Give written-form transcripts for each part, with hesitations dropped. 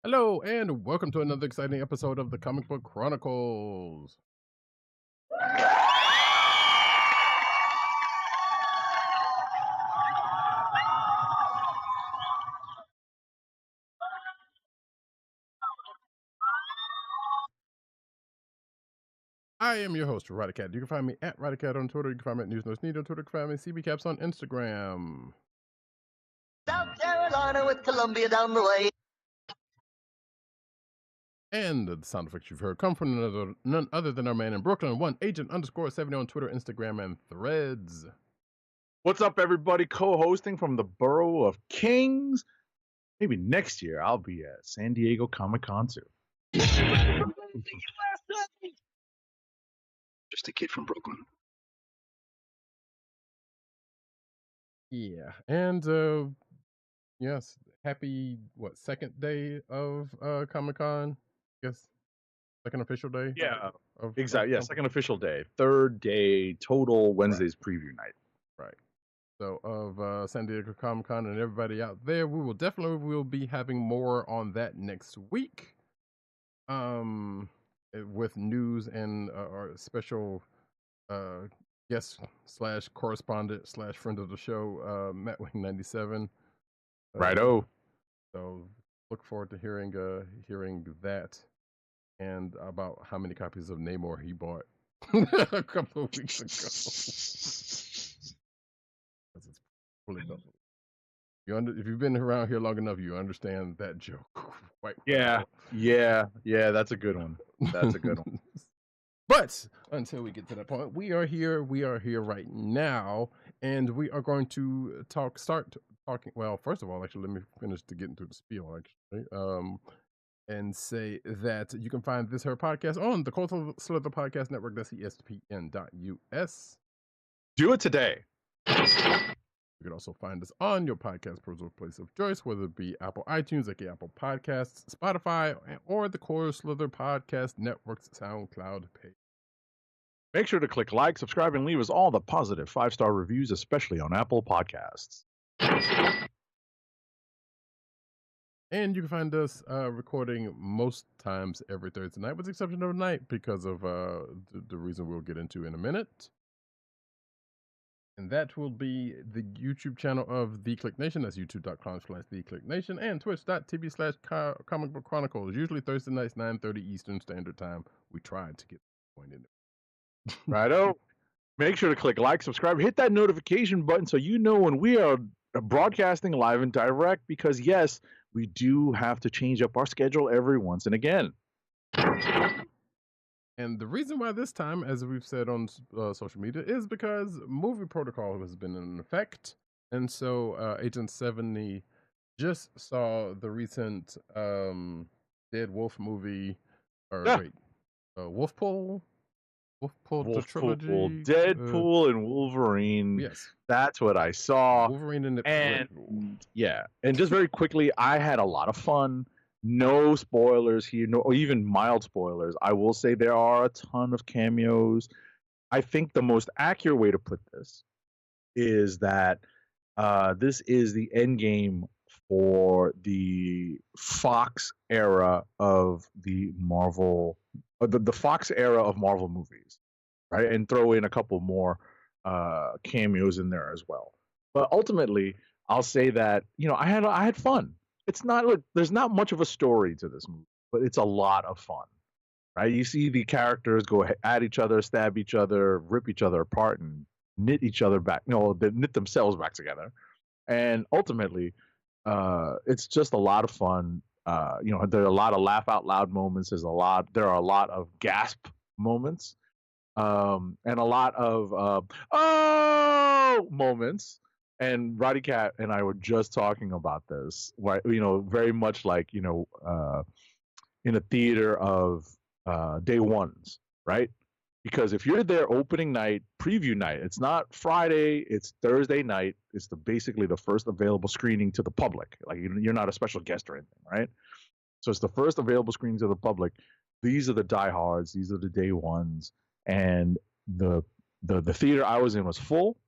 Hello, and welcome to another exciting episode of the Comic Book Chronicles. I am your host, Roddykat. You can find me at Roddykat on Twitter. You can find me at News Notes Need on Twitter. You can find me at CBCaps on Instagram. South Carolina with Columbia down the way. And the sound effects you've heard come from none other than our man in Brooklyn, Agent_70 on Twitter, Instagram, and Threads. What's up, everybody? Co-hosting from the Borough of Kings. Maybe next year I'll be at San Diego Comic-Con too. Just a kid from Brooklyn. Yeah, and yes, happy second day of Comic-Con? I guess second official day. Yeah, exactly. Yeah, second official day, third day total. Wednesday's preview night. Right. So of San Diego Comic-Con and everybody out there, we'll be having more on that next week. With news and our special guest / correspondent / friend of the show, Matt Wing 97. Righto. So look forward to hearing that and about how many copies of Namor he bought a couple of weeks ago. It's really dumb. If you've been around here long enough, you understand that joke quite well. Yeah, that's a good one. That's a good one. But until we get to that point, we are here right now, and we are going to start talking. Well, first of all, actually, let me finish to get into the spiel, actually. And say that you can find her podcast on the Cultural Slither Podcast Network. That's ESPN.us. Do it today. You can also find us on your podcast place of choice, whether it be Apple iTunes, aka Apple Podcasts, Spotify, or the Core Slither Podcast Network's SoundCloud page. Make sure to click like, subscribe, and leave us all the positive 5-star reviews, especially on Apple Podcasts. And you can find us recording most times every Thursday night, with the exception of tonight, because of the reason we'll get into in a minute. And that will be the YouTube channel of The Kliq Nation. That's youtube.com/The Kliq Nation, and twitch.tv/Comic Book Chronicles. Usually Thursday nights, 9:30 Eastern Standard Time. We tried to get the point in there. Righto. Make sure to click like, subscribe, hit that notification button so you know when we are broadcasting live and direct, because yes, we do have to change up our schedule every once and again. And the reason why this time, as we've said on social media, is because movie protocol has been in effect. And so Agent 70 just saw the recent Dead Wolf movie, Wolfpool? The trilogy. Deadpool and Wolverine. Yes. That's what I saw. Wolverine and and just very quickly, I had a lot of fun. No spoilers here, no, or even mild spoilers. I will say there are a ton of cameos. I think the most accurate way to put this is that this is the end game for the Fox era of the Marvel, the Fox era of Marvel movies, right? And throw in a couple more cameos in there as well. But ultimately, I'll say that I had fun. It's not there's not much of a story to this movie, but it's a lot of fun, right? You see the characters go at each other, stab each other, rip each other apart, and knit each other back. They knit themselves back together, and ultimately, it's just a lot of fun. There are a lot of laugh out loud moments. There are a lot of gasp moments, and a lot of oh moments. And Roddykat and I were just talking about this, very much like, in a theater of day ones, right? Because if you're there opening night, preview night, it's not Friday, it's Thursday night. It's basically the first available screening to the public. Like, you're not a special guest or anything, right? So it's the first available screening to the public. These are the diehards. These are the day ones. And the theater I was in was full.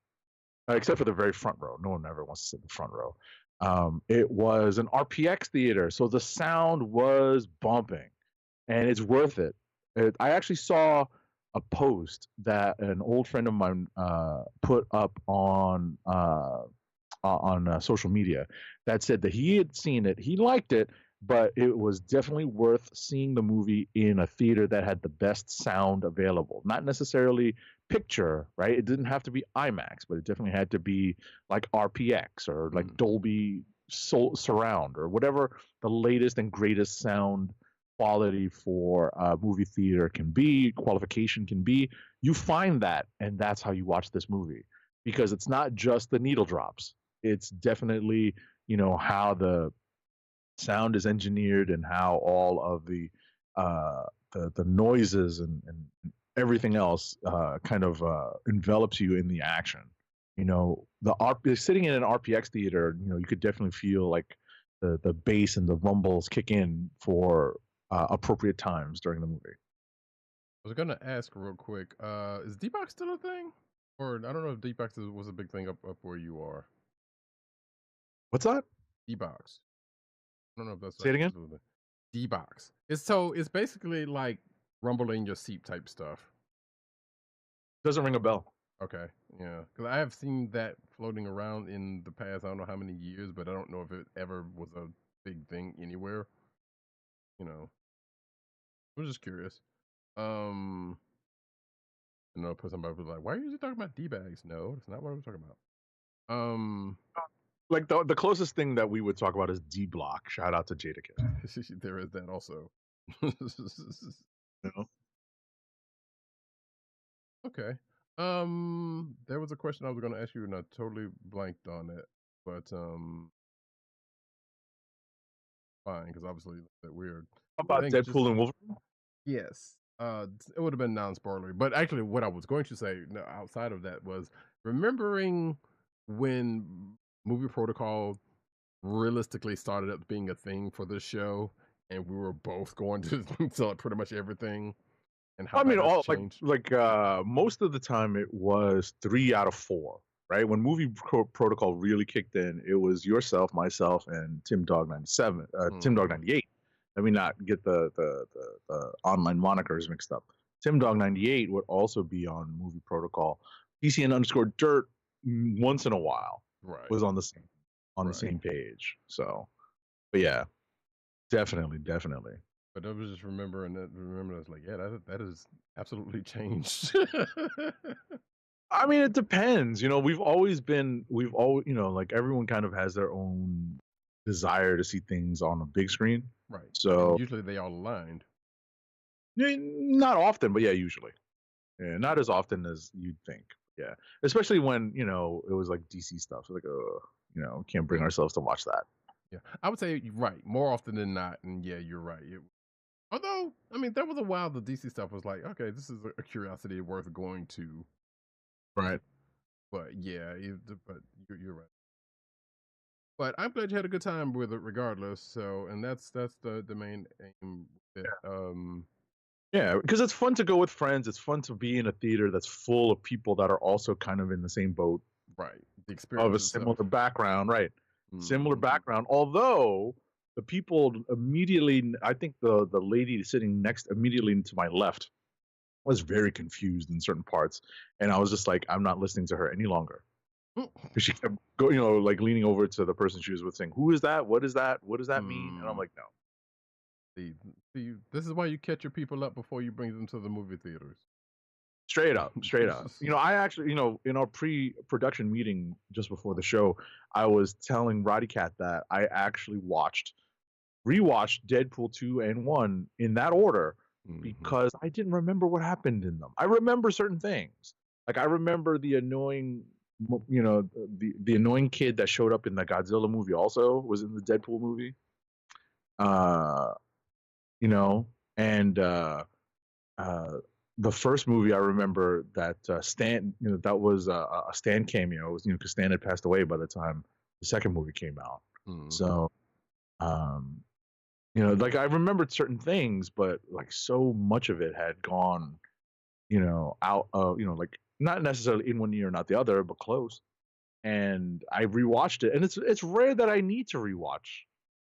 Except for the very front row. No one ever wants to sit in the front row. It was an RPX theater, so the sound was bumping, and it's worth it. I actually saw a post that an old friend of mine put up on social media that said that he had seen it, he liked it, but it was definitely worth seeing the movie in a theater that had the best sound available. Not necessarily picture, right? It didn't have to be IMAX, but it definitely had to be like RPX or like Dolby Surround or whatever the latest and greatest sound quality for a movie theater can be, qualification can be. You find that, and that's how you watch this movie, because it's not just the needle drops. It's definitely, how the sound is engineered and how all of the noises and everything else kind of envelops you in the action. Sitting in an RPX theater, you could definitely feel like the bass and the rumbles kick in for appropriate times during the movie. I was gonna ask real quick, is D-Box still a thing? Or I don't know if D-Box was a big thing up where you are. What's that? D-Box. I don't know if that's Say it again. D-Box. It's basically like rumble in your seat type stuff. Doesn't ring a bell. Okay, yeah, because I have seen that floating around in the past. I don't know how many years, but I don't know if it ever was a big thing anywhere. I was just curious. Somebody was like, "Why are you talking about D-bags?" No, that's not what I'm talking about. Like the closest thing that we would talk about is D Block. Shout out to Jadakiss. There is that also. Okay. There was a question I was going to ask you, and I totally blanked on it. But fine, because obviously it's weird. How about Deadpool and Wolverine? Yes. It would have been non-spoilery. But actually, what I was going to say, outside of that, was remembering when movie protocol realistically started up being a thing for this show, and we were both going to sell pretty much everything. And how most of the time it was 3 out of 4, right? When movie protocol really kicked in, it was yourself, myself, and Tim Dog 97, Tim Dog 98. Let me not get the online monikers mixed up. Tim Dog 98 would also be on movie protocol. PCN_Dirt once in a while was on the same page. So, but yeah, definitely. But I was just remembering that's like, yeah, that is absolutely changed. I mean, it depends. We've always, like everyone kind of has their own desire to see things on a big screen. Right. So and usually they all aligned. Not often, but yeah, usually. Yeah, not as often as you'd think. Yeah, especially when it was like DC stuff. So like, can't bring ourselves to watch that. Yeah, I would say right more often than not, and yeah, you're right. Although, I mean, there was a while the DC stuff was like, okay, this is a curiosity worth going to. Right. But yeah, but you're right. But I'm glad you had a good time with it, regardless. So, and that's the main aim. Yeah, because it's fun to go with friends. It's fun to be in a theater that's full of people that are also kind of in the same boat. Right. The experience of a similar background, right? Similar background. Although the people immediately, I think the lady sitting next immediately to my left was very confused in certain parts, and I was just like, I'm not listening to her any longer. She kept going, like leaning over to the person she was with, saying, "Who is that? What is that? What does that mean?" And I'm like, "No." See, this is why you catch your people up before you bring them to the movie theaters. Straight up. I actually, in our pre-production meeting just before the show, I was telling Roddykat that I actually rewatched Deadpool 2 and 1 in that order because I didn't remember what happened in them. I remember certain things. Like I remember the annoying, the annoying kid that showed up in the Godzilla movie also was in the Deadpool movie. And the first movie I remember that Stan, that was a Stan cameo. It was, because Stan had passed away by the time the second movie came out. So, like I remembered certain things, but like so much of it had gone, out of, like not necessarily in one ear, not the other, but close. and I rewatched it, and it's rare that I need to rewatch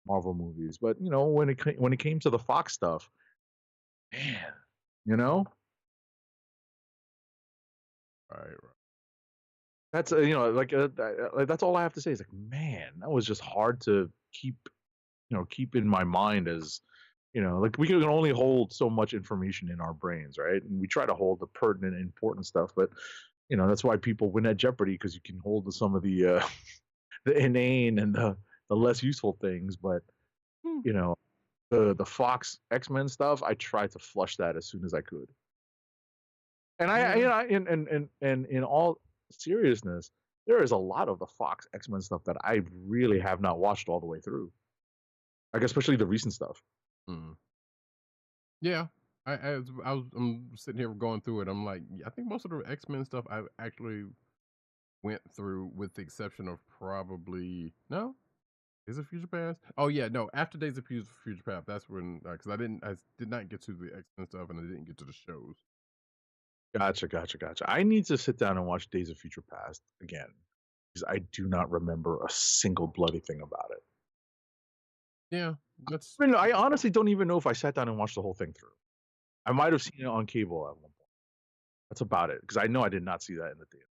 Marvel movies, but when it came to the Fox stuff, man, you know, Right. that's like that's all I have to say is like, man, that was just hard to keep in my mind as like we can only hold so much information in our brains, right? And we try to hold the pertinent, important stuff, but that's why people win at Jeopardy because you can hold some of the the inane and the less useful things. But Hmm. the Fox X-Men stuff, I tried to flush that as soon as I could. And and in all seriousness, there is a lot of the Fox X-Men stuff that I really have not watched all the way through. Like especially the recent stuff. Mm. Yeah. I'm sitting here going through it. I'm like, I think most of the X-Men stuff I actually went through, with the exception of probably no. Is it Future Past? Oh yeah, no. After Days of Future Past, that's when because I did not get to the X-Men stuff and I didn't get to the shows. Gotcha. I need to sit down and watch Days of Future Past again because I do not remember a single bloody thing about it. Yeah, that's I mean, I honestly don't even know if I sat down and watched the whole thing through. I might have seen it on cable at one point. That's about it because I know I did not see that in the theater.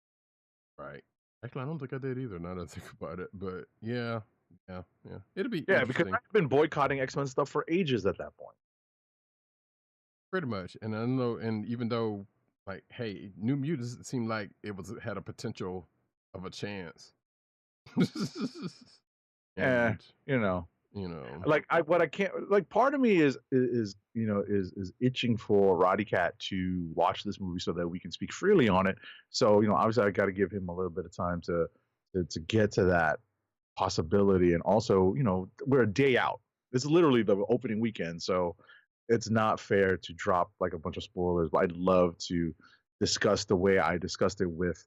right. Actually, I don't think I did either. Now that I think about it, but yeah. It'll be Yeah, because interesting, I've been boycotting X-Men stuff for ages at that point. pretty much. And I know, and even though, like, hey, New Mutants seemed like had a potential of a chance, Yeah, and you know, you know, like what I can't like. Part of me is itching for Roddykat to watch this movie so that we can speak freely on it. So obviously I got to give him a little bit of time to get to that possibility, and also we're a day out. It's literally the opening weekend, so it's not fair to drop like a bunch of spoilers. But I'd love to discuss the way I discussed it with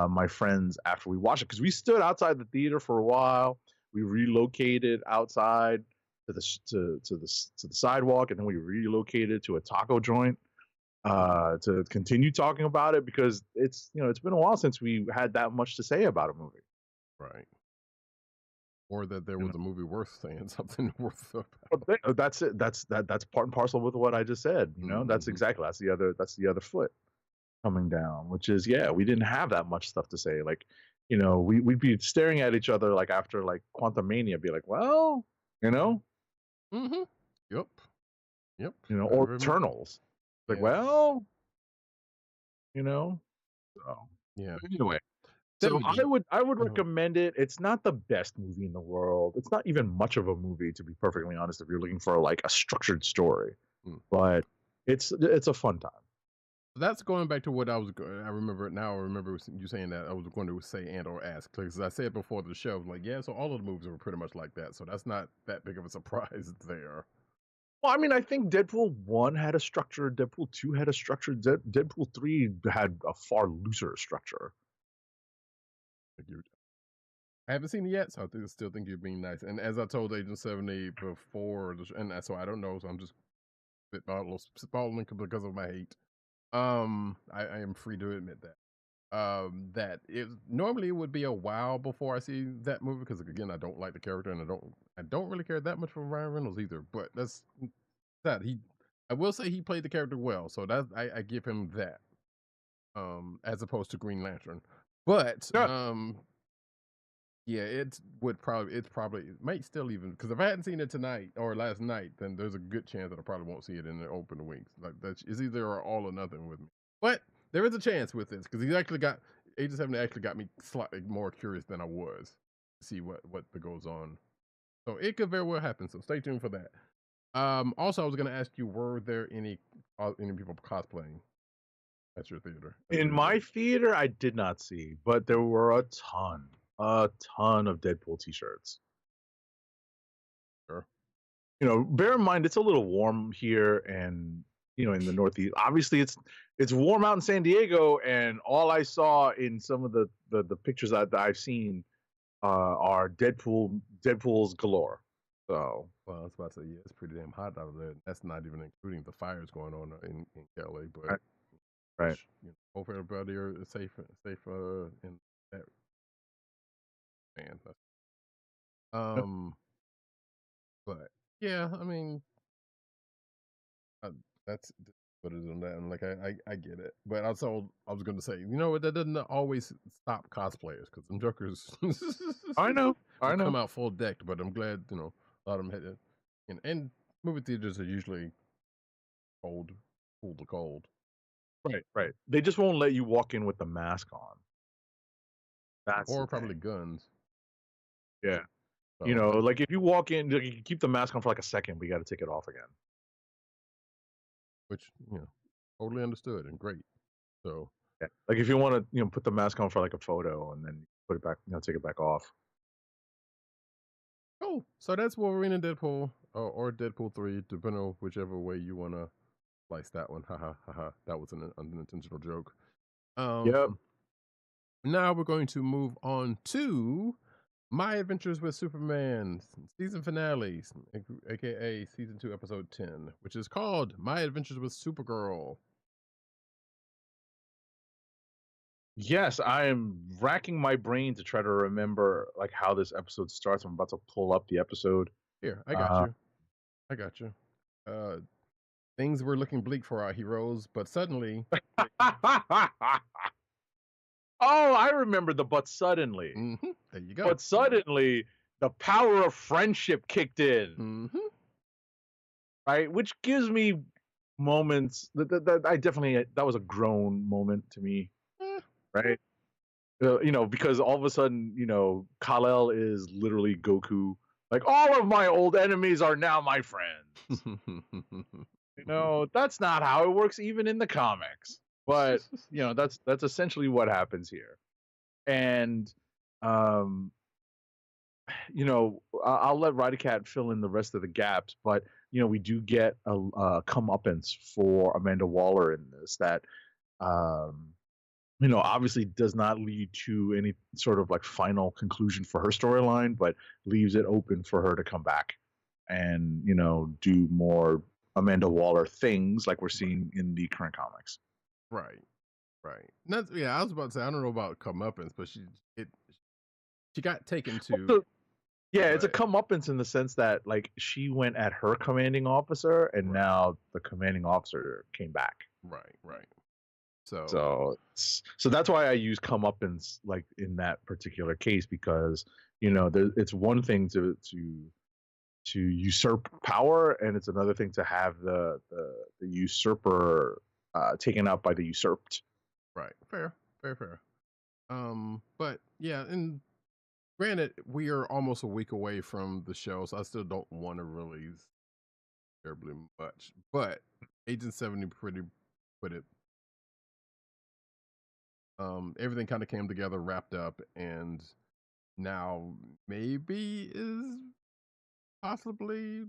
my friends after we watched it because we stood outside the theater for a while. We relocated outside to the sidewalk, and then we relocated to a taco joint to continue talking about it because it's been a while since we had that much to say about a movie. right, or that there You was know? a movie worth saying something worth about. That's it. That's part and parcel with what I just said. That's Mhm. exactly that's the other foot coming down, which is we didn't have that much stuff to say. Like, we'd be staring at each other like after like Quantum Mania, be like, well, you know, Mhm. Yep. Yep. I or remember. Eternals. Like, Yeah. well, you know. So Yeah. anyway, There so we I go. would I would Uh, recommend it. It's not the best movie in the world. It's not even much of a movie, to be perfectly honest, if you're looking for like a structured story. mm. But it's a fun time. That's going back to what I was. I remember now. I remember you saying that. I was going to say and or ask because I said before the show, like, yeah. So all of the movies were pretty much like that. So that's not that big of a surprise there. Well, I mean, I think Deadpool 1 had a structure, Deadpool 2 had a structure, Deadpool 3 had a far looser structure. Like I haven't seen it yet, so still think you're being nice. And as I told Agent 70 before, so I don't know, so I'm just spitballing because of my hate. I am free to admit that. That it normally it would be a while before I see that movie because again I don't like the character and I don't really care that much for Ryan Reynolds either. But that's that I will say he played the character well, so that I give him that. As opposed to Green Lantern, but Yeah. yeah, it might still even because if I hadn't seen it tonight or last night, then there's a good chance that I probably won't see it in the open weeks. Like that's is either all or nothing with me. But there is a chance with this because Agent 70 actually got me slightly more curious than I was to see what goes on. So it could very well happen. So stay tuned for that. Also, I was going to ask you, were there any people cosplaying at your theater? In my theater, I did not see, but there were a ton of Deadpool t-shirts. Sure. Bear in mind it's a little warm here and in the Northeast. Obviously it's warm out in San Diego, and all I saw in some of the pictures that I've seen are Deadpool's galore. So Well, I was about to say, yeah, it's pretty damn hot out there. That's not even including the fires going on in LA. But right, right. hope everybody are safe in that. fan. Yep. But yeah, I mean, uh, that's what it is on that. And like, I get it, but also I was going to say, you know what? That doesn't always stop cosplayers because them jokers I know. will I know. come out full decked. But I'm glad a lot of them had it. And movie theaters are usually cold, cool to cold. Right. Right. They just won't let you walk in with the mask on. That's the Or thing. probably guns. Yeah. So Like if you walk in, you can keep the mask on for like a second, but you got to take it off again. which totally understood and great. So Yeah. Like if you want to, put the mask on for like a photo and then put it back, take it back off. cool. So that's Wolverine and Deadpool, or Deadpool 3, depending on whichever way you want to slice that one. Haha, haha. That was an unintentional joke. Yep. Now we're going to move on to My Adventures with Superman season finale, aka season 2, episode 10, which is called My Adventures with Supergirl. Yes, I am racking my brain to try to remember like how this episode starts. I'm about to pull up the episode. Here, I got you. I got you. Things were looking bleak for our heroes, but suddenly. Oh, I remember the but suddenly. There you go. But suddenly, the power of friendship kicked in. Right? Which gives me moments that I definitely, that was a grown moment to me. Right? Because all of a sudden, Kal-El is literally Goku. Like, all of my old enemies are now my friends. That's not how it works even in the comics. But, that's essentially what happens here. And, I'll let Roddykat fill in the rest of the gaps, but, we do get a comeuppance for Amanda Waller in this that, obviously does not lead to any sort of like final conclusion for her storyline, but leaves it open for her to come back and, do more Amanda Waller things like we're seeing in the current comics. Right. That's, I was about to say, I don't know about comeuppance, but she got taken to. Yeah, it's a comeuppance in the sense that like she went at her commanding officer, and now the commanding officer came back. Right. So that's why I use comeuppance like in that particular case, because it's one thing to usurp power, and it's another thing to have the usurper taken out by the usurped. Right. Fair. But yeah, and granted, we are almost a week away from the show, so I still don't want to release terribly much. But Agent 70 pretty put it. Everything kind of came together, wrapped up, and now maybe is possibly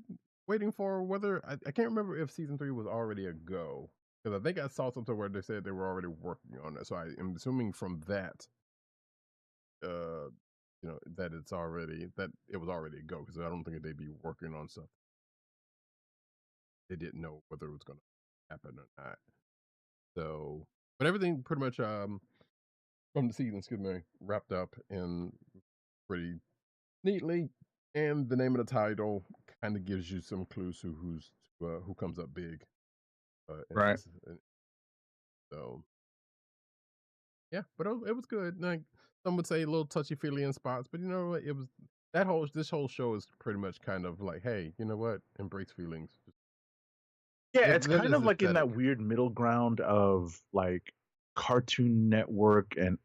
waiting for whether I can't remember if season 3 was already a go, because I think I saw something where they said they were already working on it. So I am assuming from that, that it was already a go, because I don't think they'd be working on stuff they didn't know whether it was going to happen or not. So, but everything pretty much from the season, wrapped up in pretty neatly, and the name of the title kind of gives you some clues to who comes up big. Right. So, yeah, but it was good. Like some would say, a little touchy feely in spots, but you know what? It was this whole show is pretty much kind of like, hey, you know what? Embrace feelings. Yeah, it's That kind is of like in that aesthetic. weird middle ground of like Cartoon Network and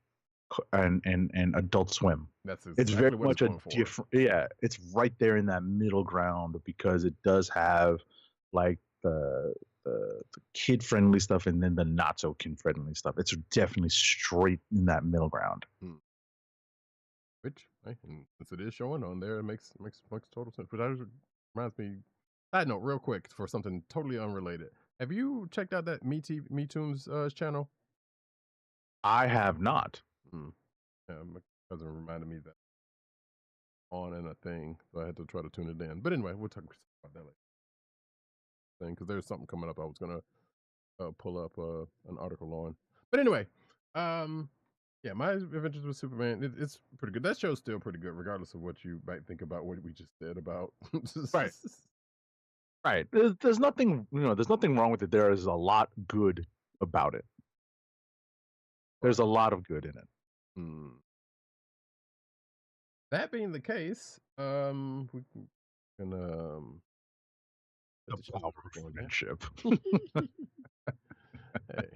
Adult Swim. That's It's very exactly what it's much a going for. different. Yeah, it's right there in that middle ground because it does have like the kid friendly stuff and then the not so kid friendly stuff. It's definitely straight in that middle ground. Which, hey, and since it is showing on there, it makes total sense. But that reminds me. Side note, real quick, for something totally unrelated. Have you checked out that MeToon's channel? I have not. Yeah, my cousin reminded me that on and a thing, so I had to try to tune it in. But anyway, we'll talk about that later. Because there's something coming up I was gonna pull up an article on. But anyway, Yeah, my Adventures with Superman, it's pretty good. That show's still pretty good, regardless of what you might think about what we just said about. Right. Right. There's nothing, there's nothing wrong with it. There is a lot good about it. There's a lot of good in it. Hmm. That being the case, we can The get the show power going of again. friendship. Hey,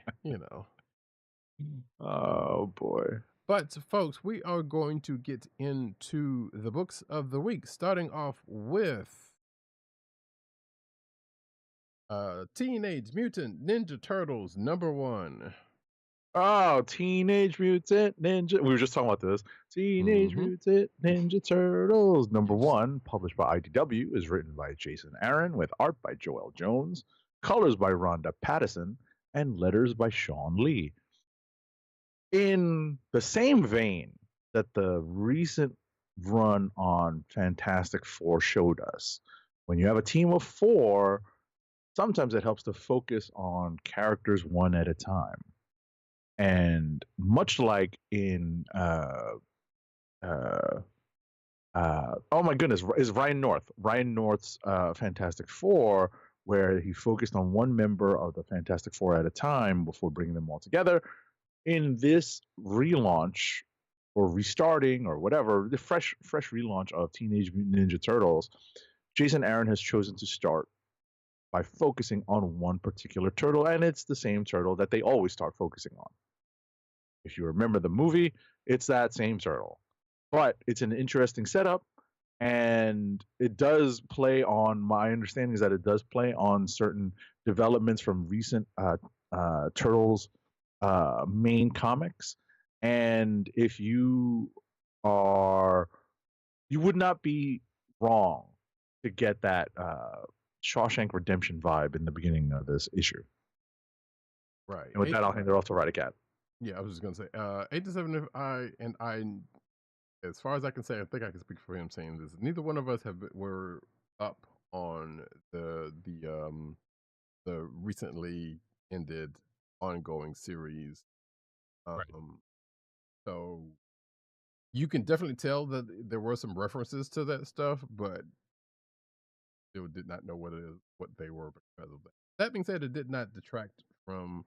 Oh boy. But folks, we are going to get into the books of the week, starting off with Teenage Mutant Ninja Turtles #1. Oh, Teenage Mutant Ninja. We were just talking about this. Teenage Mutant Ninja Turtles #1, published by IDW, is written by Jason Aaron with art by Joel Jones, colors by Rhonda Pattison, and letters by Sean Lee. In the same vein that the recent run on Fantastic Four showed us, when you have a team of 4, sometimes it helps to focus on characters one at a time. And much like in oh my goodness, is Ryan North's Fantastic Four, where he focused on one member of the Fantastic Four at a time before bringing them all together. In this relaunch or restarting or whatever, the fresh relaunch of Teenage Mutant Ninja Turtles, Jason Aaron has chosen to start by focusing on one particular turtle, and it's the same turtle that they always start focusing on. If you remember the movie, it's that same turtle. But it's an interesting setup, and it does play on, my understanding is that it does play on certain developments from recent Turtles main comics. And if you would not be wrong to get that Shawshank Redemption vibe in the beginning of this issue. Right. And with that, I'll hand it off to Roddykat. Yeah, I was just gonna say, 8 to 7. If I, as far as I can say, I think I can speak for him saying this. Neither one of us were up on the recently ended ongoing series. Right. So you can definitely tell that there were some references to that stuff, but still did not know what they were because of that. That being said, it did not detract from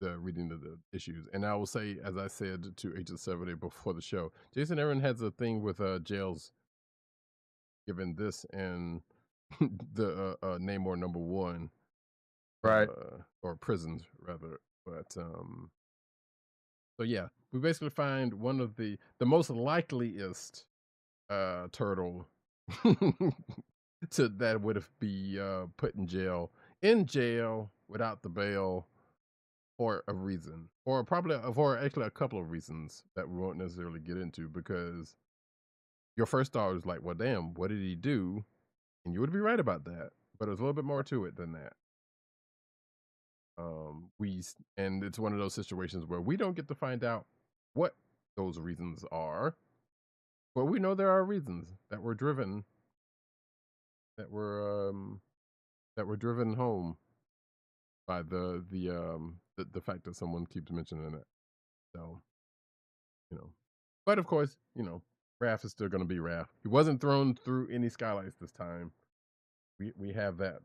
the reading of the issues. And I will say, as I said to H70 before the show, Jason Aaron has a thing with jails, given this and the Namor #1, Right. or prisons rather. But so yeah, we basically find one of the most likeliest turtle to that would have be put in jail without the bail for a reason, or probably for actually a couple of reasons that we won't necessarily get into, because your first thought is like, well, damn, what did he do? And you would be right about that, but there's a little bit more to it than that. And it's one of those situations where we don't get to find out what those reasons are, but we know there are reasons that were driven that were driven home by the fact that someone keeps mentioning it. So, but of course, Raph is still going to be Raph. He wasn't thrown through any skylights this time. We have that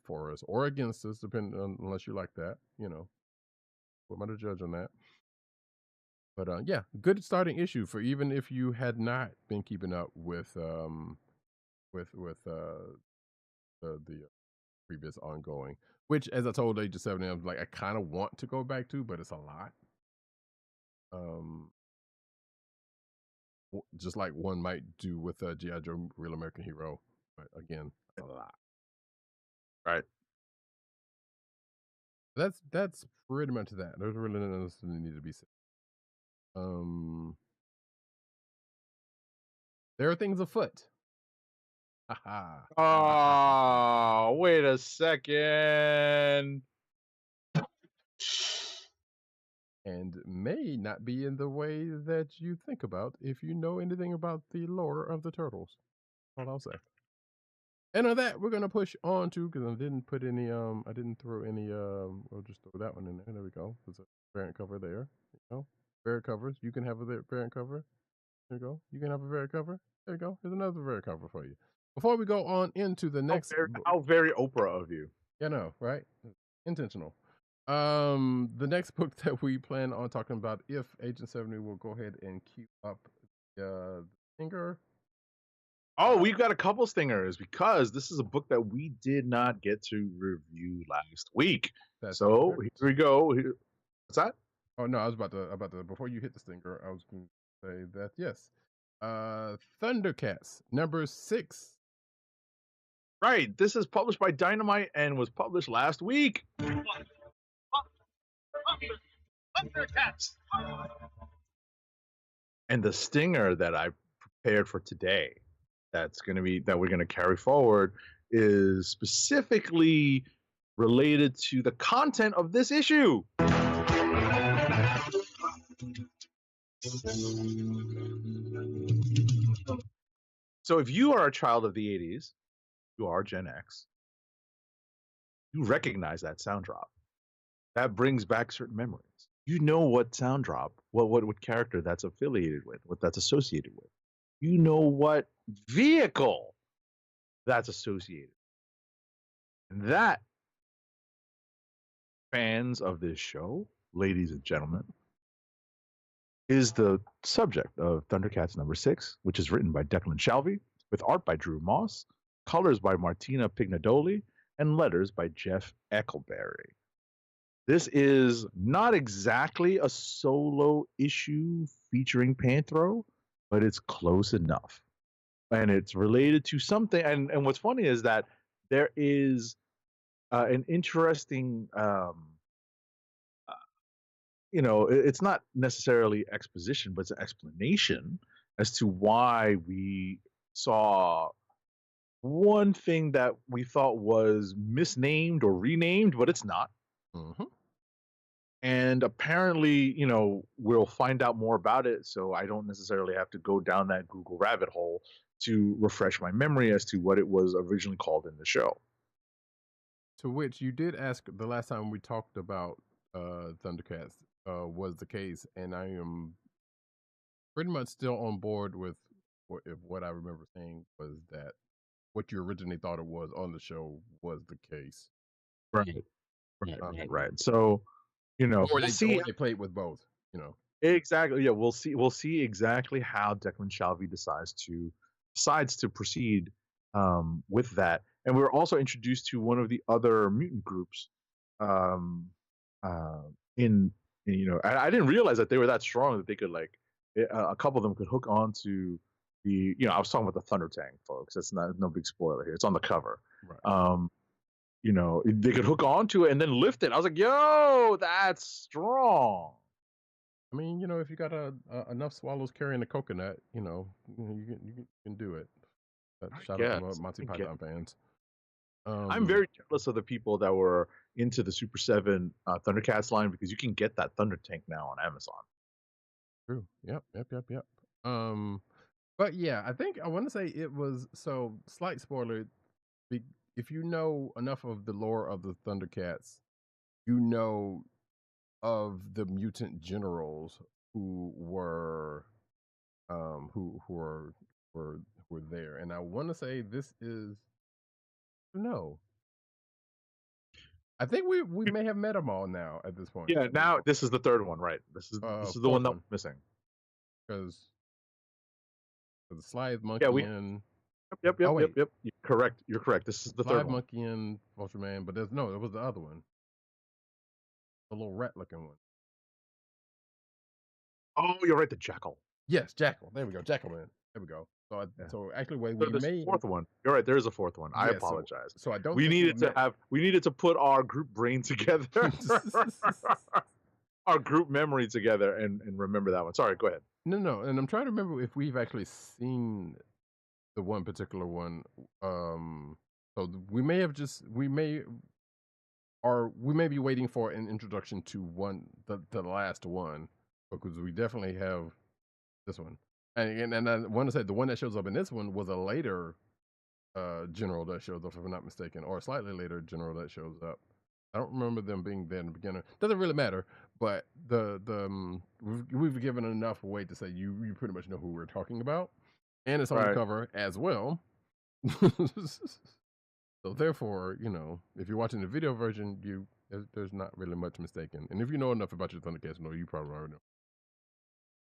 for us or against us, depending on, unless you like that. What am I to judge on that? But yeah, good starting issue for even if you had not been keeping up with the previous ongoing. Which, as I told Age of 70, I was like, I kind of want to go back to, but it's a lot. Just like one might do with G.I. Joe Real American Hero, but again, a lot. Right. That's pretty much that. There's really nothing else that needs to be said. There are things afoot. Oh, wait a second. And may not be in the way that you think about if you know anything about the lore of the Turtles. That's all I'll say. And on that, we're gonna push on to because I didn't put any I didn't throw any we'll just throw that one in there. There we go. There's a variant cover there. You know, variant covers. You can have a variant cover. There you go. You can have a variant cover. There you go. Here's another variant cover for you. Before we go on into the next, How very Oprah of you. you know, right? Intentional. The next book that we plan on talking about, if Agent 70 will go ahead and queue up the finger. Oh, we've got a couple stingers because this is a book that we did not get to review last week. So correct. here we go. What's that? Oh no, I was about to before you hit the stinger, I was going to say that yes. ThunderCats number 6. Right. This is published by Dynamite and was published last week. ThunderCats. And the stinger that I prepared for today, that we're gonna carry forward, is specifically related to the content of this issue. So if you are a child of the 80s, you are Gen X, you recognize that sound drop. That brings back certain memories. You know what sound drop, what character that's affiliated with, what that's associated with. You know what vehicle that's associated. And that, fans of this show, ladies and gentlemen, is the subject of ThunderCats number 6, which is written by Declan Shalvey, with art by Drew Moss, colors by Martina Pignadoli, and letters by Jeff Eckelberry. This is not exactly a solo issue featuring Panthro, but it's close enough. And it's related to something. And what's funny is that there is an interesting, it's not necessarily exposition, but it's an explanation as to why we saw one thing that we thought was misnamed or renamed, but it's not. Mm-hmm. And apparently, we'll find out more about it. So I don't necessarily have to go down that Google rabbit hole to refresh my memory as to what it was originally called in the show. To which you did ask the last time we talked about ThunderCats was the case, and I am pretty much still on board with what I remember saying was that what you originally thought it was on the show was the case. Right. So, or they played with both. Exactly. Yeah, we'll see exactly how Declan Shalvey decides to proceed with that. And we were also introduced to one of the other mutant groups. I didn't realize that they were that strong that they could a couple of them could hook on to the. I was talking about the ThunderTank, folks. That's no big spoiler here. It's on the cover. Right. They could hook onto it and then lift it. I was like, yo, that's strong. I mean, if you got enough swallows carrying a coconut, you can do it. Shout out to Monty Python fans. I'm very jealous of the people that were into the Super 7 ThunderCats line because you can get that ThunderTank now on Amazon. True. Yep. But yeah, I think I want to say it was, so slight spoiler, if you know enough of the lore of the ThunderCats, you know of the mutant generals who were were there. And I want to say this is no. I think we may have met them all now at this point. Yeah, now this is the third one, right? This is the one that was missing. Because the Slythe Monkey and Yep. You're correct. This is the third one. Monkey and Ultraman, but it was the other one. The little rat looking one. Oh, you're right, the Jackal. Yes, Jackal. There we go. Jackalman. There we go. So actually, there's a fourth one. You're right. There is a fourth one. I apologize. So I don't. We needed to put our group brain together, our group memory together, and remember that one. Sorry, go ahead. No, and I'm trying to remember if we've actually seen the one particular one. So we may be waiting for an introduction to the last one, because we definitely have this one. And I want to say the one that shows up in this one was a later general that shows up, if I'm not mistaken, or a slightly later general that shows up. I don't remember them being there in the beginning. Doesn't really matter, but we've given enough weight to say you pretty much know who we're talking about, and it's on the cover as well. So therefore, if you're watching the video version, there's not really much mistaken. And if you know enough about your ThunderCats, you probably already know.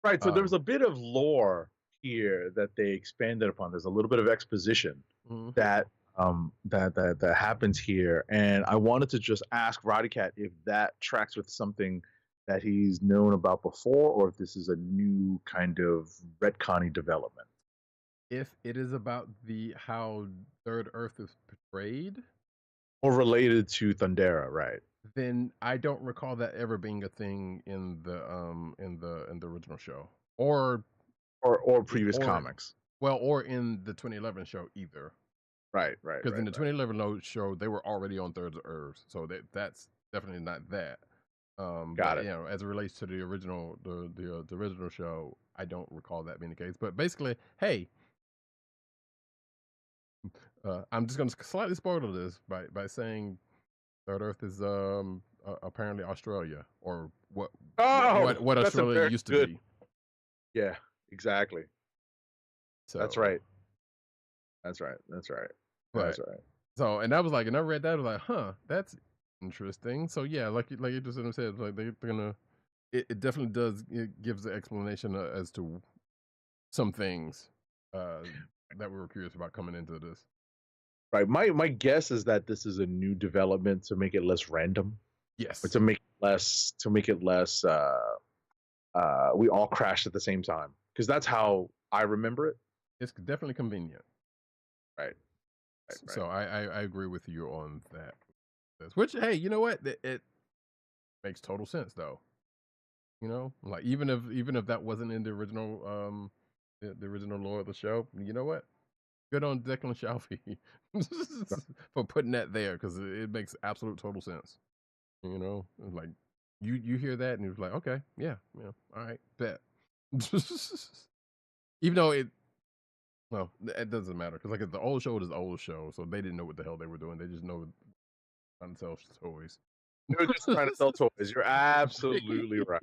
Right. So there's a bit of lore here that they expanded upon. There's a little bit of exposition that happens here, and I wanted to just ask Roddykat if that tracks with something that he's known about before, or if this is a new kind of retconny development. If it is about how Third Earth is portrayed, or related to Thundera, right? Then I don't recall that ever being a thing in the original show, or previous comics. Well, or in the 2011 show either. Right. Because in the 2011 show, they were already on Third Earth, so that's definitely not that. Got it. As it relates to the original the original show, I don't recall that being the case. But basically, hey, I'm just going to slightly spoil this by saying Third Earth is apparently Australia, or what Australia used to be. Yeah, exactly. So That's right. So, and I was like, and I read that, I was like, huh, that's interesting. So yeah, like you just said, like they're gonna, it definitely does. It gives the explanation as to some things that we were curious about coming into this. Right. My guess is that this is a new development to make it less random. Yes. But to make it less we all crashed at the same time. Because that's how I remember it. It's definitely convenient. Right. So I agree with you on that. Which, hey, you know what? It makes total sense though. Like even if that wasn't in the original the original lore of the show, you know what? Good on Declan Shalvey for putting that there, because it makes absolute total sense. Like you hear that and you're like, okay, yeah, all right, bet. Even though it doesn't matter, because like the old show is the old show, so they didn't know what the hell they were doing. They just know trying to sell toys. They were just trying to sell toys. You're absolutely right.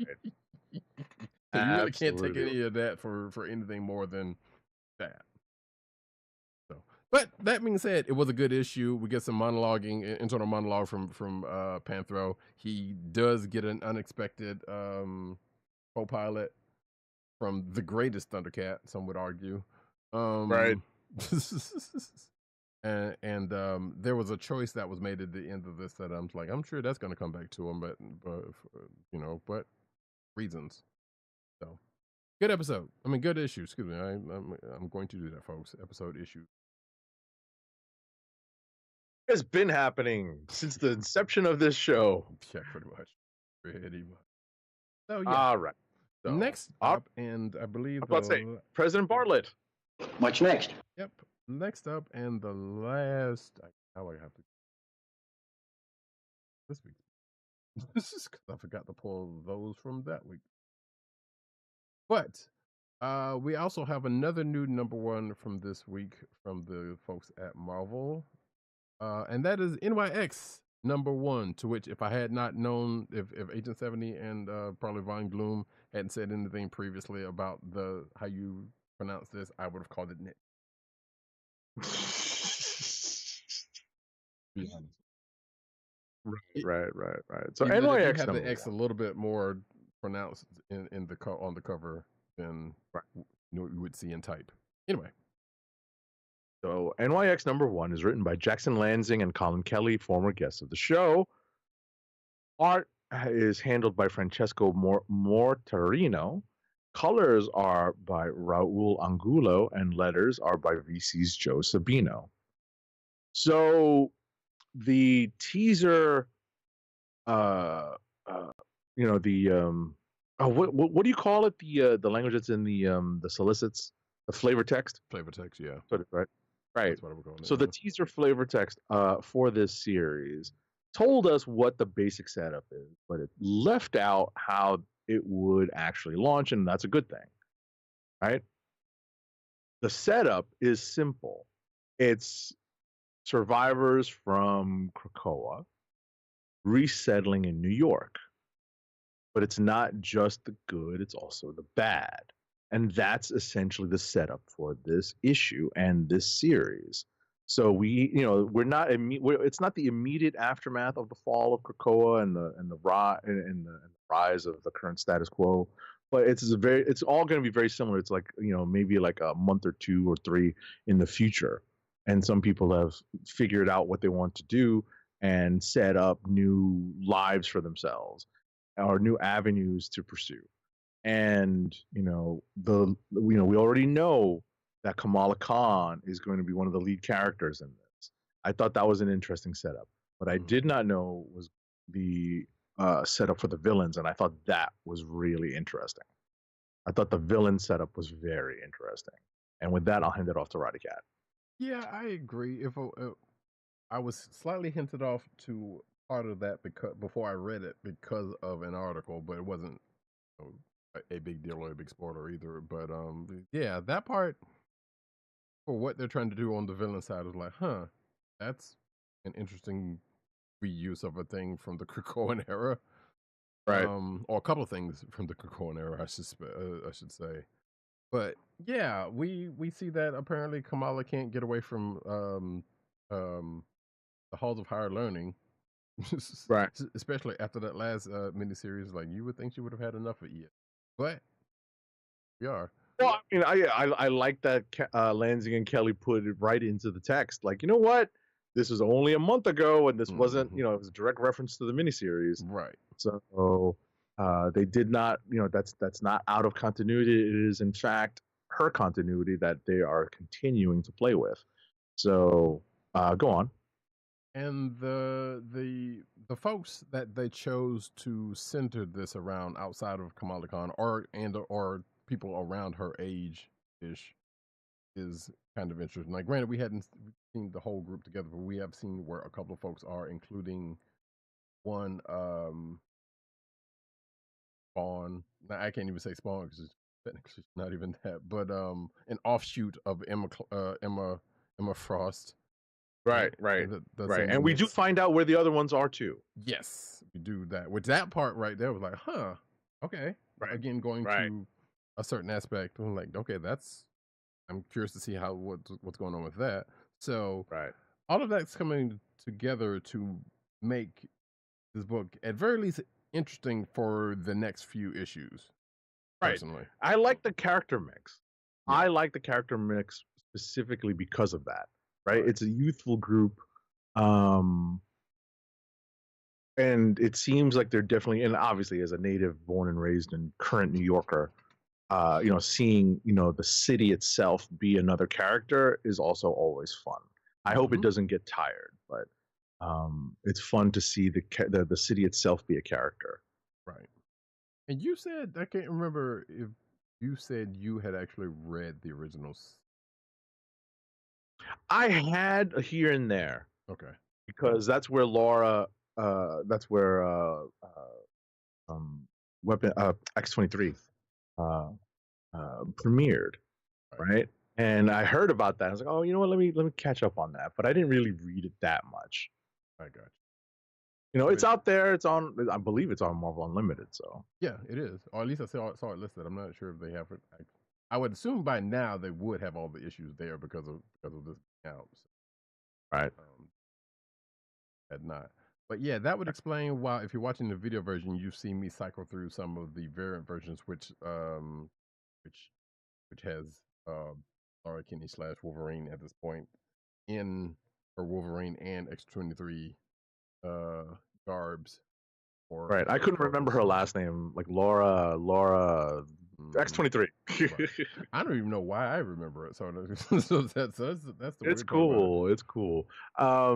So you really can't take any of that for anything more than that. So, but that being said, it was a good issue. We get some internal monologue from Panthro. He does get an unexpected co-pilot from the greatest ThunderCat, some would argue. Right. and there was a choice that was made at the end of this that I'm like, I'm sure that's going to come back to him, but reasons. So good episode. I mean, good issue. Excuse me. I'm going to do that, folks. Episode issue. It's been happening since the inception of this show. Yeah, pretty much. Pretty much. So yeah. All right. So, next up, and I believe President Bartlett. What's next? Yep. Next up, and the last. How I have to. This week. This is because I forgot to pull those from that week. But we also have another new #1 from this week from the folks at Marvel. And that is NYX #1, to which if I had not known, if Agent 70 and probably Von Gloom hadn't said anything previously about how you pronounce this, I would have called it Nick. Be honest. Right. So Even NYX if you have the X a little bit more pronounced on the cover than you would see in type. Anyway. So NYX #1 is written by Jackson Lansing and Colin Kelly, former guests of the show. Art is handled by Francesco Mortarino. Colors are by Raul Angulo, and letters are by VC's Joe Sabino. So the teaser, what do you call it? The language that's in the solicits, the flavor text. Flavor text, yeah. Right. That's what we're calling so it, the teaser flavor text for this series told us what the basic setup is, but it left out how it would actually launch, and that's a good thing, right? The setup is simple. It's survivors from Krakoa resettling in New York. But it's not just the good, it's also the bad. And that's essentially the setup for this issue and this series. So we're not it's not the immediate aftermath of the fall of Krakoa and the rise of the current status quo, but it's all going to be very similar. It's like, maybe like a month or 2 or 3 in the future. And some people have figured out what they want to do and set up new lives for themselves or new avenues to pursue. And we already know that Kamala Khan is going to be one of the lead characters in this. I thought that was an interesting setup. What I did not know was the setup for the villains, and I thought that was really interesting. I thought the villain setup was very interesting. And with that, I'll hand it off to Roddykat. Yeah, I agree. If I was slightly hinted off to part of that because before I read it because of an article, but it wasn't a big deal or a big spoiler either. But yeah, that part for what they're trying to do on the villain side is like, that's an interesting reuse of a thing from the Krakoan era, Right. or a couple of things from the Krakoan era, I should say. But yeah, we see that apparently Kamala can't get away from the halls of higher learning. Right. Especially after that last miniseries, like you would think she would have had enough of it, but we are. Well, I mean, I like that Lansing and Kelly put it right into the text. Like, you know what? This was only a month ago, and this wasn't, it was a direct reference to the miniseries. Right. So they did not, that's not out of continuity. It is, in fact, her continuity that they are continuing to play with. So go on. And the folks that they chose to center this around outside of Kamala Khan or people around her age ish is kind of interesting. Like, granted, we hadn't seen the whole group together, but we have seen where a couple of folks are, including one Spawn. Now, I can't even say Spawn because it's technically not even that, but an offshoot of Emma Frost. Right. And we do find out where the other ones are too. Yes, we do that. With that part right there was like, okay. Right. Again, going to a certain aspect, I'm like, okay, I'm curious to see what's going on with that. So all of that's coming together to make this book at very least interesting for the next few issues. Personally, I like the character mix. Yeah. I like the character mix specifically because of that. Right? It's a youthful group, and it seems like they're definitely, and obviously as a native born and raised in current New Yorker, seeing the city itself be another character is also always fun. I hope it doesn't get tired, but it's fun to see the city itself be a character. Right. And you said, I can't remember if you said you had actually read the originals. I had here and there. Okay. Because that's where Laura, X-23 premiered, right? And I heard about that. I was like, oh, you know what? Let me catch up on that. But I didn't really read it that much. I got you. It's out there. It's on. I believe it's on Marvel Unlimited. So yeah, it is. Or at least I saw it listed. I'm not sure if they have it. I would assume by now they would have all the issues there because of this out. So. Right. Had not. But yeah, that would explain why, if you're watching the video version, you've seen me cycle through some of the variant versions, which has Laura Kinney / Wolverine at this point in her Wolverine and X-23 garbs. Right. I couldn't remember her last name, like Laura X-23. I don't even know why I remember it. So that's the. It's cool. It's cool. I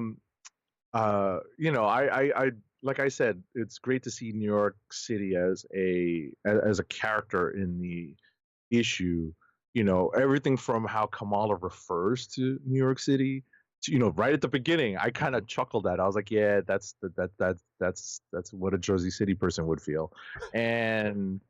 like I said, it's great to see New York City as a character in the issue. Everything from how Kamala refers to New York City to, right at the beginning, I kind of chuckled at. I was like, yeah, that's what a Jersey City person would feel, and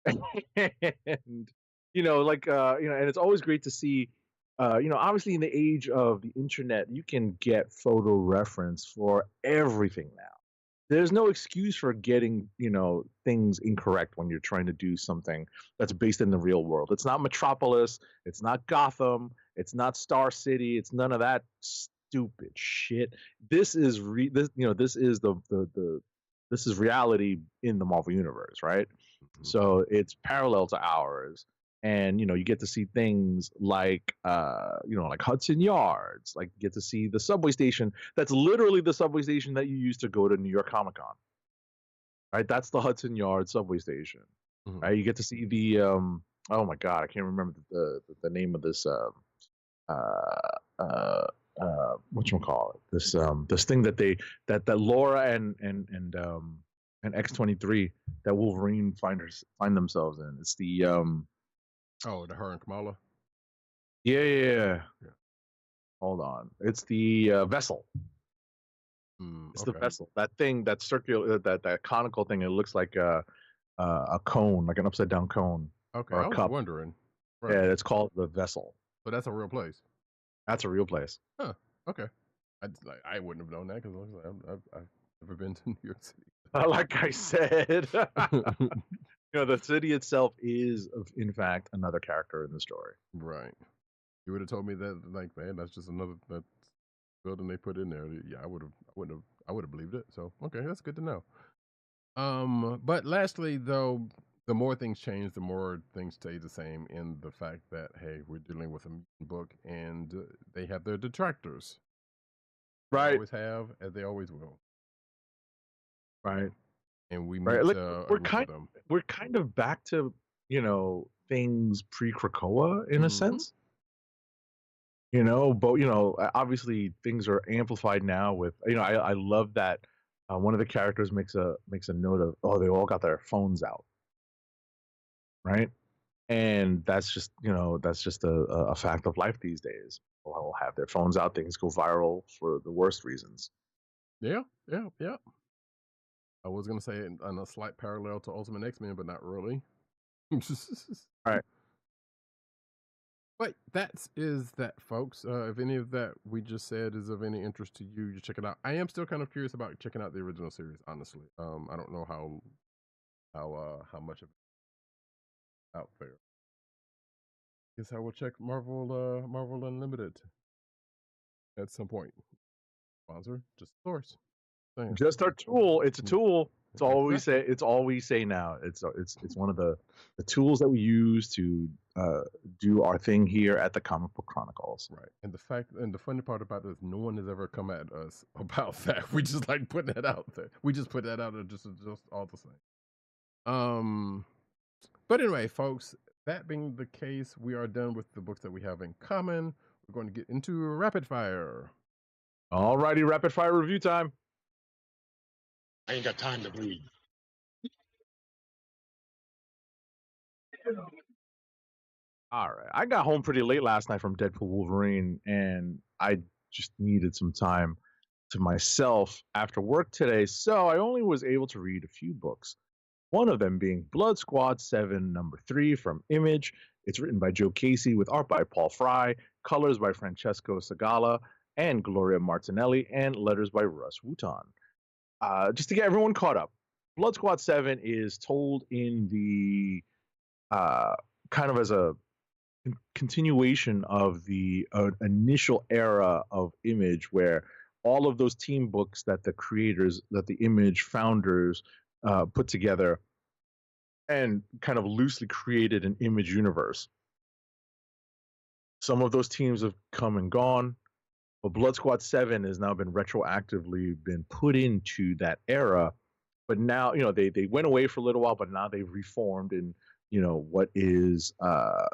and it's always great to see Obviously in the age of the internet, you can get photo reference for everything now. There's no excuse for getting, things incorrect when you're trying to do something that's based in the real world. It's not Metropolis, it's not Gotham, it's not Star City, it's none of that stupid shit. This is this is this is reality in the Marvel universe, right? Mhm. So it's parallel to ours. And you get to see things like like Hudson Yards, like you get to see the subway station that's literally the subway station that you used to go to New York Comic Con, right? That's the Hudson Yards subway station, Mhm. right? You get to see the oh my god, I can't remember the name of this what you call it, this thing that that Laura and X-23 that Wolverine find themselves in. It's the Oh, the her and Kamala. yeah. Yeah. Hold on. It's the vessel. It's the Okay. vessel. That thing, that circular, that conical thing. It looks like a cone, like an upside down cone Okay. or I a was cup. wondering. Right. Yeah, it's called the vessel. So that's a real place. That's a real place. Huh. Okay. I wouldn't have known that because I've never been to New York City. Like I said, the city itself is, in fact, another character in the story. Right. You would have told me that, like, man, that's just another that building they put in there. Yeah, I would have believed it. So okay, that's good to know. But lastly, though, the more things change, the more things stay the same in the fact that, hey, we're dealing with a mutant book and they have their detractors. They Right. always have, as they always will. Right. And we Right. meet Like a group of them. we're kind of back to things pre-Krakoa in a sense. But obviously things are amplified now with I love that one of the characters makes a note of, oh, they all got their phones out, right? And that's just a fact of life these days. People all have their phones out. Things go viral for the worst reasons. Yeah. I was gonna say on a slight parallel to Ultimate X-Men, but not really. Right. But that is that, folks. If any of that we just said is of any interest to you, you check it out. I am still kind of curious about checking out the original series, honestly. I don't know how much of it out there. Guess I will check Marvel Unlimited at some point. Sponsor, just a source. Saying. Just our tool. It's a tool. It's all we say. Exactly. It's all we say now. It's one of the tools that we use to do our thing here at the Comic Book Chronicles. Right. And the funny part about it is no one has ever come at us about that. We just like putting that out there. We just put that out there just all the same. But anyway, folks, that being the case, we are done with the books that we have in common. We're going to get into rapid fire. Alrighty, rapid fire review time. I ain't got time to breathe. All right. I got home pretty late last night from Deadpool Wolverine, and I just needed some time to myself after work today, so I only was able to read a few books. One of them being Blood Squad 7, number 3 from Image. It's written by Joe Casey with art by Paul Fry, colors by Francesco Segala and Gloria Martinelli, and letters by Russ Wooton. Just to get everyone caught up, Blood Squad 7 is told in the kind of as a continuation of the initial era of Image, where all of those team books that the Image founders put together and kind of loosely created an Image universe. Some of those teams have come and gone, but Blood Squad 7 has now been retroactively put into that era. But now, they went away for a little while, but now they've reformed in, what is, a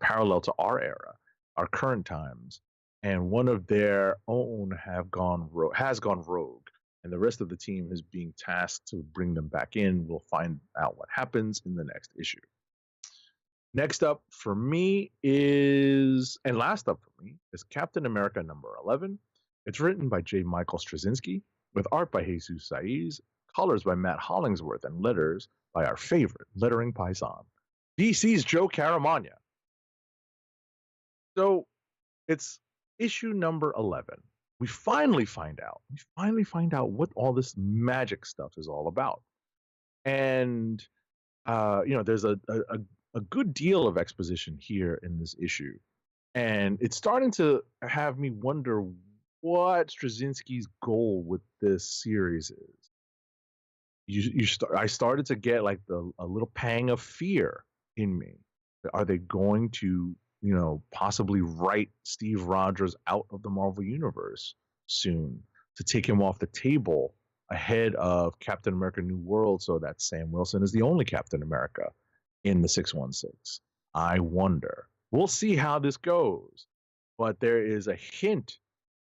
parallel to our era, our current times. And one of their own has gone rogue, and the rest of the team is being tasked to bring them back in. We'll find out what happens in the next issue. Next up for me and last up for me is Captain America number 11. It's written by J. Michael Straczynski with art by Jesus Saiz, colors by Matt Hollingsworth, and letters by our favorite lettering paisan, DC's Joe Caramagna. So it's issue number 11. We finally find out. We finally find out what all this magic stuff is all about. And there's a good deal of exposition here in this issue. And it's starting to have me wonder what Straczynski's goal with this series is. I started to get like a little pang of fear in me. Are they going to, possibly write Steve Rogers out of the Marvel universe soon to take him off the table ahead of Captain America New World, so that Sam Wilson is the only Captain America in the 616? I wonder. We'll see how this goes. But there is a hint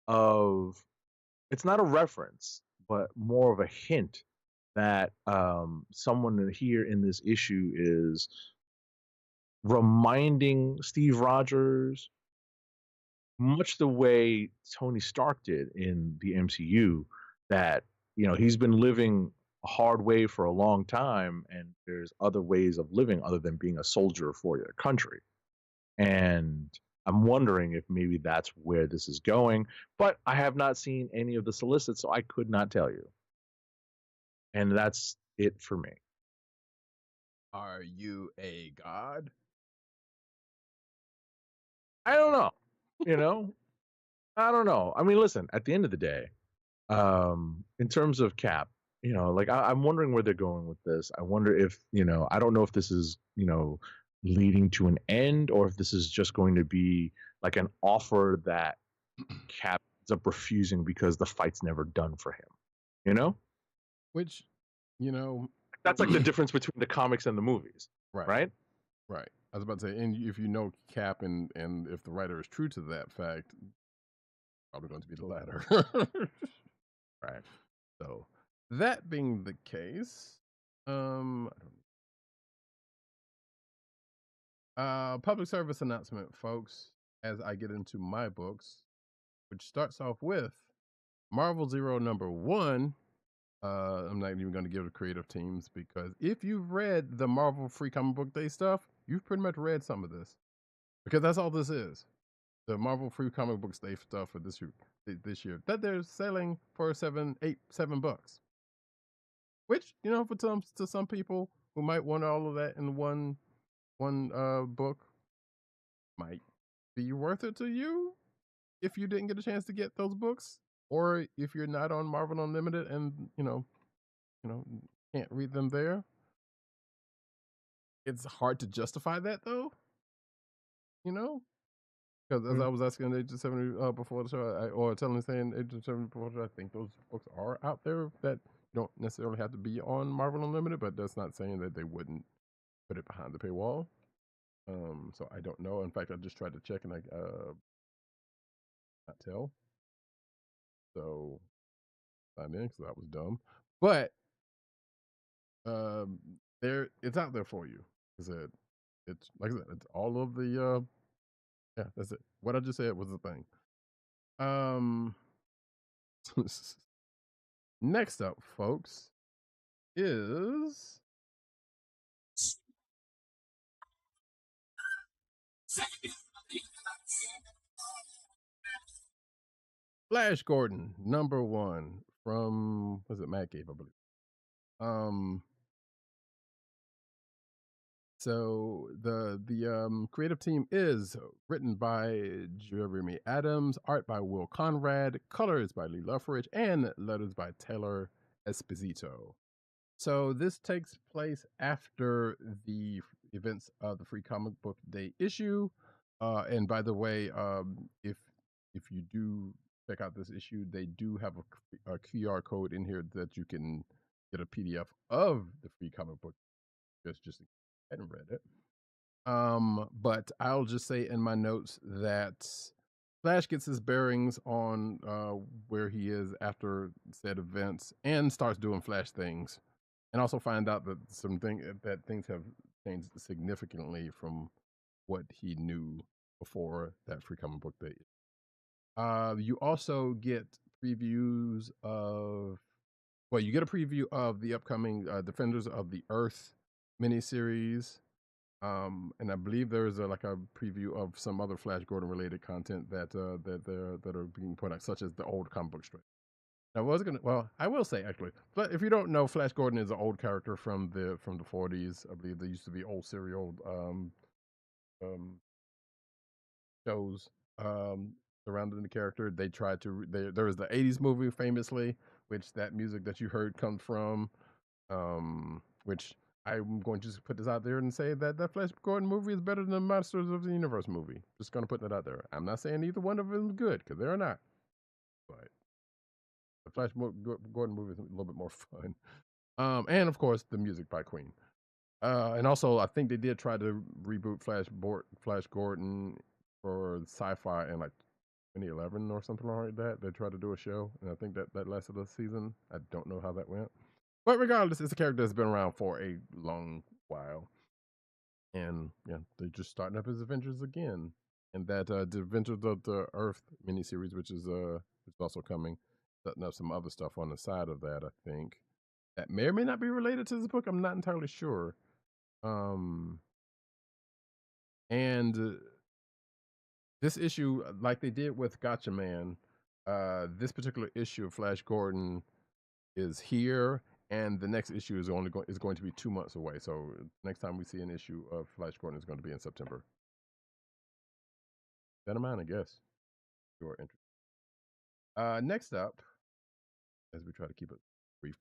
of, it's not a reference, but more of a hint that someone here in this issue is reminding Steve Rogers, much the way Tony Stark did in the MCU, that he's been living a hard way for a long time, and there's other ways of living other than being a soldier for your country. And I'm wondering if maybe that's where this is going, but I have not seen any of the solicits, so I could not tell you. And that's it for me. Are you a god? I don't know. I don't know. I mean, listen, at the end of the day, in terms of Cap, like I'm wondering where they're going with this. I wonder if, I don't know if this is, leading to an end, or if this is just going to be like an offer that Cap ends up refusing because the fight's never done for him. Which, That's like the difference between the comics and the movies, right? Right. I was about to say, and if you know Cap, and if the writer is true to that fact, probably going to be the latter. Right. So, that being the case, public service announcement, folks, as I get into my books, which starts off with Marvel Zero #1. I'm not even going to give the creative teams, because if you've read the Marvel Free Comic Book Day stuff, you've pretty much read some of this, because that's all this is. The Marvel Free Comic Book Day stuff for this year that they're selling for $7, $7, which to some people who might want all of that in one book, might be worth it to you if you didn't get a chance to get those books, or if you're not on Marvel Unlimited and can't read them there. It's hard to justify that, though, because as I was asking Agent 70 before the show, or saying Agent 70 before the show, I think those books are out there that don't necessarily have to be on Marvel Unlimited, but that's not saying that they wouldn't put it behind the paywall. So I don't know. In fact, I just tried to check, and I not tell. So signed in because that was dumb. But it's out there for you. Is it? It's like I said, it's all of the yeah, that's it. What I just said was the thing. Next up, folks, is Flash Gordon #1 from, was it Matt Cave, I believe. So the creative team is written by Jeremy Adams, art by Will Conrad, colors by Lee Luffridge, and letters by Taylor Esposito. So this takes place after the events of the Free Comic Book Day issue. And by the way, if you do check out this issue, they do have a QR code in here that you can get a PDF of the Free Comic Book. Just hadn't read it. But I'll just say in my notes that Flash gets his bearings on where he is after said events and starts doing Flash things, and also find out that things have changed significantly from what he knew before that Free Comic Book Day. You also get previews of, you get a preview of the upcoming Defenders of the Earth miniseries. And I believe there is like a preview of some other Flash Gordon related content that that are being put out, such as the old comic book strip. I was gonna. Well, I will say actually, but if you don't know, Flash Gordon is an old character from the 40s. I believe there used to be old serial um, shows surrounding the character. They tried to. There was the '80s movie, famously, which that music that you heard comes from. Which I'm going to just put this out there and say that that Flash Gordon movie is better than the Masters of the Universe movie. Just gonna put that out there. I'm not saying either one of them is good because they're not, but the Flash Gordon movie is a little bit more fun. And of course the music by Queen. And also I think they did try to reboot Flash Gordon for sci-fi in like 2011 or something like that. They tried to do a show, and I think that lasted a season. I don't know how that went. But regardless, it's a character that's been around for a long while. And yeah, they're just starting up his adventures again. And that the Adventures of the Earth miniseries, which is also coming, setting up some other stuff on the side of that, I think. That may or may not be related to this book. I'm not entirely sure. And this issue, like they did with Gotcha Man, this particular issue of Flash Gordon is here, and the next issue is going to be 2 months away. So next time we see an issue of Flash Gordon is going to be in September. That of mine, I guess. If you are interested. Next up, as we try to keep it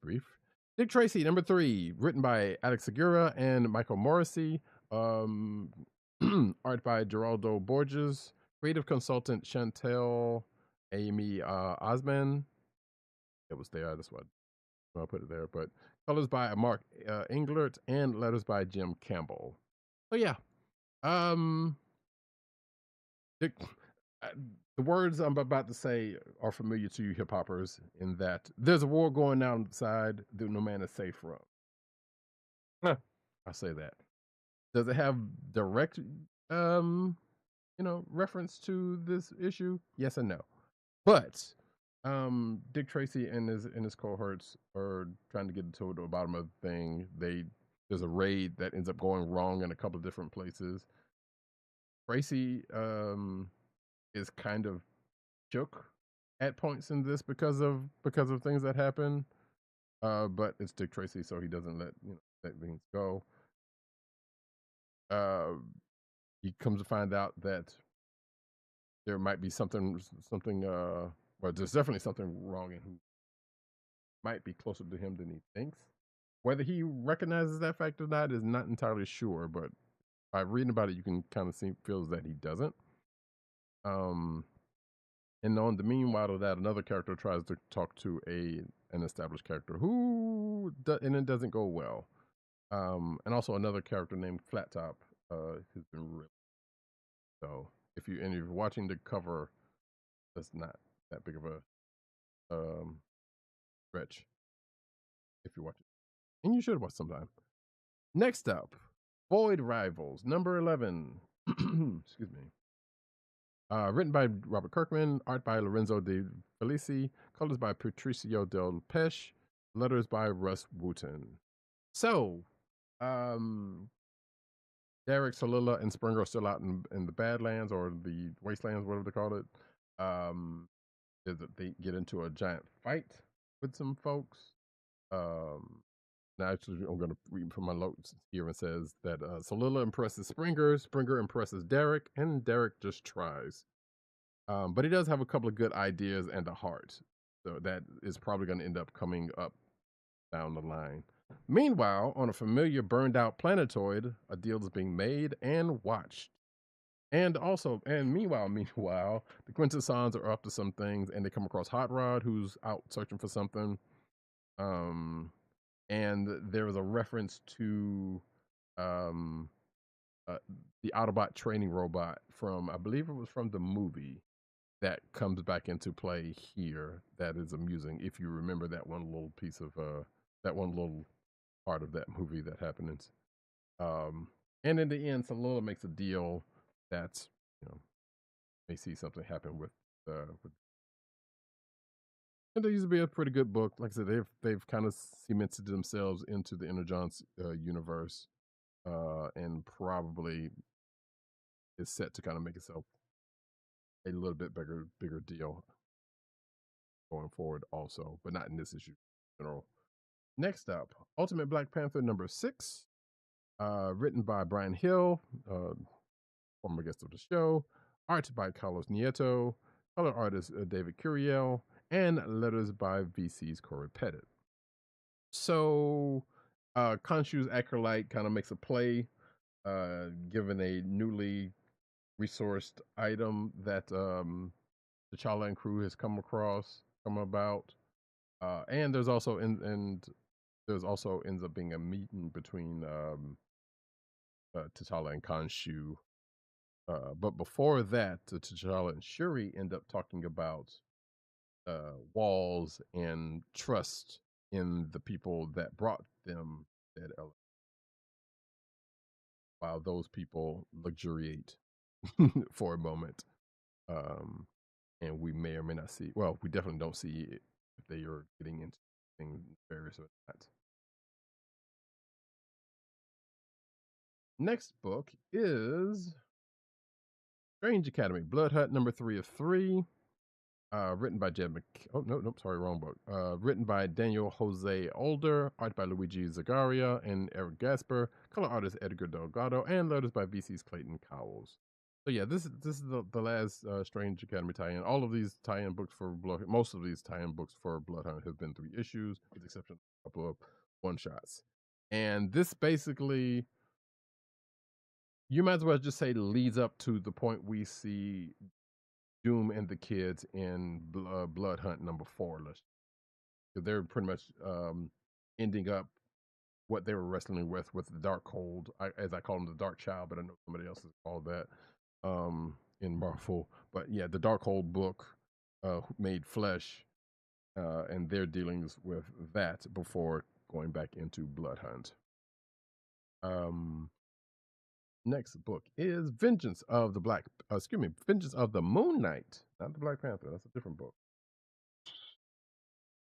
brief. Dick Tracy, number 3, written by Alex Segura and Michael Morrissey. Art by Geraldo Borges. Creative consultant Chantel Amy Osman. It was there. That's why I'll put it there. But colors by Mark Englert and letters by Jim Campbell. So yeah, Dick, the words I'm about to say are familiar to you hip hoppers in that there's a war going on outside that no man is safe from. I'll say that. Does it have direct reference to this issue? Yes and no. But Dick Tracy and his cohorts are trying to get to the bottom of the thing. There's a raid that ends up going wrong in a couple of different places. Tracy is kind of shook at points in this because of things that happen. But it's Dick Tracy, so he doesn't let things go. He comes to find out that there might be something well, there's definitely something wrong, and who might be closer to him than he thinks. Whether he recognizes that fact or not is not entirely sure, but by reading about it, you can kind of feels that he doesn't. And on the meanwhile of that, another character tries to talk to an established character and it doesn't go well. And also another character named Flat Top has been really. So if you're watching the cover, that's not that big of a stretch. If you're watching, and you should watch sometime. Next up, Void Rivals, number 11. Excuse me. Written by Robert Kirkman, art by Lorenzo De Felici, colors by Patricio Del Pesce, letters by Russ Wooten. So, Derek, Solilla, and Springer are still out in the Badlands or the Wastelands, whatever they call it. They get into a giant fight with some folks. Now, actually, I'm going to read from my notes here. And says that Solilla impresses Springer impresses Derek, and Derek just tries. But he does have a couple of good ideas and a heart. So that is probably going to end up coming up down the line. Meanwhile, on a familiar burned out planetoid, a deal is being made and watched. And meanwhile, the Quintessons are up to some things, and they come across Hot Rod, who's out searching for something. And there was a reference to the Autobot training robot from, I believe it was from the movie, that comes back into play here. That is amusing if you remember that one little piece of that one little part of that movie that happened. And in the end, Solilla makes a deal that may see something happen with. And they used to be a pretty good book. Like I said, they've kind of cemented themselves into the Energon's universe. and probably is set to kind of make itself a little bit bigger deal going forward also, but not in this issue in general. Next up, Ultimate Black Panther #6, written by Brian Hill, former guest of the show, art by Carlos Nieto, color artist David Curiel, and letters by VC's Corey Pettit. So, Khonshu's Acolyte kind of makes a play, given a newly resourced item that T'Challa and crew has come about. And there's also there's also ends up being a meeting between T'Challa and Khonshu. But before that, T'Challa and Shuri end up talking about walls and trust in the people that brought them that element, while those people luxuriate for a moment. And we may or may not see, well, we definitely don't see it if they are getting into things various or not. Next book is Strange Academy, Blood Hunt #3 of 3. Written by Jed sorry, wrong book. Written by Daniel Jose Older, art by Luigi Zagaria and Eric Gasper, color artist Edgar Delgado, and letters by VC's Clayton Cowles. So yeah, this is the last Strange Academy tie-in. All of these tie-in books for most of these tie-in books for Blood Hunt have been 3 issues, with the exception of a couple of one-shots. And this basically, you might as well just say, leads up to the point we see Doom and the kids in Blood Hunt #4 list. They're pretty much ending up what they were wrestling with the Darkhold, as I call him, the Dark Child, but I know somebody else has called that in Marvel. But yeah, the Darkhold book made flesh, and their dealings with that before going back into Blood Hunt. Next book is Vengeance of the Moon Knight, not the Black Panther. That's a different book.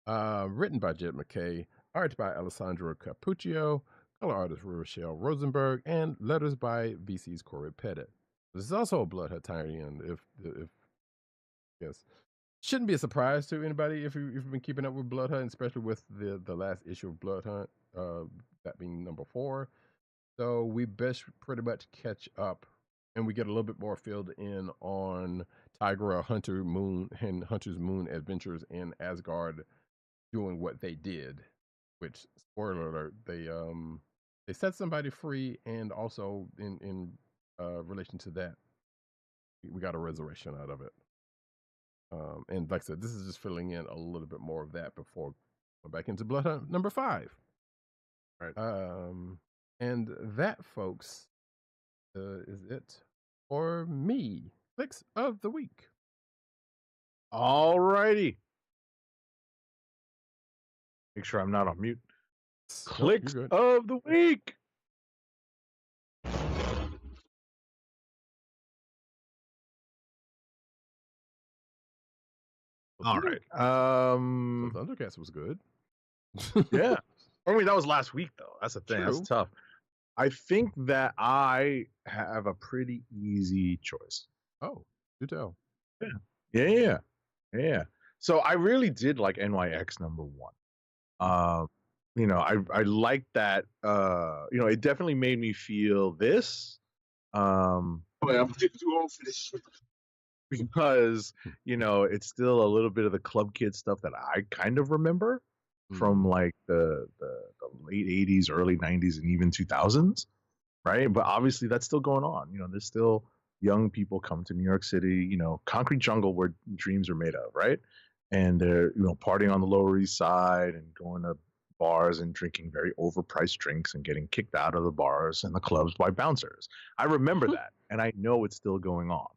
Written by Jed McKay, art by Alessandro Capuccio, color artist Rochelle Rosenberg, and letters by VC's Corey Pettit. This is also a Blood Hunt tie-in. If yes, shouldn't be a surprise to anybody if you've been keeping up with Blood Hunt, especially with the last issue of Blood Hunt, that being #4. So we best pretty much catch up, and we get a little bit more filled in on Tigra, Hunter's Moon adventures in Asgard, doing what they did. Which, spoiler alert, they set somebody free, and also in relation to that, we got a resurrection out of it. And like I said, this is just filling in a little bit more of that before going back into Blood Hunt #5. Right. And that, folks, is it for me. Kliqs of the week. All righty. Make sure I'm not on mute. Kliqs of the week. All right. So ThunderCats was good. Yeah. I mean, that was last week, though. That's the thing. True. That's tough. I think that I have a pretty easy choice. Oh, do tell. Yeah. So I really did like NYX #1. You know, I like that. You know, it definitely made me feel this. I'm too old for this shit. Because, you know, it's still a little bit of the Club Kid stuff that I kind of remember from like the late 80s, early 90s, and even 2000s, right? But obviously that's still going on. You know, there's still young people come to New York City, you know, concrete jungle where dreams are made of, right? And they're, you know, partying on the Lower East Side and going to bars and drinking very overpriced drinks and getting kicked out of the bars and the clubs by bouncers. I remember that, and I know it's still going on,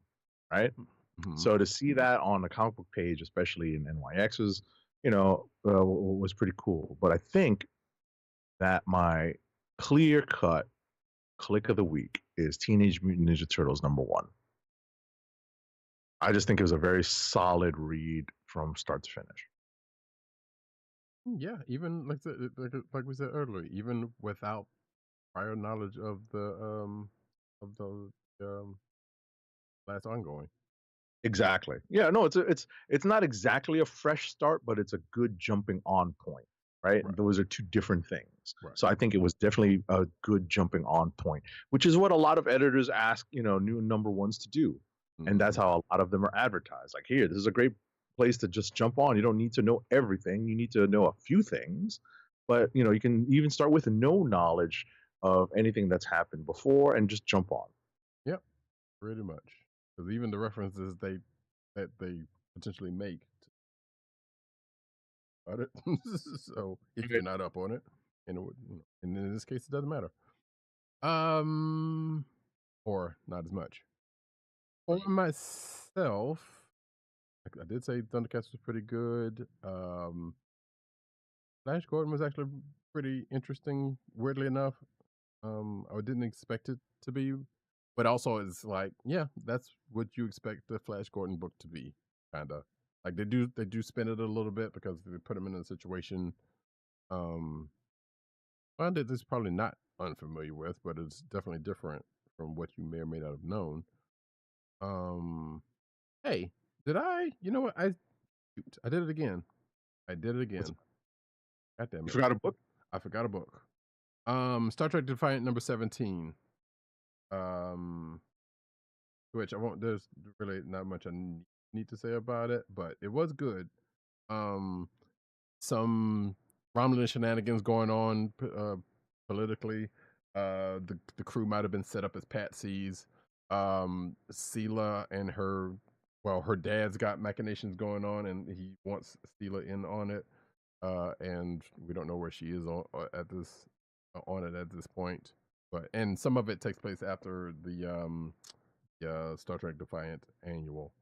right? So to see that on the comic book page, especially in NYX's, you know, was pretty cool. But I think that my clear-cut Kliq of the week is Teenage Mutant Ninja Turtles #1. I just think it was a very solid read from start to finish. Yeah, even like we said earlier, even without prior knowledge of the last ongoing. Exactly. Yeah, no, it's not exactly a fresh start, but it's a good jumping on point, right? Right. Those are two different things. Right. So I think it was definitely a good jumping on point, which is what a lot of editors ask, new number ones to do. And that's Mhm. how a lot of them are advertised. Like, here, this is a great place to just jump on. You don't need to know everything. You need to know a few things, but you can even start with no knowledge of anything that's happened before and just jump on. Yep, pretty much. Because even the references that they potentially make about it. So if you're not up on it, and in this case, it doesn't matter. Or not as much. For myself, I did say ThunderCats was pretty good. Flash Gordon was actually pretty interesting, weirdly enough. I didn't expect it to be, but also it's like, yeah, that's what you expect the Flash Gordon book to be, kind of. Like they do spin it a little bit because they put him in a situation, one that is probably not unfamiliar with, but it's definitely different from what you may or may not have known. Hey, did I? You know what? I did it again. I did it again. God damn You it! forgot a book? I forgot a book. Star Trek Defiant number 17. Which I won't. There's really not much I need to say about it, but it was good. Um, some Romulan shenanigans going on politically. The crew might have been set up as patsies. Sela and her dad's got machinations going on, and he wants Sela in on it. And we don't know where she is on it at this point. And some of it takes place after the Star Trek Defiant annual.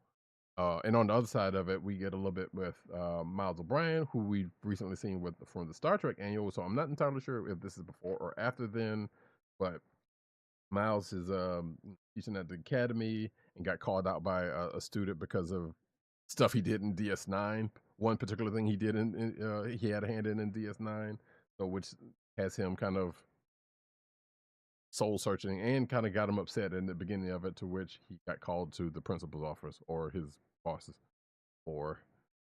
And on the other side of it, we get a little bit with Miles O'Brien, who we've recently seen from the Star Trek annual. So I'm not entirely sure if this is before or after then, but Miles is teaching at the academy and got called out by a student because of stuff he did in DS9. One particular thing he did he had a hand in DS9, so which has him kind of soul searching and kind of got him upset in the beginning of it, to which he got called to the principal's office or his bosses or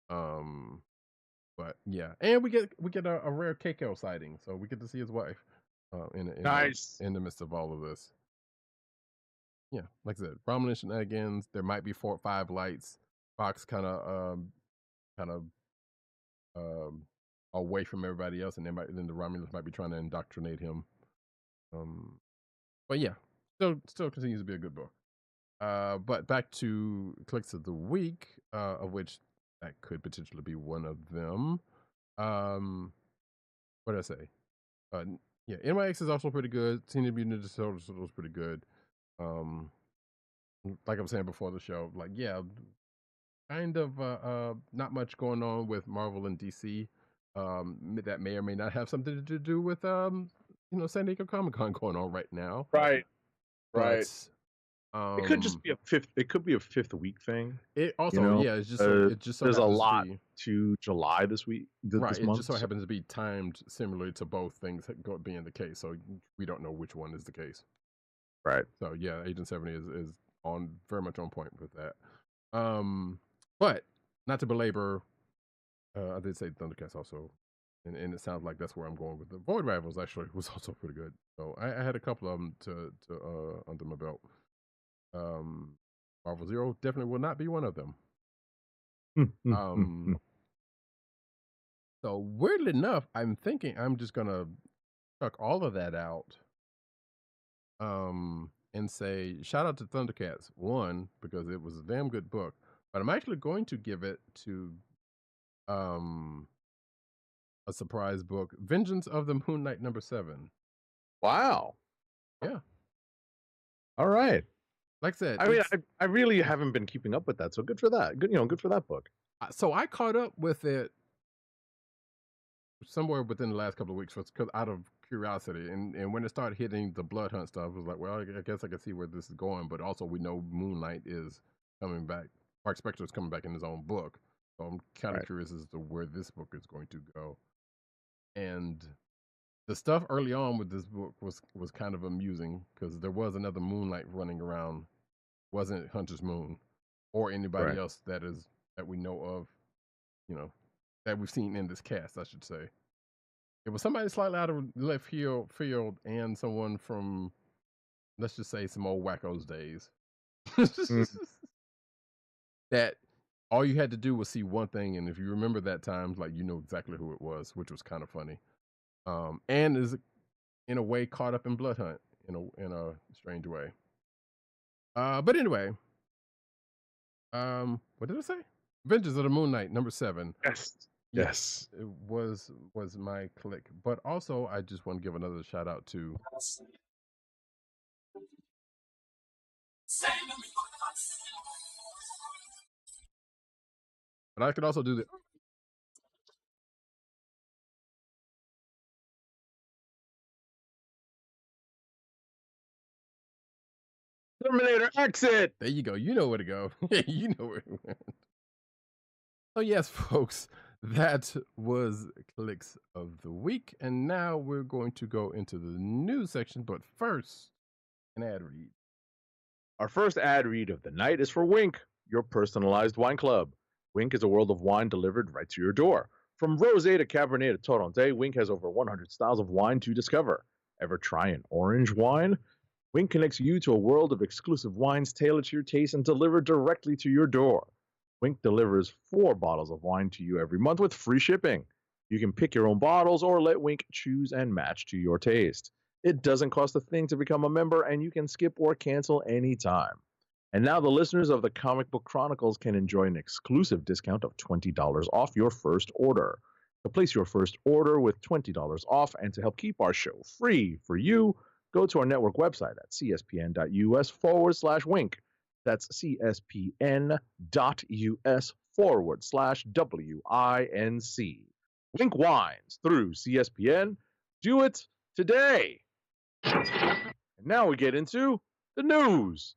but yeah, and we get a rare Keiko sighting, so we get to see his wife Nice. in the midst of all of this. Yeah, like I said, Romulan shenanigans. There might be 4 or 5 lights. Fox kind of away from everybody else, and then the Romulans might be trying to indoctrinate him. But yeah, still continues to be a good book. But back to Kliqs of the Week, of which that could potentially be one of them. What did I say? Yeah, NYX is also pretty good. Teenage Mutant Ninja Turtles was pretty good. Like I was saying before the show, like yeah, kind of not much going on with Marvel and DC. That may or may not have something to do with San Diego Comic Con going on right now. Right. But It could just be a fifth. It could be a fifth week thing. it also, yeah, it's just so There's a happens lot to be, to July this week. right. This It month. just so happens to be timed similarly to both things being the case. So we don't know which one is the case. Right. So yeah, Agent 70 is on very much on point with that. But not to belabor, I did say ThunderCats also, and it sounds like that's where I'm going with the Void Rivals. Actually, was also pretty good. So I had a couple of them to under my belt. Marvel Zero definitely will not be one of them. So weirdly enough, I'm thinking I'm just gonna chuck all of that out. And say shout out to ThunderCats, one, because it was a damn good book, but I'm actually going to give it to a surprise book, Vengeance of the Moon Knight number 7. Wow. Yeah. All right. Like I said, I mean, I really haven't been keeping up with that, so good for that. Good for that book. So I caught up with it somewhere within the last couple of weeks, because out of curiosity, and when it started hitting the Blood Hunt stuff, I was like, well, I guess I can see where this is going. But also, we know Moon Knight is coming back. Mark Spector is coming back in his own book, so I'm kind of curious as to where this book is going to go. And the stuff early on with this book was kind of amusing because there was another Moonlight running around. Wasn't Hunter's Moon or anybody Right. else that we know of, you know, that we've seen in this cast, I should say. It was somebody slightly out of left field and someone from, let's just say, some old wackos days. That all you had to do was see one thing, and if you remember that time, like, you know exactly who it was, which was kind of funny. And is in a way caught up in Blood Hunt in a strange way. But anyway, what did I say? Vengeance of the Moon Knight, number 7. Yes. Yes. It was my click. But also, I just want to give another shout out to but I could also do the Terminator exit. there you go. You know where to go. You know where it went. So yes, folks, that was Kliqs of the Week. And now we're going to go into the news section. But first, an ad read. Our first ad read of the night is for Wink, your personalized wine club. Wink is a world of wine delivered right to your door. From rosé to Cabernet to Torronté, Wink has over 100 styles of wine to discover. Ever try an orange wine? Wink connects you to a world of exclusive wines tailored to your taste and delivered directly to your door. Wink delivers 4 bottles of wine to you every month with free shipping. You can pick your own bottles or let Wink choose and match to your taste. It doesn't cost a thing to become a member, and you can skip or cancel anytime. And now the listeners of the Comic Book Chronicles can enjoy an exclusive discount of $20 off your first order. To place your first order with $20 off and to help keep our show free for you, go to our network website at cspn.us/wink. That's cspn.us/WINC. Wink Wines through CSPN. Do it today. And now we get into the news.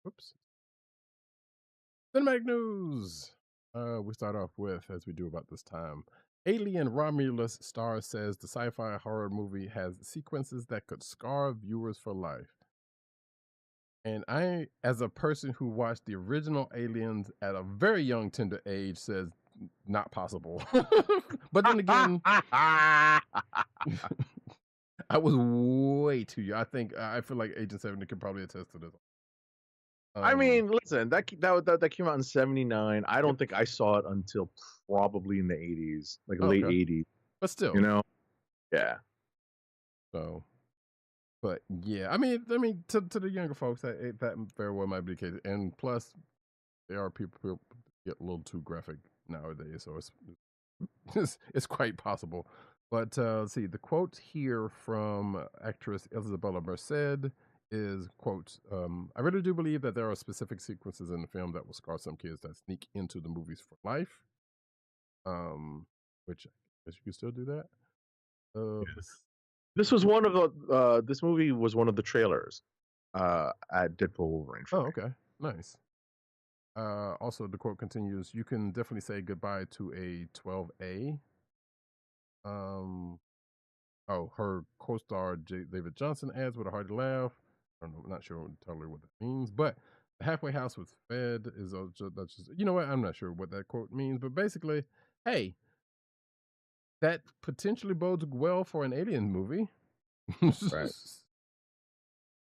Oops. Cinematic news. We start off with, as we do about this time, Alien Romulus star says the sci-fi horror movie has sequences that could scar viewers for life. And I, as a person who watched the original Aliens at a very young, tender age, says not possible. But then again, I was way too young. I feel like Agent 70 could probably attest to this. I mean, listen, that came out in '79. I don't think I saw it until probably in the '80s, like late '80s. But still, you know, yeah. So, but yeah, I mean, to the younger folks, that very well might be the case. And plus, there are people who get a little too graphic nowadays, so it's quite possible. But let's see, the quote here from actress Isabella Merced is, quote, I really do believe that there are specific sequences in the film that will scar some kids that sneak into the movies for life. Which I guess you can still do that. This was one of the this movie was one of the trailers at Deadpool Wolverine. Oh, okay. Nice. Also, the quote continues, you can definitely say goodbye to a 12A. Her co-star David Johnson adds with a hearty laugh. I don't know, not sure totally what that means, but the halfway house was fed is that's just, you know what? I'm not sure what that quote means, but basically, hey, that potentially bodes well for an Alien movie. Right.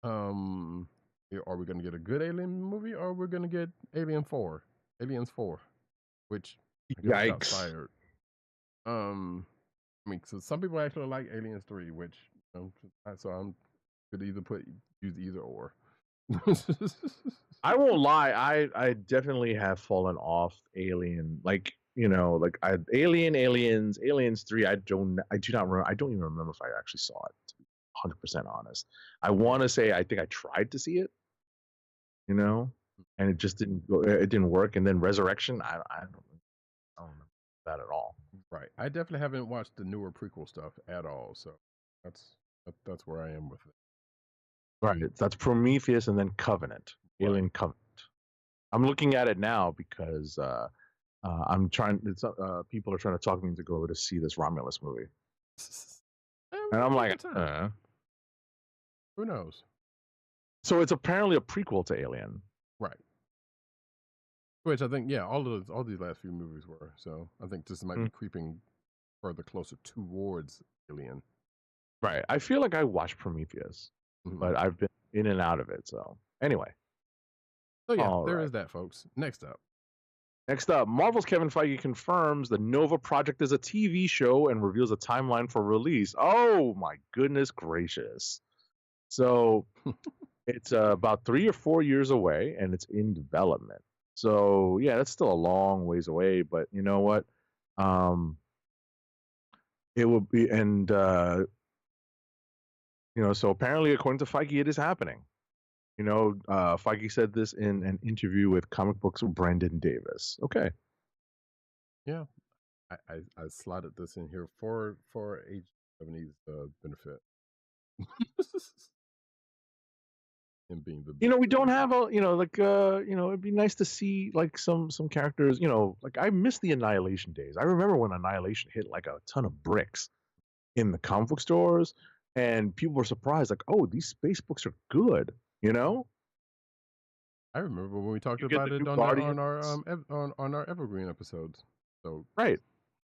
Are we going to get a good Alien movie, or are we going to get Aliens 4, which I got fired. I mean, so some people actually like Aliens 3, which so I'm could use either or. I won't lie, I definitely have fallen off Alien, like, you know, like Aliens 3. I don't even remember if I actually saw it, to be 100% honest. I want to say I think I tried to see it, you know, and it just didn't go. It didn't work. And then Resurrection, I don't remember that at all. Right. I definitely haven't watched the newer prequel stuff at all, so that's where I am with it. Right. That's Prometheus and then Covenant. Alien Covenant. I'm looking at it now because I'm trying. People are trying to talk me into go to see this Romulus movie, and I'm like, who knows? So it's apparently a prequel to Alien, right? Which I think, yeah, all these last few movies were. So I think this might be creeping further closer towards Alien. Right. I feel like I watched Prometheus, but I've been in and out of it. So anyway. So yeah, there is that, folks. Next up, Marvel's Kevin Feige confirms the Nova project is a TV show and reveals a timeline for release. Oh my goodness gracious. So it's about 3 or 4 years away and it's in development. So yeah, that's still a long ways away, but you know what? It will be, and so apparently according to Feige, it is happening. Feige said this in an interview with Comic Books Brandon Davis. Okay. Yeah. I slotted this in here for H70's benefit. Him being the we don't have it'd be nice to see like some characters, like I miss the Annihilation days. I remember when Annihilation hit like a ton of bricks in the comic book stores and people were surprised, like, oh, these space books are good, I remember when we talked about it on our Evergreen episodes. So right.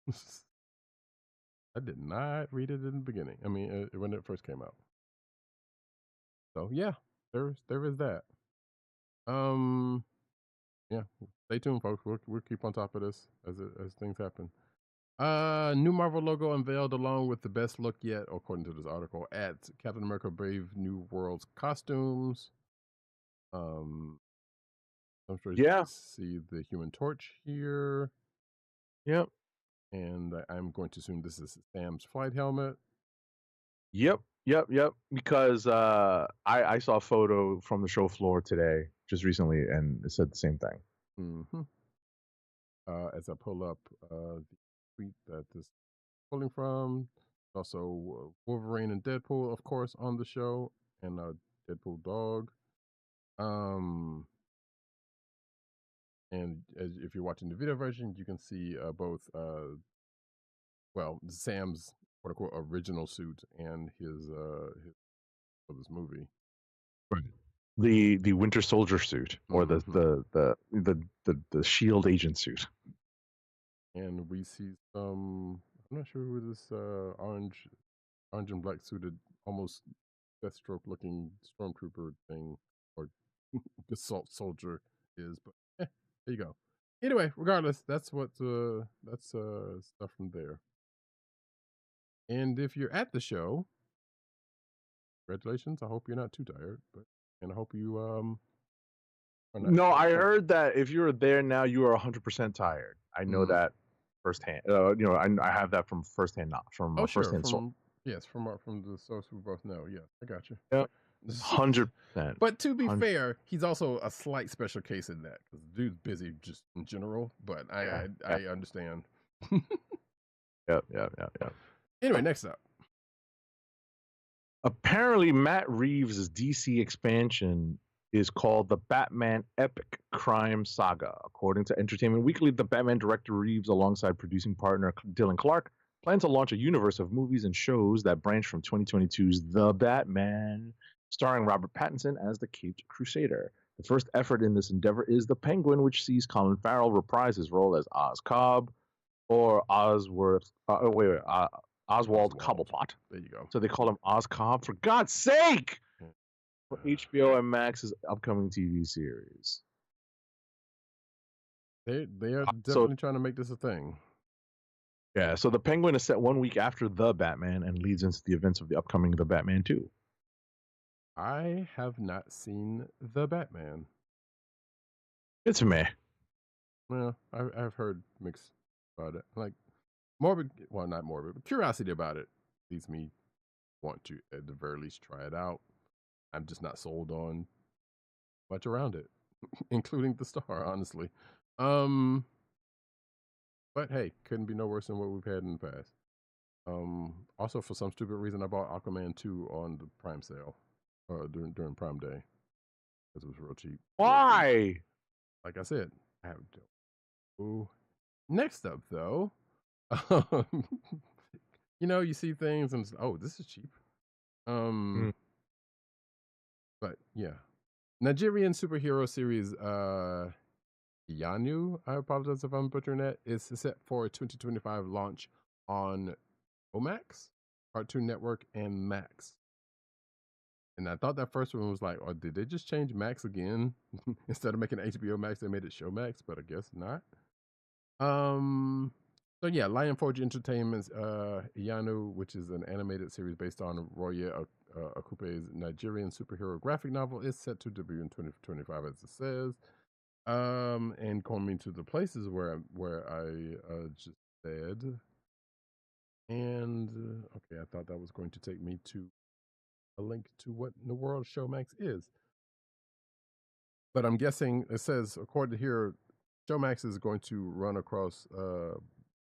I did not read it in the beginning. I mean, when it first came out. So yeah, there is that. Yeah, stay tuned, folks. We'll keep on top of this as things happen. New Marvel logo unveiled along with the best look yet, according to this article, at Captain America: Brave New World's costumes. I'm sure you see the Human Torch here. Yep. And I'm going to assume this is Sam's flight helmet. Yep. Because I saw a photo from the show floor today, just recently, and it said the same thing. As I pull up the tweet that this is pulling from, also Wolverine and Deadpool, of course, on the show, and Deadpool dog. And if you're watching the video version, you can see both, Sam's quote unquote original suit and his for this movie. Right. The Winter Soldier suit, or the Shield agent suit. And we see some. I'm not sure who this orange and black suited, almost Deathstroke looking stormtrooper thing or assault soldier is, but there you go. Anyway, regardless, that's what that's stuff from there. And if you're at the show, congratulations. I hope you're not too tired, and I hope you No, I heard that if you were there now, you are 100% tired. I know that firsthand. I have that from firsthand, not from firsthand source. Yes, from the source we both know. Yeah, I got you. Yep. 100%. But to be fair, he's also a slight special case in that because the dude's busy just in general. But I understand. Yep. Anyway, next up. Apparently, Matt Reeves' DC expansion is called the Batman Epic Crime Saga. According to Entertainment Weekly, the Batman director Reeves, alongside producing partner Dylan Clark, plan to launch a universe of movies and shows that branch from 2022's The Batman, starring Robert Pattinson as the Caped Crusader. The first effort in this endeavor is The Penguin, which sees Colin Farrell reprise his role as Oz Cobb, or Oswald Cobblepot. There you go. So they call him Oz Cobb, for God's sake! For HBO and Max's upcoming TV series. They are definitely trying to make this a thing. Yeah, so The Penguin is set 1 week after The Batman and leads into the events of the upcoming The Batman 2. I have not seen The Batman. It's meh. Well, I've heard mixed about it. Like, not morbid, but curiosity about it leads me want to, at the very least, try it out. I'm just not sold on much around it, including the star, honestly. But hey, couldn't be no worse than what we've had in the past. Also, for some stupid reason, I bought Aquaman 2 on the Prime sale during Prime Day because it was real cheap. Why? like I said, I have to. Next up, though, um, you see things and oh, this is cheap. But yeah, Nigerian superhero series Yanu. I apologize if I'm butchering that. Is set for a 2025 launch on Omax, Cartoon Network, and Max. And I thought that first one was like, oh, did they just change Max again? Instead of making HBO Max, they made it Showmax, but I guess not. So yeah, Lion Forge Entertainment's Iyanu, which is an animated series based on Roya Akupe's Nigerian superhero graphic novel, is set to debut in 2025, as it says. And coming to the places where I just said, and okay, I thought that was going to take me to a link to what in the world Showmax is, but I'm guessing it says, according to here, Showmax is going to run across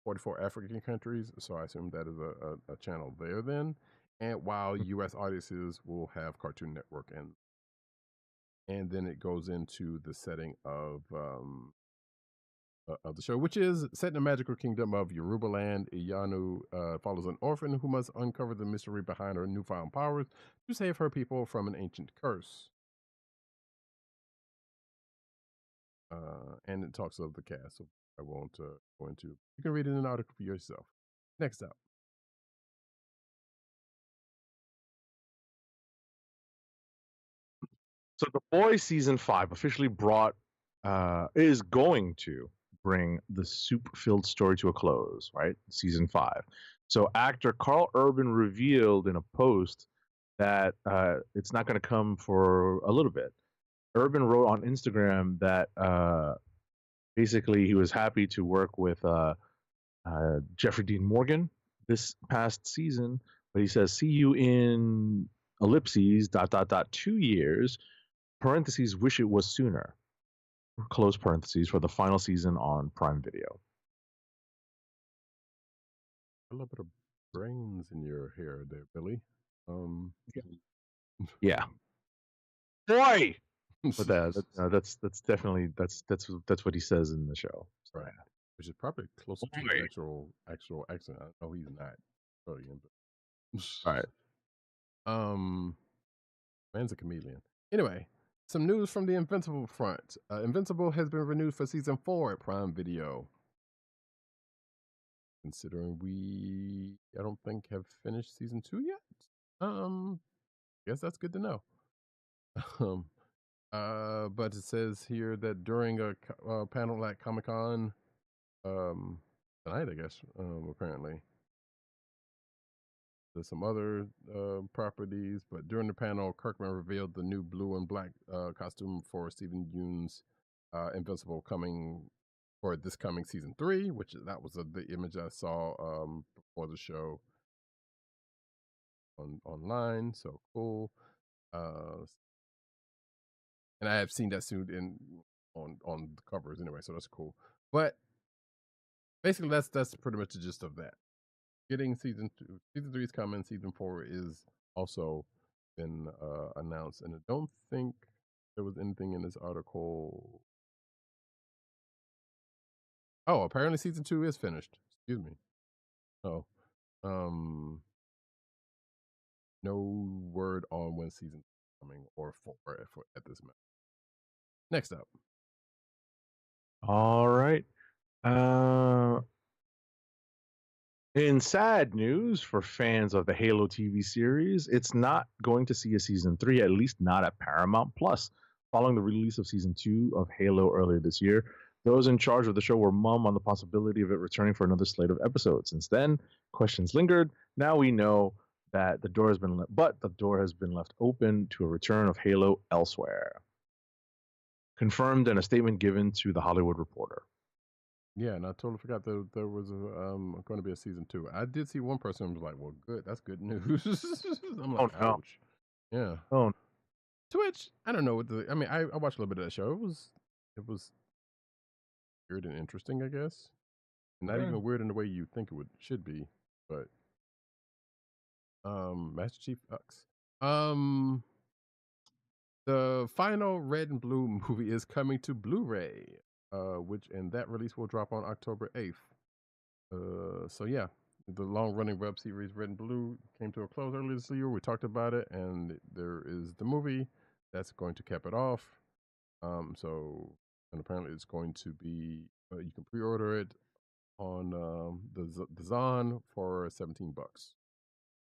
44 African countries, so I assume that is a channel there then. And while U.S. audiences will have Cartoon Network, and then it goes into the setting of the show, which is set in the magical kingdom of Yoruba land. Iyanu follows an orphan who must uncover the mystery behind her newfound powers to save her people from an ancient curse. And it talks of the cast, so I won't go into. You can read it in an article for yourself. Next up. So The Boys season 5 officially is going to bring the soup-filled story to a close, right? Season 5. So actor Carl Urban revealed in a post that it's not going to come for a little bit. Urban wrote on Instagram that basically he was happy to work with Jeffrey Dean Morgan this past season, but he says, "See you in ellipses ... 2 years. Parentheses, wish it was sooner. Close parentheses for the final season on Prime Video." A little bit of brains in your hair there, Billy. Yeah. Boy. But that's definitely that's what he says in the show. So, right. yeah. Which is probably closer to his actual accent. I know he's not brilliant, but All right. Man's a chameleon. Anyway, some news from the Invincible front. Invincible has been renewed for season 4 at Prime Video. Considering I don't think have finished season 2 yet. Guess that's good to know. But it says here that during a panel at Comic Con tonight, I guess, apparently. There's some other properties, but during the panel, Kirkman revealed the new blue and black costume for Stephen Yoon's Invincible coming for this coming season 3, which that was the image I saw before the show online. So cool. And I have seen that suit on the covers anyway, so that's cool. But basically, that's pretty much the gist of that. Getting season 3 is coming. Season 4 is also been announced, and I don't think there was anything in this article. Oh, apparently season 2 is finished. Excuse me. Oh, no word on when season 3 is coming or 4 at this moment. Next up. All right. In sad news for fans of the Halo TV series, it's not going to see a season 3, at least not at Paramount Plus. Following the release of season 2 of Halo earlier this year, those in charge of the show were mum on the possibility of it returning for another slate of episodes. Since then, questions lingered. Now we know that the door has been left open to a return of Halo elsewhere. Confirmed in a statement given to The Hollywood Reporter. Yeah, and I totally forgot that there was going to be a season 2. I did see one person who was like, "Well, good, that's good news." I'm like, Oh, no. "Ouch." Yeah. Oh, Twitch. I don't know what I mean. I watched a little bit of that show. It was weird and interesting, I guess. Not even weird in the way you think should be, but Master Chief Ux. The final Red and Blue movie is coming to Blu-ray, and that release will drop on October 8th. So yeah, the long-running web series Red and Blue came to a close earlier this year. We talked about it, and there is the movie that's going to cap it off. And apparently it's going to be you can pre-order it on the Zon for $17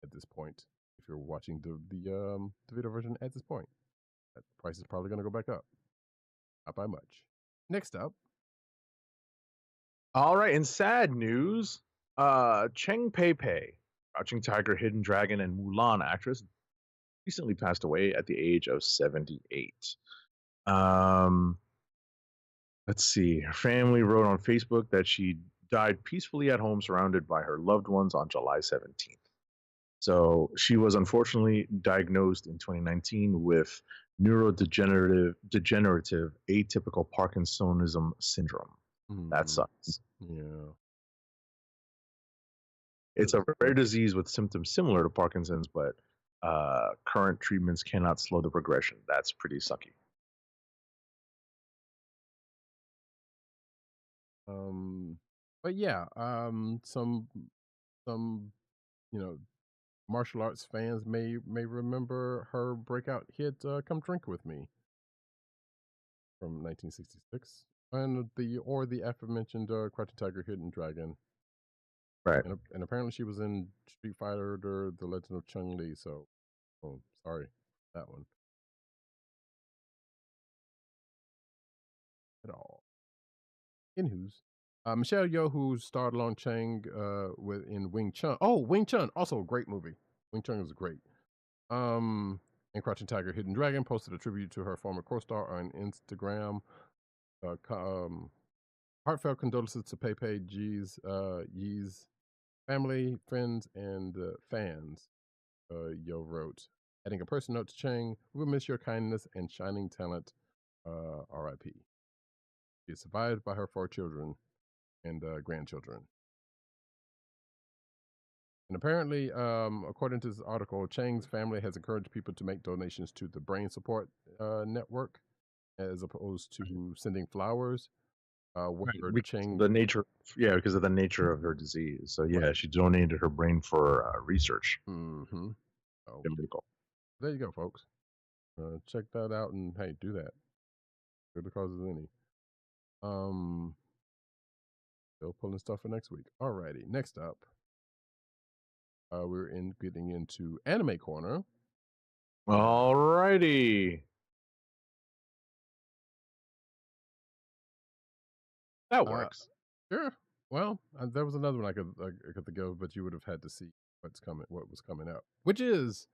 at this point. If you're watching the video version at this point, that price is probably going to go back up. Not by much. Next up. All right, in sad news, Cheng Pei Pei, Crouching Tiger, Hidden Dragon, and Mulan actress, recently passed away at the age of 78. Let's see. Her family wrote on Facebook that she died peacefully at home surrounded by her loved ones on July 17th. So she was unfortunately diagnosed in 2019 with neurodegenerative atypical Parkinsonism syndrome. That sucks. Yeah. It's a rare disease with symptoms similar to Parkinson's, but current treatments cannot slow the progression. That's pretty sucky. But yeah, some martial arts fans may remember her breakout hit "Come Drink with Me" from 1966, and the aforementioned Crouching Tiger, Hidden Dragon. Right. And apparently she was in Street Fighter: The Legend of Chun-Li. So, sorry, that one at all. Anywho's. Michelle Yeoh, who starred along Chang in Wing Chun. Oh, Wing Chun, also a great movie. Wing Chun is great. And Crouching Tiger, Hidden Dragon posted a tribute to her former co-star on Instagram. Heartfelt condolences to Pei Pei, Yee's family, friends, and fans. Yeoh wrote, adding a personal note to Chang, "We miss your kindness and shining talent. R.I.P." She is survived by her 4 children and grandchildren. And apparently, according to this article, Chang's family has encouraged people to make donations to the Brain Support Network as opposed to sending flowers. The nature, because of the nature of her disease. So yeah, she donated her brain for research. Mm-hmm. So, Biblical. There you go, folks. Check that out, and hey, do that. Good because of any. Still pulling stuff for next week. Alrighty, next up, we're getting into Anime Corner. Alrighty. That works. Sure. Well, there was another one I could think of, but you would have had to see what was coming up, which is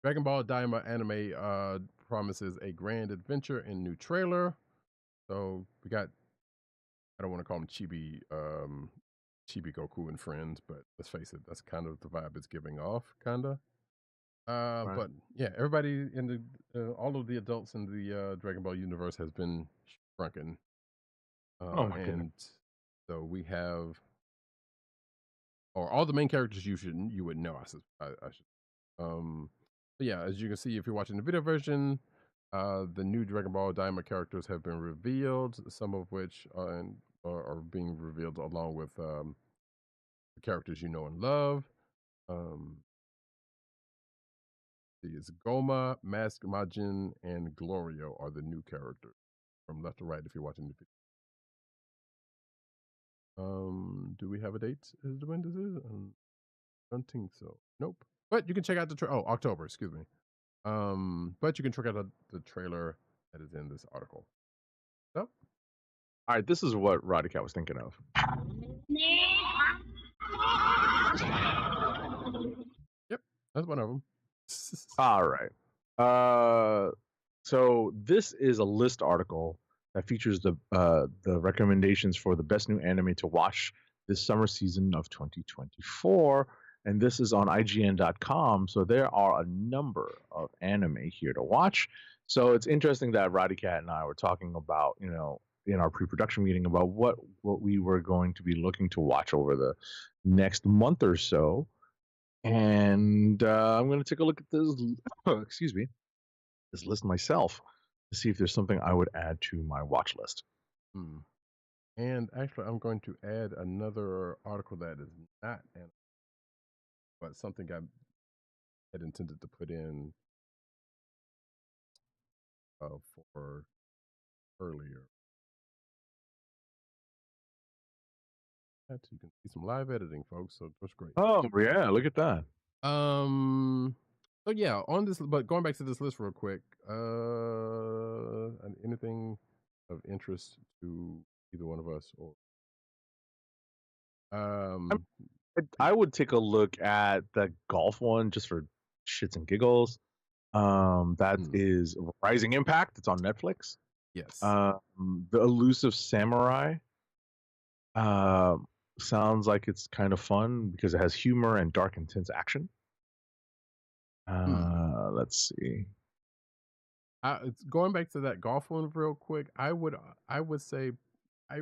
Dragon Ball Daima anime promises a grand adventure in new trailer. So we got, I don't want to call him Chibi Goku and friends, but let's face it, that's kind of the vibe it's giving off, kinda. Right. But yeah, everybody in all of the adults in the Dragon Ball universe has been shrunken. Oh my goodness. So we have, or all the main characters you would know. I should. But yeah, as you can see, if you're watching the video version, the new Dragon Ball Daima characters have been revealed. Some of which are being revealed along with the characters you know and love. It's Goma, Mask Majin, and Glorio are the new characters from left to right if you're watching the video. Do we have a date as to when this is? I don't think so. Nope. But you can check out the October, excuse me. But you can check out the trailer that is in this article. So, all right, this is what Roddykat was thinking of. Yep, that's one of them. All right. So this is a list article that features the recommendations for the best new anime to watch this summer season of 2024, and this is on IGN.com. So there are a number of anime here to watch. So it's interesting that Roddykat and I were talking about, in our pre-production meeting about what we were going to be looking to watch over the next month or so. And I'm going to take a look at this, excuse me, this list myself. to see if there's something I would add to my watch list. Hmm. And actually, I'm going to add another article that is not an, but something I had intended to put in for earlier. You can see some live editing, folks. So that's great. Oh yeah, look at that. So yeah, on this, but going back to this list real quick. Anything of interest to either one of us, or I would take a look at the golf one just for shits and giggles. That is Rising Impact. It's on Netflix. Yes. The Elusive Samurai. Sounds like it's kind of fun because it has humor and dark, intense action. Let's see. Going back to that golf one real quick, I would say I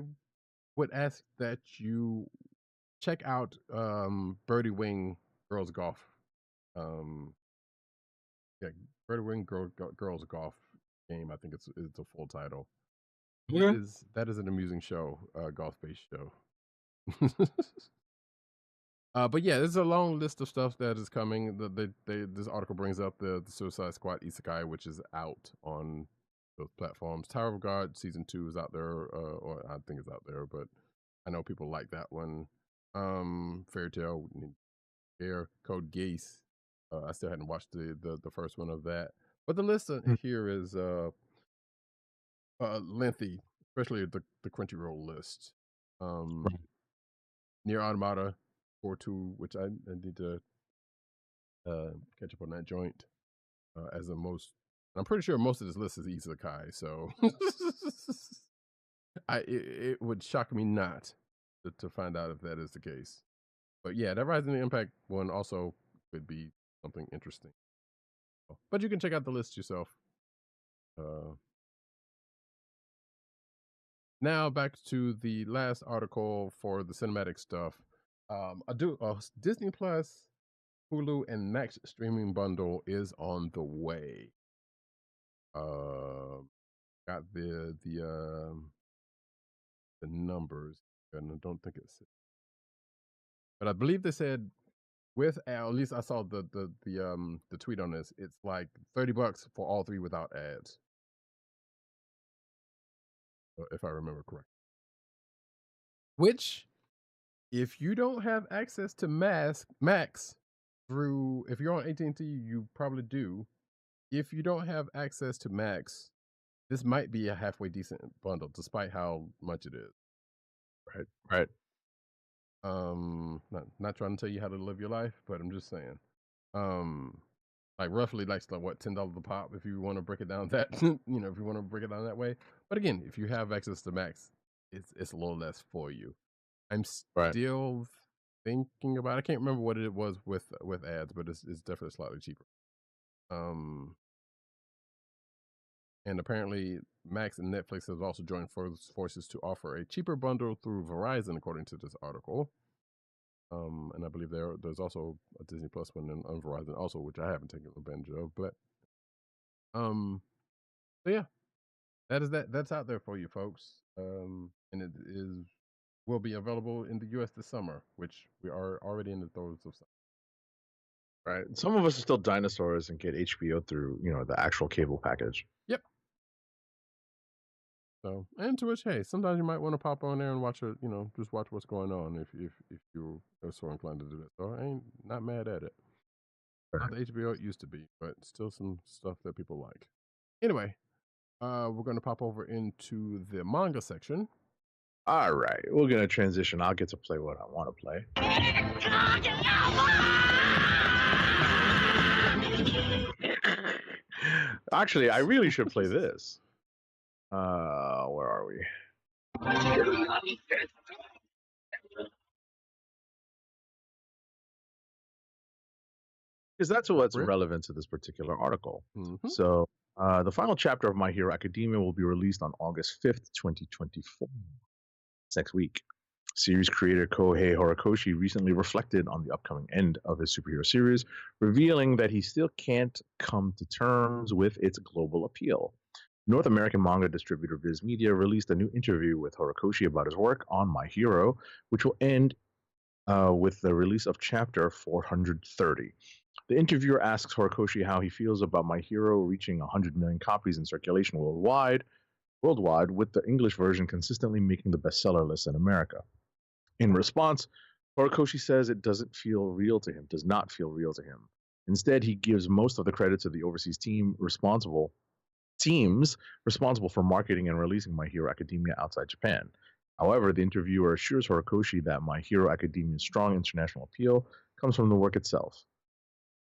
would ask that you check out Birdie Wing Girls Golf. Yeah, Birdie Wing Girls Golf game. I think it's a full title. Yeah. That is an amusing show, golf based show. But yeah, there's a long list of stuff that is coming. This article brings up the Suicide Squad Isekai, which is out on those platforms. Tower of God Season 2 is out there, or I think it's out there, but I know people like that one. Fairy Tale, Code Geass. I still hadn't watched the first one of that, but the list here is lengthy, especially the Crunchyroll list. Near Automata 4-2, which I need to catch up on that joint. As the most, I'm pretty sure most of this list is isekai, so it would shock me not to find out if that is the case. But yeah, that Rising Impact one also could be something interesting. But you can check out the list yourself. Now back to the last article for the cinematic stuff. Disney Plus, Hulu, and Max streaming bundle is on the way. Got the numbers, and I don't think it's, but I believe they said with at least I saw the tweet on this. It's like $30 for all three without ads, if I remember correctly. Which, if you don't have access to Max through, if you're on AT&T, you probably do. If you don't have access to Max, this might be a halfway decent bundle, despite how much it is. Right. Not trying to tell you how to live your life, but I'm just saying. Like roughly like what, $10 a pop if you want to break it down that if you want to break it down that way. But again, if you have access to Max, it's a little less for you. I'm still thinking about. I can't remember what it was with ads, but it's definitely slightly cheaper. And apparently, Max and Netflix have also joined forces to offer a cheaper bundle through Verizon, according to this article. And I believe there's also a Disney Plus one on Verizon also, which I haven't taken advantage of. But so yeah, that's out there for you folks. And it will be available in the US this summer, which we are already in the throes of summer. Right. Some of us are still dinosaurs and get HBO through, the actual cable package. Yep. So, and to which, hey, sometimes you might want to pop on there and watch just watch what's going on if you're so inclined to do that. So I ain't not mad at it. Not the HBO it used to be, but still some stuff that people like. Anyway, we're going to pop over into the manga section. All right, we're going to transition. I'll get to play what I want to play. Actually, I really should play this. Where are we? Because that's what's relevant to this particular article. Mm-hmm. So, the final chapter of My Hero Academia will be released on August 5th, 2024. Next week. Series creator Kohei Horikoshi recently reflected on the upcoming end of his superhero series, revealing that he still can't come to terms with its global appeal. North American manga distributor Viz Media released a new interview with Horikoshi about his work on My Hero, which will end with the release of chapter 430. The interviewer asks Horikoshi how he feels about My Hero reaching 100 million copies in circulation worldwide, with the English version consistently making the bestseller list in America. In response, Horikoshi says it does not feel real to him. Instead, he gives most of the credit to the overseas teams responsible for marketing and releasing My Hero Academia outside Japan. However, the interviewer assures Horikoshi that My Hero Academia's strong international appeal comes from the work itself.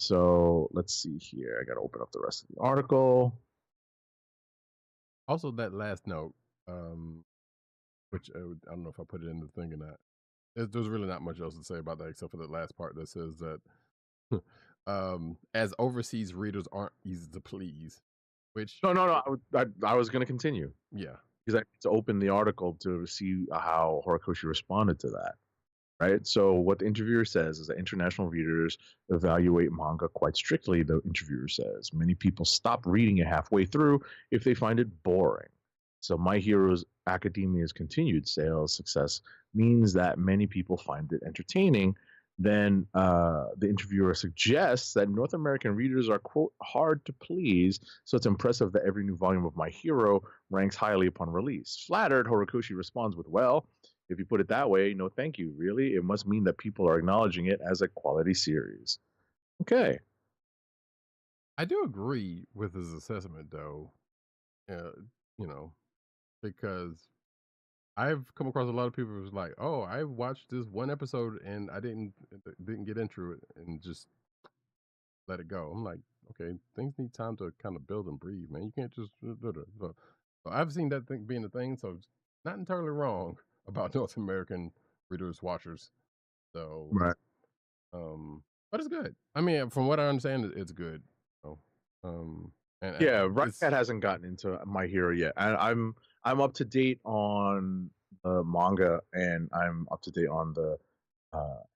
So let's see here. I got to open up the rest of the article. Also, that last note, which I don't know if I put it in the thing or not. There's really not much else to say about that except for the last part that says that as overseas readers aren't easy to please. Which no, I was going to continue. Yeah, because I need to open the article to see how Horikoshi responded to that. Right. So what the interviewer says is that international readers evaluate manga quite strictly. The interviewer says many people stop reading it halfway through if they find it boring. So My Hero's Academia's continued sales success means that many people find it entertaining. Then the interviewer suggests that North American readers are, quote, hard to please, so it's impressive that every new volume of My Hero ranks highly upon release. Flattered, Horikoshi responds with, well, if you put it that way, no thank you. Really, it must mean that people are acknowledging it as a quality series. Okay. I do agree with his assessment, though, because I've come across a lot of people who's like, "Oh, I watched this one episode and I didn't get into it and just let it go." I'm like, okay, things need time to kind of build and breathe, man. You can't just. So I've seen that thing being a thing, so it's not entirely wrong about North American readers, watchers. So, right. But it's good. I mean, from what I understand, it's good. So, yeah, Roddykat hasn't gotten into My Hero yet. I'm up to date on the manga and I'm up to date on the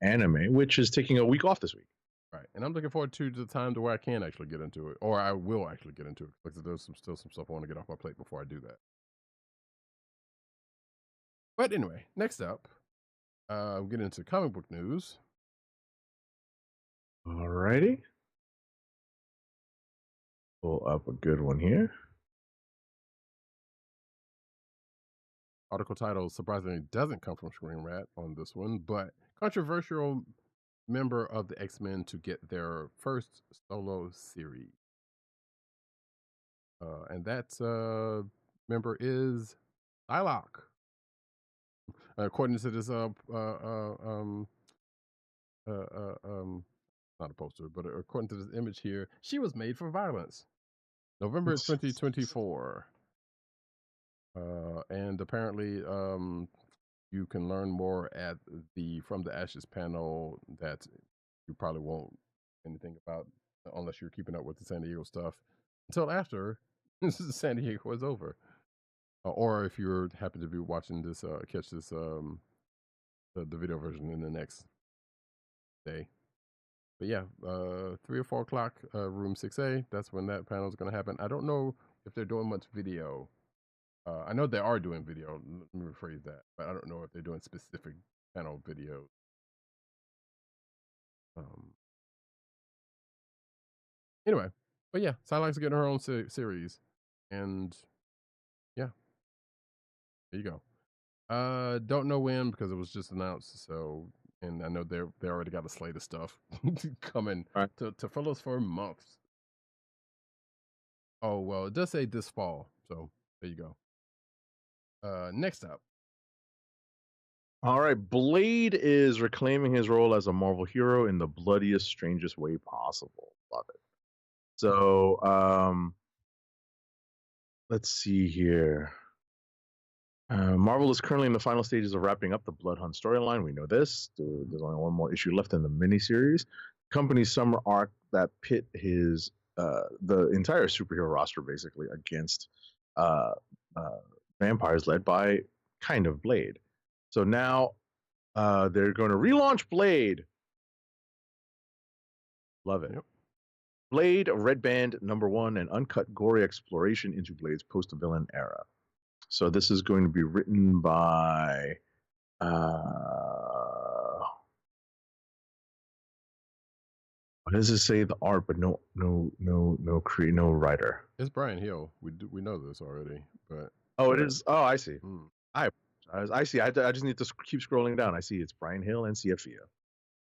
anime, which is taking a week off this week. Right, and I'm looking forward to the time to where I can actually get into it, or I will actually get into it. Because there's still some stuff I want to get off my plate before I do that. But anyway, next up, I'm getting into comic book news. Alrighty. Pull up a good one here. Article title surprisingly doesn't come from Screen Rat on this one, but controversial member of the X-Men to get their first solo series. And that member is Psylocke. According to this not a poster, but according to this image here, she was made for violence. November 2024. And apparently you can learn more at the From the Ashes panel that you probably won't anything about unless you're keeping up with the San Diego stuff until after San Diego is over. Or if you happen to be watching this, catch this, the video version in the next day. But yeah, 3 or 4 o'clock, room 6A. That's when that panel is going to happen. I don't know if they're doing much video. I know they are doing video. Let me rephrase that, but I don't know if they're doing specific panel videos. Anyway, but yeah, Psylocke's getting her own series, and yeah, there you go. Don't know when because it was just announced. So, and I know they already got a slate of stuff coming to fill us for months. Oh well, it does say this fall, so there you go. Next up. All right, Blade is reclaiming his role as a Marvel hero in the bloodiest, strangest way possible. Love it. So, let's see here. Marvel is currently in the final stages of wrapping up the Blood Hunt storyline. We know this. There's only one more issue left in the miniseries. Company's summer arc that pit his the entire superhero roster basically against vampires led by kind of Blade. So now they're going to relaunch Blade. Love it. Yep. Blade, Red Band #1, an uncut, gory exploration into Blade's post-villain era. So this is going to be written by what does it say? The art, but no writer. It's Brian Hill. We know this already, but Oh, it is. Oh, I see. mm. I apologize. I see. I just need to keep scrolling down. I see it's Brian Hill and CFIA.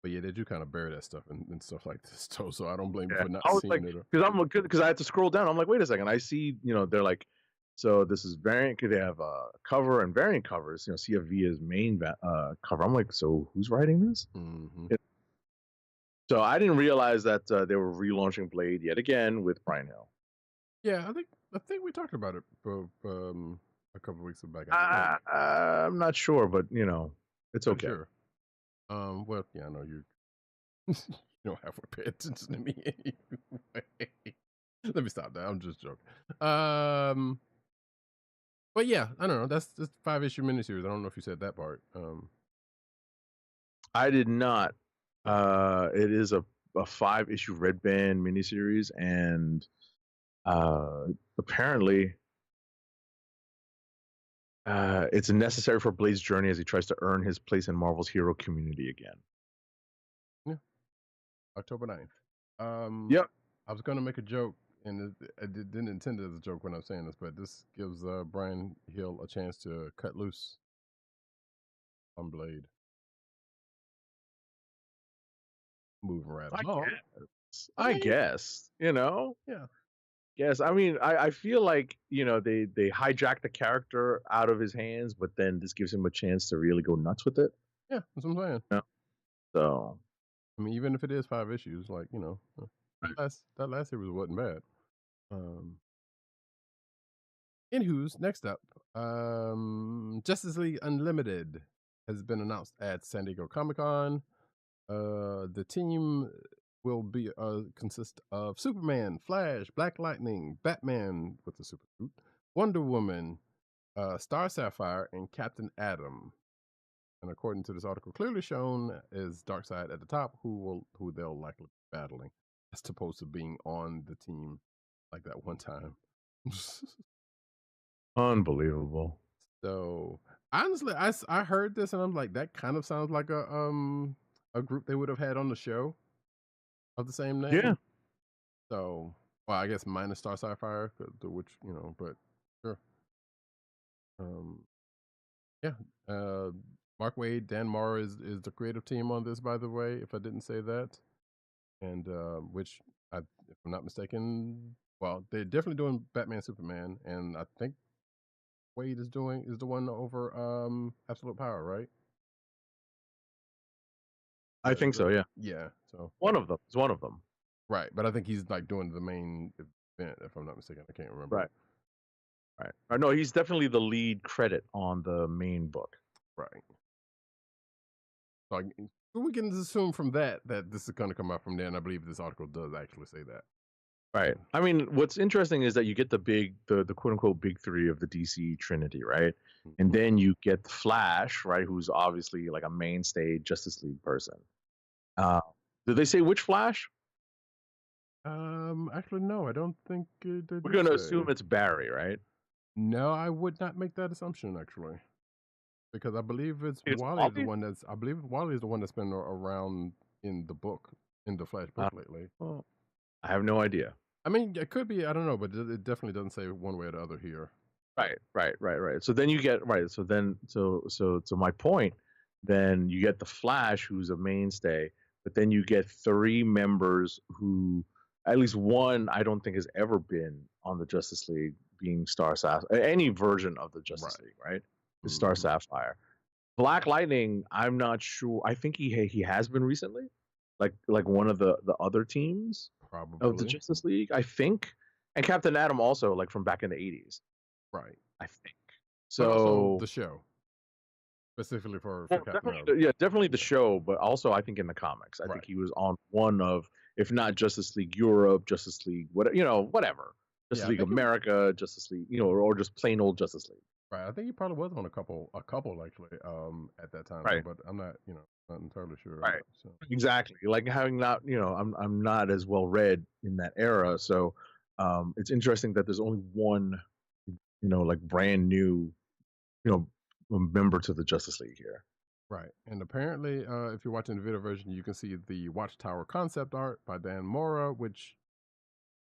But yeah, they do kind of bury that stuff and stuff like this, too. So I don't blame you Yeah. for not I was seeing like, it. because I had to scroll down. I'm like, wait a second. I see. They're like, so this is variant. They have cover and variant covers. CFVIA's main cover. I'm like, so who's writing this? Mm-hmm. So I didn't realize that they were relaunching Blade yet again with Brian Hill. Yeah, I think we talked about it for, a couple of weeks back. I'm not sure, but it's okay. Sure. Well, yeah, I know you. You don't have to pay attention to me anyway. Let me stop that. I'm just joking. But yeah, I don't know. That's just 5-issue miniseries. I don't know if you said that part. I did not. It is a 5-issue Red Band miniseries, and apparently it's necessary for Blade's journey as he tries to earn his place in Marvel's hero community again. Yeah, October 9th. Yep. I was going to make a joke, and I didn't intend it as a joke when I'm saying this, but this gives Brian Hill a chance to cut loose on Blade. Moving right along. I guess. Yeah. Yes, I mean, I feel like they hijacked the character out of his hands, but then this gives him a chance to really go nuts with it. Yeah, that's what I'm saying. Yeah. So, I mean, even if it is 5 issues, like that last series wasn't bad. Anywho's next up, Justice League Unlimited has been announced at San Diego Comic-Con. The team will be consist of Superman, Flash, Black Lightning, Batman with the super suit, Wonder Woman, Star Sapphire, and Captain Atom. And according to this article, clearly shown is Darkseid at the top, who they'll likely be battling, as opposed to being on the team like that one time. unbelievable. So honestly, I heard this and I'm like, that kind of sounds like a group they would have had on the show of the same name. Yeah. So, well, I guess minus Star Sapphire, which but sure. Yeah. Mark Waid, Dan Mora is the creative team on this, by the way, if I didn't say that. And which, if I'm not mistaken, well, they're definitely doing Batman, Superman, and I think Waid is the one over Absolute Power, right? I think so, yeah. Yeah. So one of them. It's one of them. Right, but I think he's like doing the main event, if I'm not mistaken. I can't remember. Right. No, he's definitely the lead credit on the main book. Right. So we can assume from that this is going to come out from there, and I believe this article does actually say that. Right. I mean, what's interesting is that you get the quote unquote big three of the DC Trinity, right? Mm-hmm. And then you get the Flash, right, who's obviously like a mainstay Justice League person. Did they say which Flash? Actually, no, I don't think we're going to assume it's Barry, right? No, I would not make that assumption actually, because I believe it's Wally. Wally is the one that's been around in the Flash book lately. Well, I have no idea. I mean, it could be. I don't know, but it definitely doesn't say one way or the other here. Right. So then you get So my point, then you get the Flash, who's a mainstay, but then you get 3 members who, at least one, I don't think has ever been on the Justice League, being Star Sapphire, any version of the Justice League, right? The Star Sapphire. Black Lightning, I'm not sure. I think he has been recently, like one of the other teams of the Justice League, I think. And Captain Atom also, like from back in the 80s. Right. I think. So the show. Specifically for Captain Atom. Yeah, definitely the show, but also I think in the comics. I think he was on one of, if not Justice League Europe, Justice League, whatever. Justice League America, Justice League, or just plain old Justice League. Right. I think he probably was on a couple actually, at that time. Right. But I'm not, Not entirely sure. Right. So. Exactly. Like having not, I'm not as well read in that era, so it's interesting that there's only one, like brand new, you know, member to the Justice League here. Right. And apparently, if you're watching the video version, you can see the Watchtower concept art by Dan Mora, which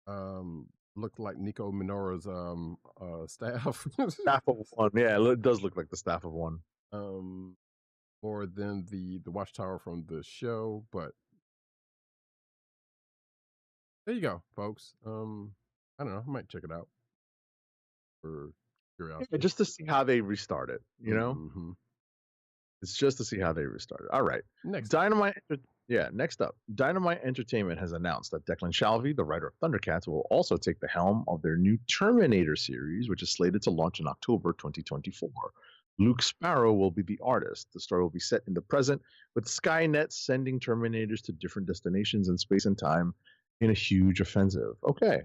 looked like Nico Minoru's staff. Staff of one, yeah, it does look like the staff of one. More than the Watchtower from the show, but there you go, folks. I don't know. I might check it out for curiosity. Yeah, just to see how they restart it, Mm-hmm. It's just to see how they restart it. All right. Next Next up, Dynamite Entertainment has announced that Declan Shalvey, the writer of ThunderCats, will also take the helm of their new Terminator series, which is slated to launch in October 2024. Luke Sparrow will be the artist. The story will be set in the present, with Skynet sending Terminators to different destinations in space and time in a huge offensive. Okay.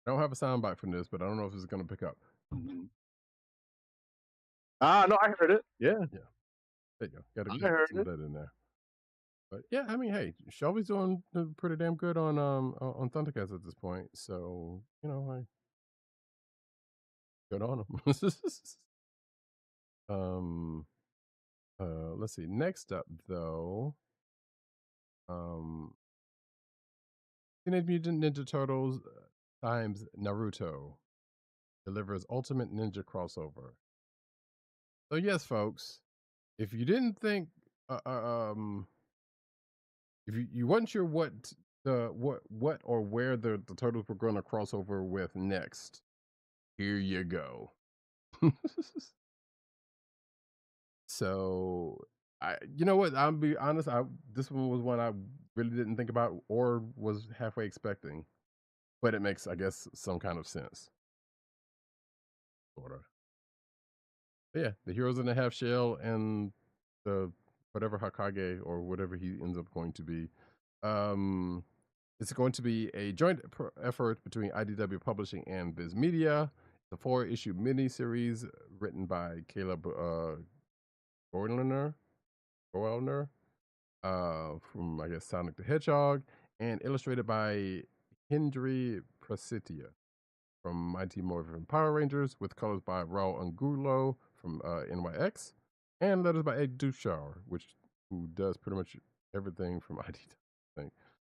I don't have a soundbite from this, but I don't know if it's going to pick up. No, I heard it. Yeah. There you go. Got to get some of that in there. But yeah, I mean, hey, Shelby's doing pretty damn good on ThunderCats at this point, so good on him. Let's see. Next up, though, Teenage Mutant Ninja Turtles times Naruto delivers Ultimate Ninja crossover. So yes, folks, if you didn't think, if you wasn't sure what or where the turtles were going to cross over with next, here you go. So you know what? I'll be honest. This one was one I really didn't think about or was halfway expecting, but it makes, I guess, some kind of sense. Sort of. But yeah, the heroes in the half shell and the whatever Hokage or whatever he ends up going to be. It's going to be a joint effort between IDW Publishing and Viz Media. It's a 4-issue miniseries written by Caleb Goellner, from, I guess, Sonic the Hedgehog, and illustrated by Hendry Presitia from Mighty Morphin Power Rangers, with colors by Raul Angulo from NYX, and letters by Ed Dushar, who does pretty much everything from IDW, I think.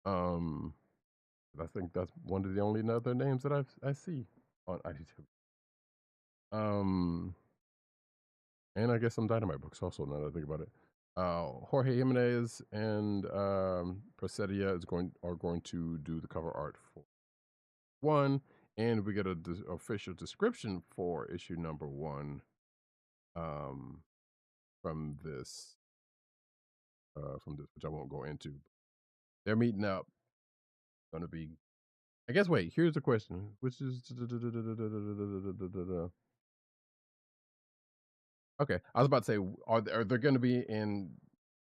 I think that's one of the only other names that I see on IDW. And I guess some Dynamite books also, now that I think about it. Jorge Jimenez and Presetia are going to do the cover art for one, and we get an official description for issue number 1 from this, which I won't go into. They're meeting up. Going to be, I guess. Wait, here's the question, which is okay. I was about to say, are they going to be in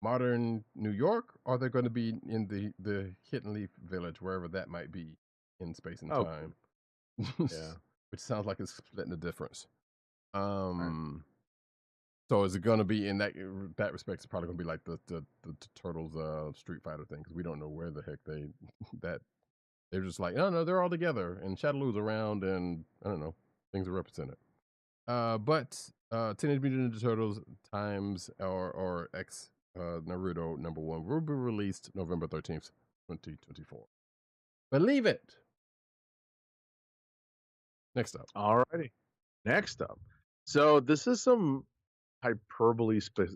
modern New York, or are they going to be in the Hidden Leaf Village, wherever that might be in space and time? Yeah. Which sounds like it's splitting the difference. Right. So is it going to be in that respect? It's probably going to be like the Turtles Street Fighter thing, because we don't know where the heck they're just like, no, they're all together and Shadaloo's around, and I don't know, things are represented. But Teenage Mutant Ninja Turtles times or X Naruto #1 will be released November 13th, 2024. Believe it. Next up. Alrighty. Next up. So this is some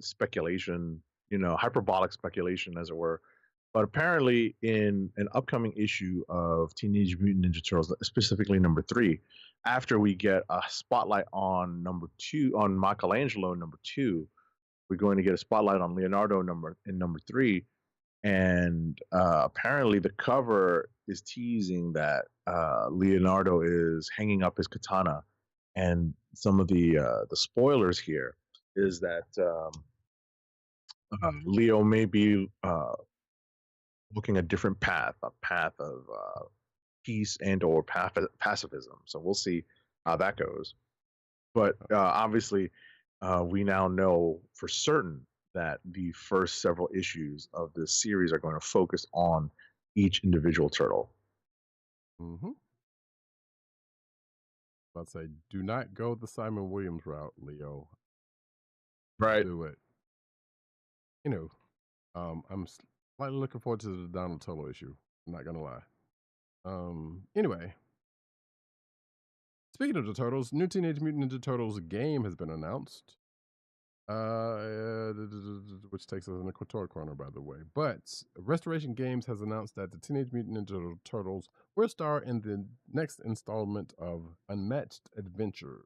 speculation, hyperbolic speculation, as it were. But apparently, in an upcoming issue of Teenage Mutant Ninja Turtles, specifically #3, after we get a spotlight on #2, on Michelangelo #2, we're going to get a spotlight on Leonardo in #3. And apparently, the cover is teasing that Leonardo is hanging up his katana. And some of the spoilers here is that Leo may be looking a different path, a path of peace and or pacifism. So we'll see how that goes. But obviously, we now know for certain that the first several issues of this series are going to focus on each individual turtle. Mm-hmm. I'd say, do not go the Simon Williams route, Leo. Right. Do it. You know, I'm slightly looking forward to the Donatello issue. I'm not gonna lie. Anyway, speaking of the Turtles, new Teenage Mutant Ninja Turtles game has been announced. Which takes us in the toy corner, by the way. But Restoration Games has announced that the Teenage Mutant Ninja Turtles will star in the next installment of Unmatched Adventure.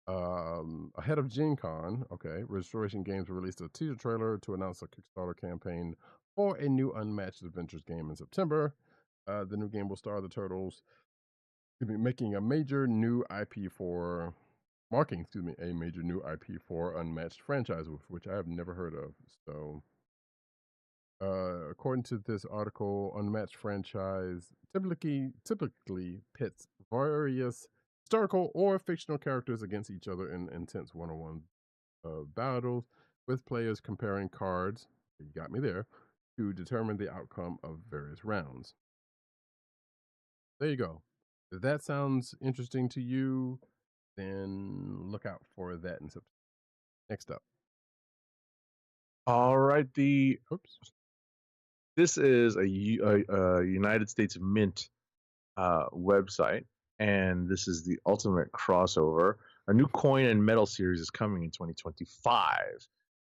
Ahead of Gen Con, Restoration Games released a teaser trailer to announce a Kickstarter campaign for a new Unmatched Adventures game in September. The new game will star the Turtles, making a major new IP for a major new IP for Unmatched franchise, which I have never heard of. So, according to this article, Unmatched franchise typically pits various historical or fictional characters against each other in intense one-on-one battles, with players comparing cards. You got me there, to determine the outcome of various rounds. There you go. If that sounds interesting to you, then look out for that in September. Next up. All right. Oops. This is a United States Mint website, and this is the ultimate crossover. A new coin and metal series is coming in 2025.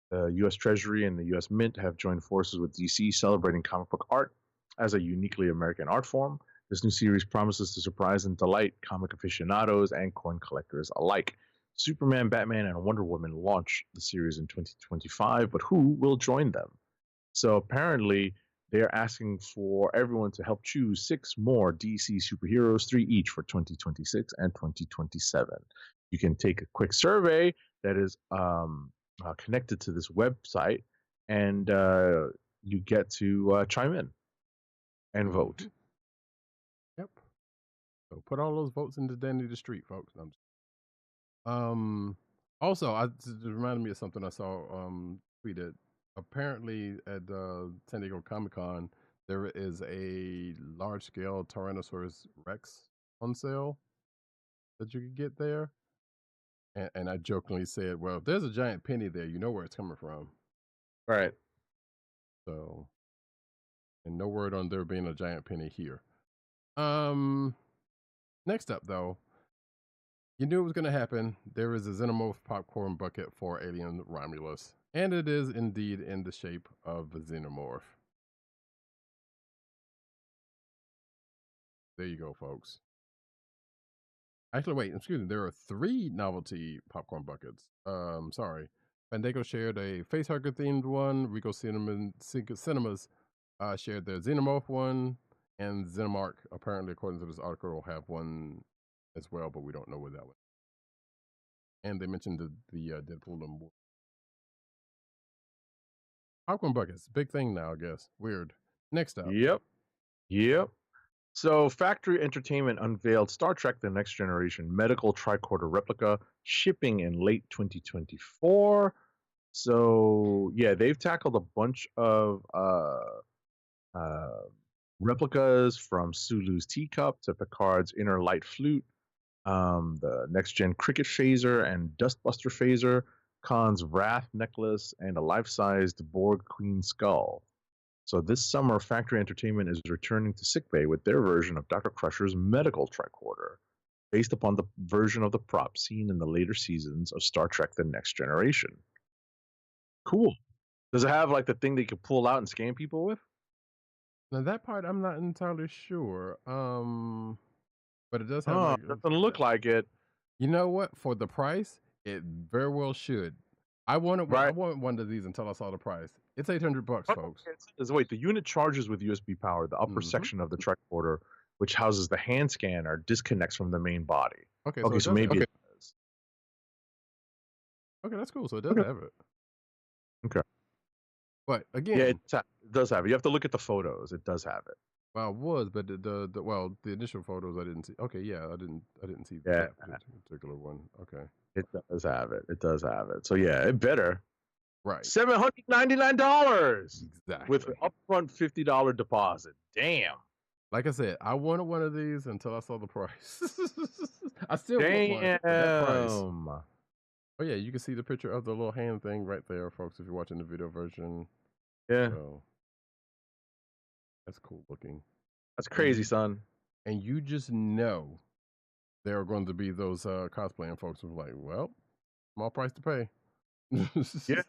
The U.S. Treasury and the U.S. Mint have joined forces with DC, celebrating comic book art as a uniquely American art form. This new series promises to surprise and delight comic aficionados and coin collectors alike. Superman, Batman, and Wonder Woman launch the series in 2025, but who will join them? So apparently, they're asking for everyone to help choose 6 more DC superheroes, 3 each for 2026 and 2027. You can take a quick survey that is connected to this website, and you get to chime in and vote. Yep. So put all those votes into Danny the Street, folks. Also, it reminded me of something I saw tweeted. Apparently, at San Diego Comic Con, there is a large scale Tyrannosaurus Rex on sale that you could get there. And I jokingly said, well, if there's a giant penny there, you know where it's coming from. Right. So, and no word on there being a giant penny here. Next up, though, you knew it was going to happen. There is a Xenomorph popcorn bucket for Alien Romulus, and it is indeed in the shape of a Xenomorph. There you go, folks. Actually, wait, excuse me. There are 3 novelty popcorn buckets. Sorry. Fandango shared a facehugger themed one. Rico Cinemas shared their Xenomorph one, and Xenomark, apparently, according to this article, will have one as well, but we don't know where that one. And they mentioned the Deadpool and Wolverine. Popcorn buckets, big thing now, I guess. Weird. Next up. Yep. So, Factory Entertainment unveiled Star Trek The Next Generation medical tricorder replica, shipping in late 2024. So, yeah, they've tackled a bunch of replicas, from Sulu's teacup to Picard's inner light flute, the next gen cricket phaser and dustbuster phaser, Khan's Wrath necklace, and a life-sized Borg Queen skull. So this summer, Factory Entertainment is returning to sickbay with their version of Dr. Crusher's medical tricorder, based upon the version of the prop seen in the later seasons of Star Trek The Next Generation. Cool. Does it have like the thing that you can pull out and scan people with? Now that part I'm not entirely sure. But it does have It doesn't look like it. You know what? For the price, it very well should. I wanted one of these until I saw the price. It's $800, folks. Wait, the unit charges with USB power. The upper section of the tricorder, which houses the hand scanner, disconnects from the main body. Okay, so maybe it does. Okay, that's cool. So it does have it. Okay. But again, yeah, it does have it. You have to look at the photos. It does have it. Well, it was, but the initial photos I didn't see. Okay, yeah, I didn't see that particular one. Okay, it does have it. It does have it. So yeah, it better. Right. $799 Exactly. with an upfront $50 deposit. Damn. Like I said, I wanted one of these until I saw the price. I still want one at that price. Damn. Oh yeah, you can see the picture of the little hand thing right there, folks, if you're watching the video version. Yeah. So that's cool looking. That's crazy, son. And you just know there are going to be those cosplaying folks who are like, well, small price to pay. Yeah.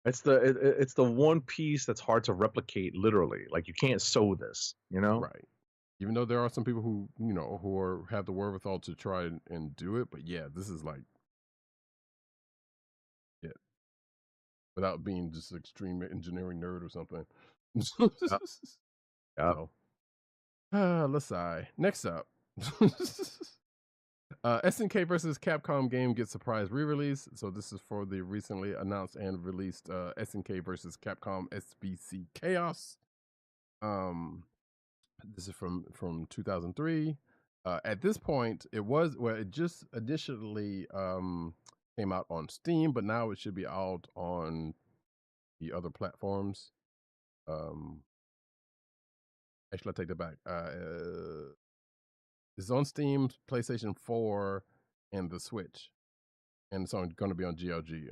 It's the one piece that's hard to replicate, literally. Like, you can't sew this, you know? Right. Even though there are some people who, you know, have the wherewithal to try and do it, but yeah, this is like it. Without being just an extreme engineering nerd or something. Yeah. So, let's see. Next up. SNK versus Capcom game gets surprise re-release. So this is for the recently announced and released SNK versus Capcom SBC Chaos. This is from 2003. At this point, it just initially came out on Steam, but now it should be out on the other platforms. Actually, I take that back. It's on Steam, PlayStation 4, and the Switch, and it's going to be on GLG.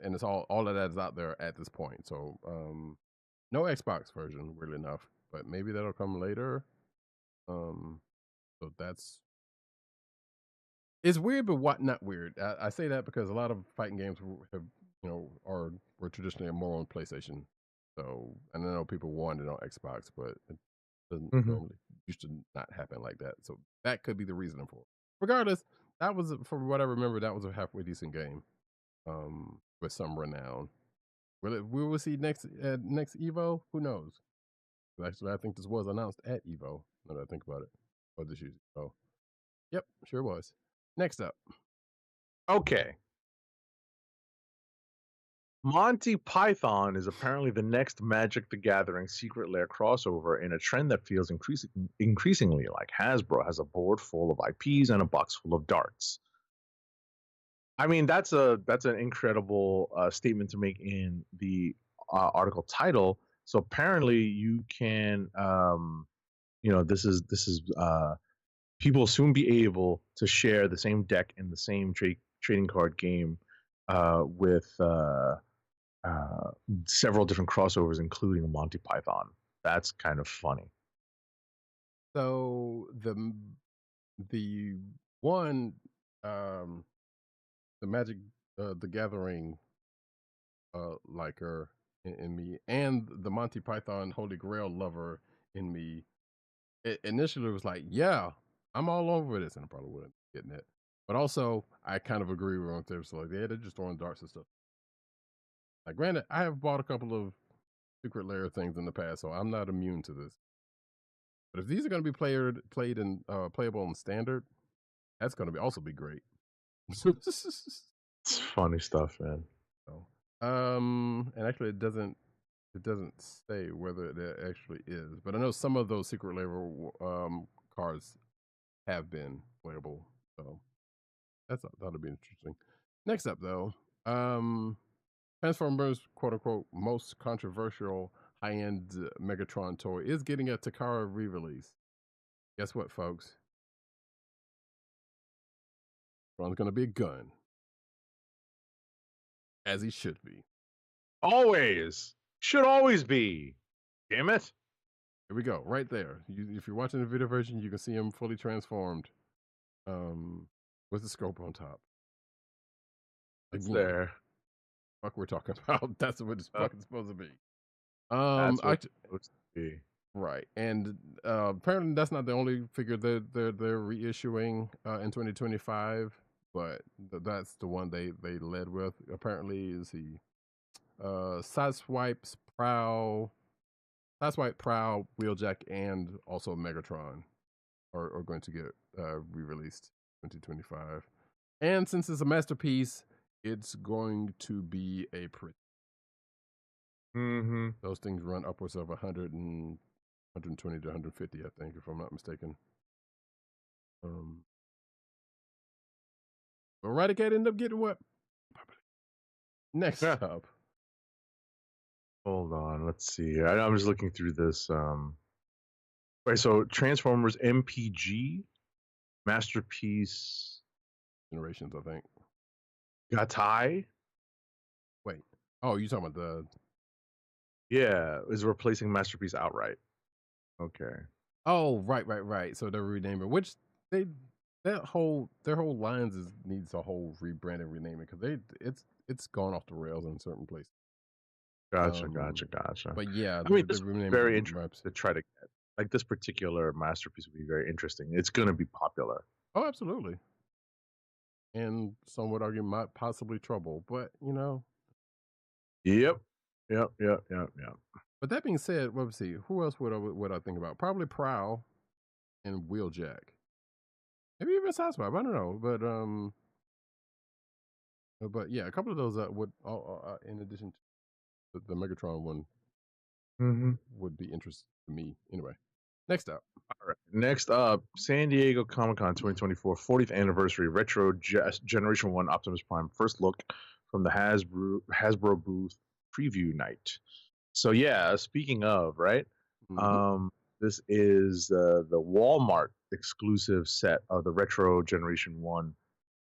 And it's all of that is out there at this point. So, no Xbox version, weirdly enough, but maybe that'll come later. So it's weird, but what not weird. I say that because a lot of fighting games have, were traditionally more on PlayStation. So, and I know people wanted it on Xbox, but it doesn't normally used to not happen like that. So that could be the reason for it. Regardless, that was, from what I remember, that was a halfway decent game, with some renown. We will see next Evo. Who knows? Actually, I think this was announced at Evo. Now that I think about it, or this year's Evo. Yep, sure was. Next up. Okay. Monty Python is apparently the next Magic the Gathering Secret Lair crossover in a trend that feels increasingly like Hasbro has a board full of IPs and a box full of darts. I mean, that's an incredible statement to make in the article title. So apparently, you can, this is people will soon be able to share the same deck in the same trading card game with several different crossovers, including Monty Python. That's kind of funny. So the one, the Magic the Gathering liker in me, and the Monty Python Holy Grail lover in me, it initially was like, yeah, I'm all over this, and I probably wouldn't getting it. But also, I kind of agree with them. So like, yeah, they're just throwing darts and stuff. Like, granted, I have bought a couple of Secret Lair things in the past, so I'm not immune to this. But if these are going to be playable in standard, that's going to also be great. It's funny stuff, man. So, and actually, it doesn't say whether it actually is, but I know some of those Secret Lair cards have been playable, so that'll be interesting. Next up, though, Transformers, quote unquote, most controversial high-end Megatron toy is getting a Takara re-release. Guess what, folks? Tron's gonna be a gun, as he should be. Always should always be. Damn it! Here we go, right there. If you're watching the video version, you can see him fully transformed, with the scope on top. It's there. Fuck, we're talking about. That's what it's fucking supposed to be. That's what it's supposed to be. Right, and apparently that's not the only figure that they're reissuing in 2025, but that's the one they led with. Apparently, is he Sideswipe, Prowl, Wheeljack, and also Megatron are going to get re-released 2025. And since it's a masterpiece, it's going to be a pretty. Those things run upwards of 120 to 150, I think, if I'm not mistaken. But Roddykat ended up getting what? Next up, Hold on, let's see. I'm just looking through this. Right, so Transformers MPG Masterpiece Generations, I think. Gatai, Wait. Oh, you talking about the? yeah, is replacing Masterpiece outright. Okay. Oh, right. So they're renaming, which they their whole lines needs a whole rebrand and renaming because it's gone off the rails in certain places. Gotcha. But yeah, I mean, the this would be renaming very the interesting maps. to try to get. Like this particular masterpiece would be very interesting. It's going to be popular. Oh, absolutely. And some would argue might possibly trouble, but you know. Yep. But that being said, let's see. Who else would I think about? Probably Prowl and Wheeljack. Maybe even Sideswipe. I don't know, but yeah, a couple of those would, in addition to the Megatron one, would be interesting to me. Anyway, next up. All right. Next up, San Diego Comic-Con 2024 40th anniversary retro Generation 1 Optimus Prime first look from the Hasbro booth preview night. So yeah, speaking of, right? This is the Walmart exclusive set of the retro Generation 1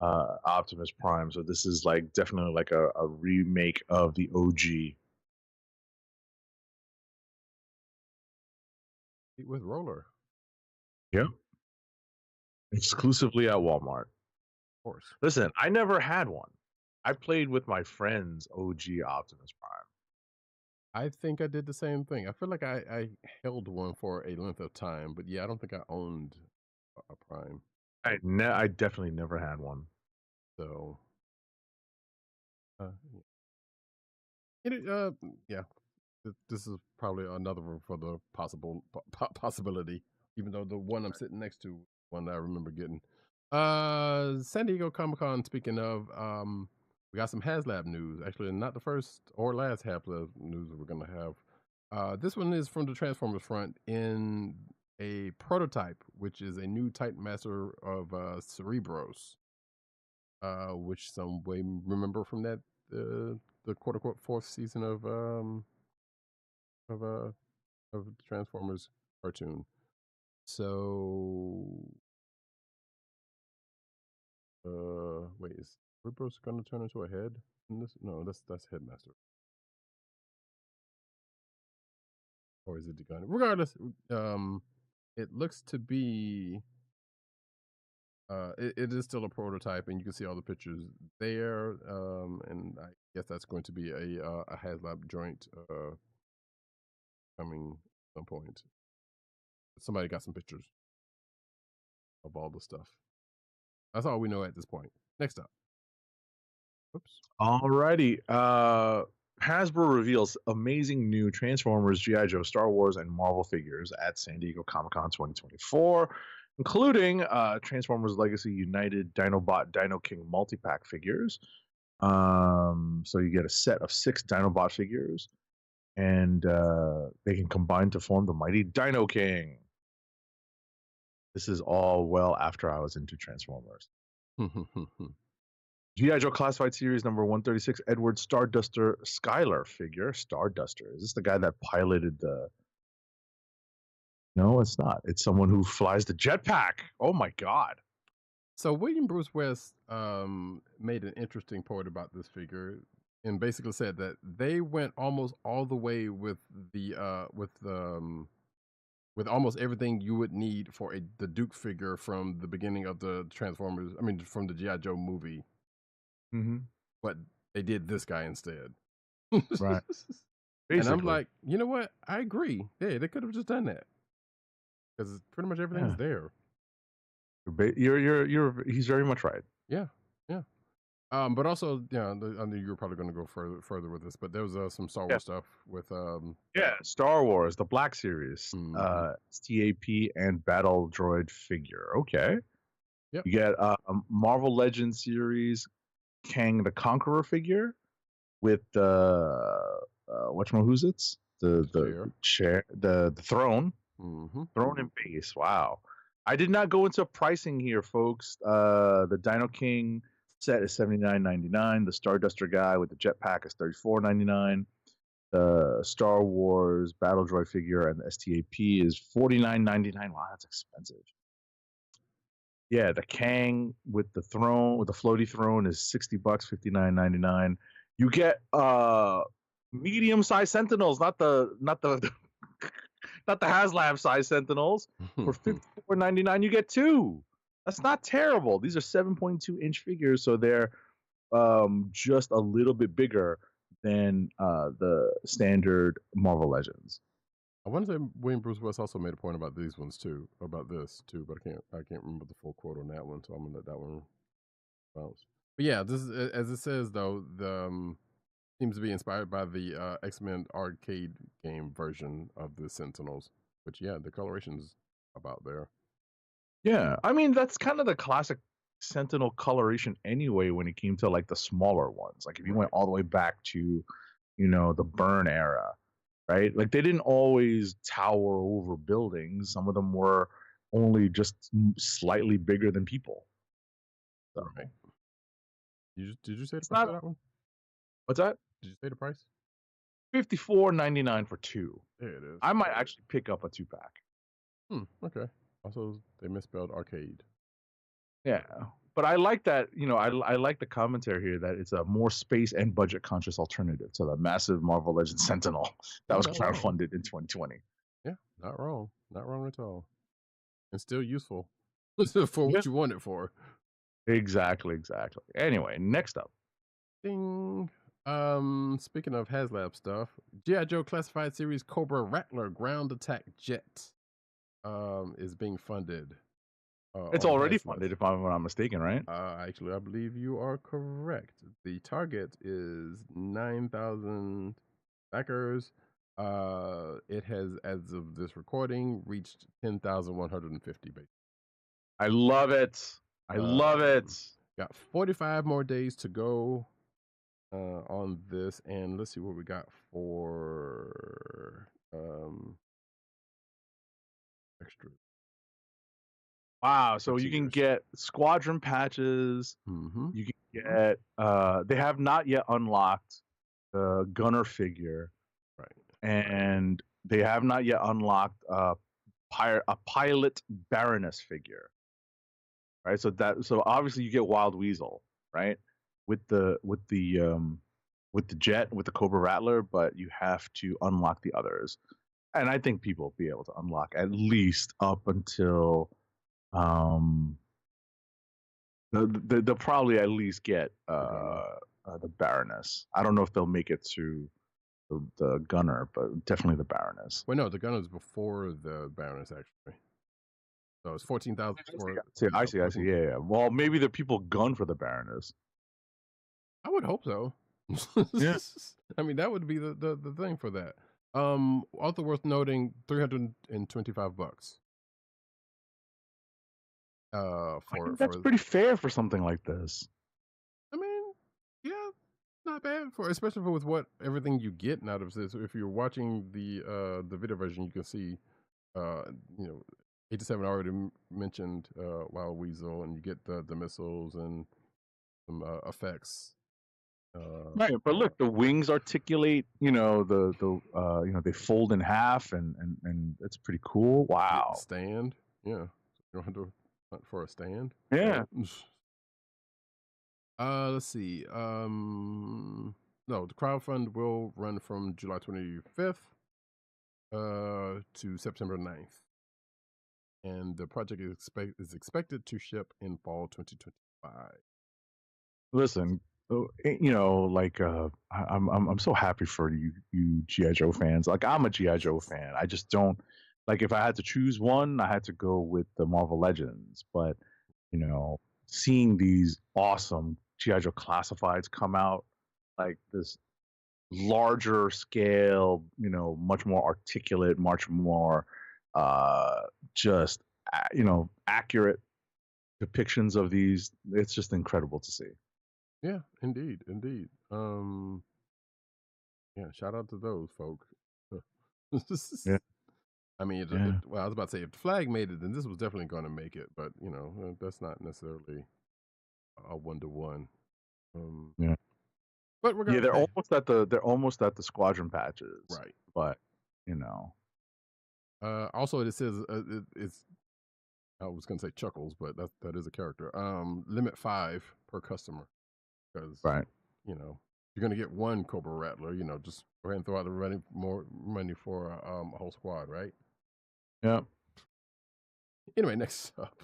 Optimus Prime. So this is like definitely like a remake of the OG. With Roller. Yeah. Exclusively at Walmart. Of course. Listen, I never had one. I played with my friend's OG Optimus Prime. I think I did the same thing. I feel like I held one for a length of time, but yeah, I don't think I owned a Prime. I definitely never had one. So, yeah, this is probably another one for the possibility, even though the one I'm sitting next to, one that I remember getting. San Diego Comic-Con, speaking of, we got some HasLab news. Actually, not the first or last HasLab news that we're going to have. This one is from the Transformers front in a prototype, which is a new Titan Master of Cerebros, which some way remember from that the quote unquote fourth season of Transformers cartoon. So wait, is Cerebros gonna turn into a head in this? No, that's Headmaster. Or is it the gun? Regardless, it looks to be it is still a prototype, and you can see all the pictures there. And I guess that's going to be a HasLab joint coming at some point. Somebody got some pictures of all the stuff. That's all we know at this point. Next up. Oops. Alrighty. Hasbro reveals amazing new Transformers, G.I. Joe, Star Wars, and Marvel figures at San Diego Comic-Con 2024, including Transformers Legacy United Dinobot Dino King multi-pack figures. So you get a set of 6 Dinobot figures, and they can combine to form the mighty Dino King. This is all well after I was into Transformers. G.I. Joe Classified Series number 136, Edward Starduster Skylar figure. Starduster. Is this the guy that piloted the... No, it's not. It's someone who flies the jetpack. Oh my God. So William Bruce West made an interesting point about this figure and basically said that they went almost all the way with almost everything you would need for the Duke figure from the beginning of the Transformers. I mean, from the G.I. Joe movie. But they did this guy instead. Right. And I'm like, you know what? I agree. Yeah, they could have just done that because pretty much everything's there. He's very much right. Yeah. But also, yeah, I knew you were probably going to go further with this, but there was some Star Wars stuff with Star Wars, the Black Series, TAP and Battle Droid figure. Okay. Yep. You get Marvel Legends series Kang the Conqueror figure with whatchamahoots, the chair, the throne, throne and base. Wow. I did not go into pricing here, folks. The Dino King set is $79.99. The Starduster guy with the jetpack is $34.99. the Star Wars Battle Droid figure and the STAP is $49.99. Wow, that's expensive. Yeah, the Kang with the throne, with the floaty throne, is $60, $59.99. You get medium-sized Sentinels, not the not the not the HasLab size Sentinels. For $54.99, you get two. That's not terrible. These are 7.2-inch figures, so they're just a little bit bigger than the standard Marvel Legends. I want to say William Bruce West also made a point about these ones too, about this too, but I can't remember the full quote on that one, so I'm gonna let that one bounce. But yeah, this is, as it says though, the seems to be inspired by the X-Men arcade game version of the Sentinels, which yeah, the coloration's about there. Yeah, I mean that's kind of the classic Sentinel coloration anyway when it came to like the smaller ones. Like if you went all the way back to, the Byrne era, right? Like they didn't always tower over buildings. Some of them were only just slightly bigger than people. So, right. Did you say the price not, for that one? What's that? Did you say the price? $54.99 for two. There it is. I might actually pick up a 2-pack. Okay. Also, they misspelled arcade. Yeah, but I like that. I like the commentary here that it's a more space and budget conscious alternative to the massive Marvel Legends Sentinel that was crowdfunded in 2020. Yeah, not wrong. Not wrong at all. And still useful for what you want it for. Exactly. Anyway, next up. Ding. Speaking of HasLab stuff, G.I. Joe Classified Series Cobra Rattler Ground Attack Jet is being funded. It's already funded, if I'm not mistaken, right? Actually, I believe you are correct. The target is 9,000 backers. It has, as of this recording, reached 10,150. I love it. I love it. Got 45 more days to go on this, and let's see what we got for extra. Wow, so you can get squadron patches. You can get they have not yet unlocked the Gunner figure. Right. And they have not yet unlocked a pilot Baroness figure. Right? So obviously you get Wild Weasel, right? With the jet, with the Cobra Rattler, but you have to unlock the others. And I think people will be able to unlock at least up until they'll probably at least get the Baroness. I don't know if they'll make it to the Gunner, but definitely the Baroness. Well, no, the Gunner's before the Baroness, actually. So it's 14,000. I see. Yeah. Well, maybe the people gun for the Baroness. I would hope so. Yeah. I mean, that would be the thing for that. Also worth noting, $325. I think that's pretty fair for something like this. I mean, yeah, not bad especially with what everything you get out of this. If you're watching the video version, you can see, 87 already mentioned Wild Weasel, and you get the missiles and some effects. Right, but look, the wings articulate. They fold in half, and it's pretty cool. Wow. Stand, yeah. You don't have to hunt for a stand. Yeah. Let's see. No, the crowdfund will run from July 25th to September 9th. And the project is expected to ship in fall 2025. Listen, I'm so happy for you G.I. Joe fans. Like, I'm a G.I. Joe fan. I just don't, like, if I had to choose one, I had to go with the Marvel Legends. But, seeing these awesome G.I. Joe classifieds come out, like this larger scale, much more articulate, much more accurate depictions of these, it's just incredible to see. Yeah, indeed. Yeah, shout out to those folk. Yeah. I mean, well, I was about to say, if the flag made it, then this was definitely going to make it. But that's not necessarily a 1-to-1. Yeah. But we're Yeah, gonna they're almost at the squadron patches. right. But you know. Also, it says it's. I was gonna say Chuckles, but that is a character. Limit 5 per customer because Right. you're gonna get one Cobra Rattler. Just go ahead and throw out more money for a whole squad, right? Yeah. Anyway, next up.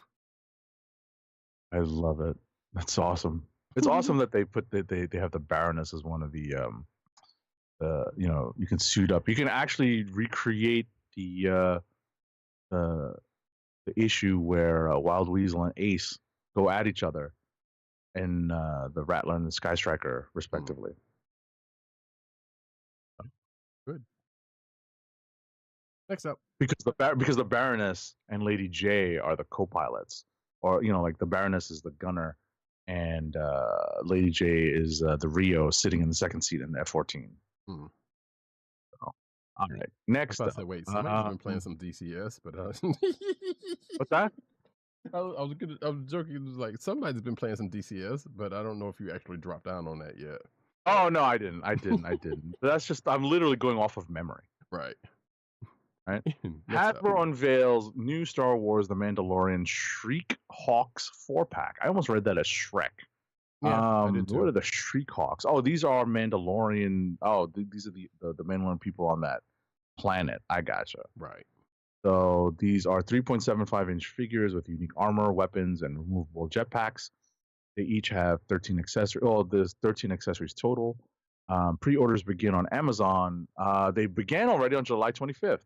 I love it. That's awesome. It's awesome that they put they have the Baroness as one of the you can suit up. You can actually recreate the issue where Wild Weasel and Ace go at each other in the Rattler and the Sky Striker, respectively. Good. Next up. Because the Baroness and Lady J are the co-pilots, or like the Baroness is the gunner, and Lady J is the Rio sitting in the second seat in the F-14. Hmm. So, all right, next. I said, wait, somebody's been playing some DCS, but what's that? I was joking. It was like somebody's been playing some DCS, but I don't know if you actually dropped down on that yet. Oh no, I didn't. But that's just I'm literally going off of memory. Right. Right. Hasbro unveils new Star Wars: The Mandalorian Shriek Hawks 4-pack. I almost read that as Shrek. Yeah, I did too. What are the Shriek Hawks? Oh, these are Mandalorian. Oh, these are the Mandalorian people on that planet. I gotcha. Right. So these are 3.75-inch figures with unique armor, weapons, and removable jetpacks. They each have 13 accessories. Oh, there's 13 accessories total. Pre-orders begin on Amazon. They began already on July 25th,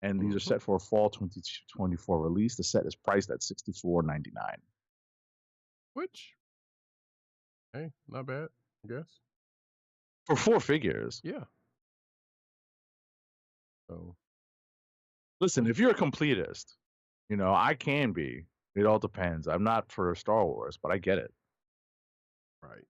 and these are set for a fall 2024 release. The set is priced at $64.99. Which, hey, not bad, I guess. For 4 figures. Yeah. So, listen, if you're a completist, I can be. It all depends. I'm not for Star Wars, but I get it. Right.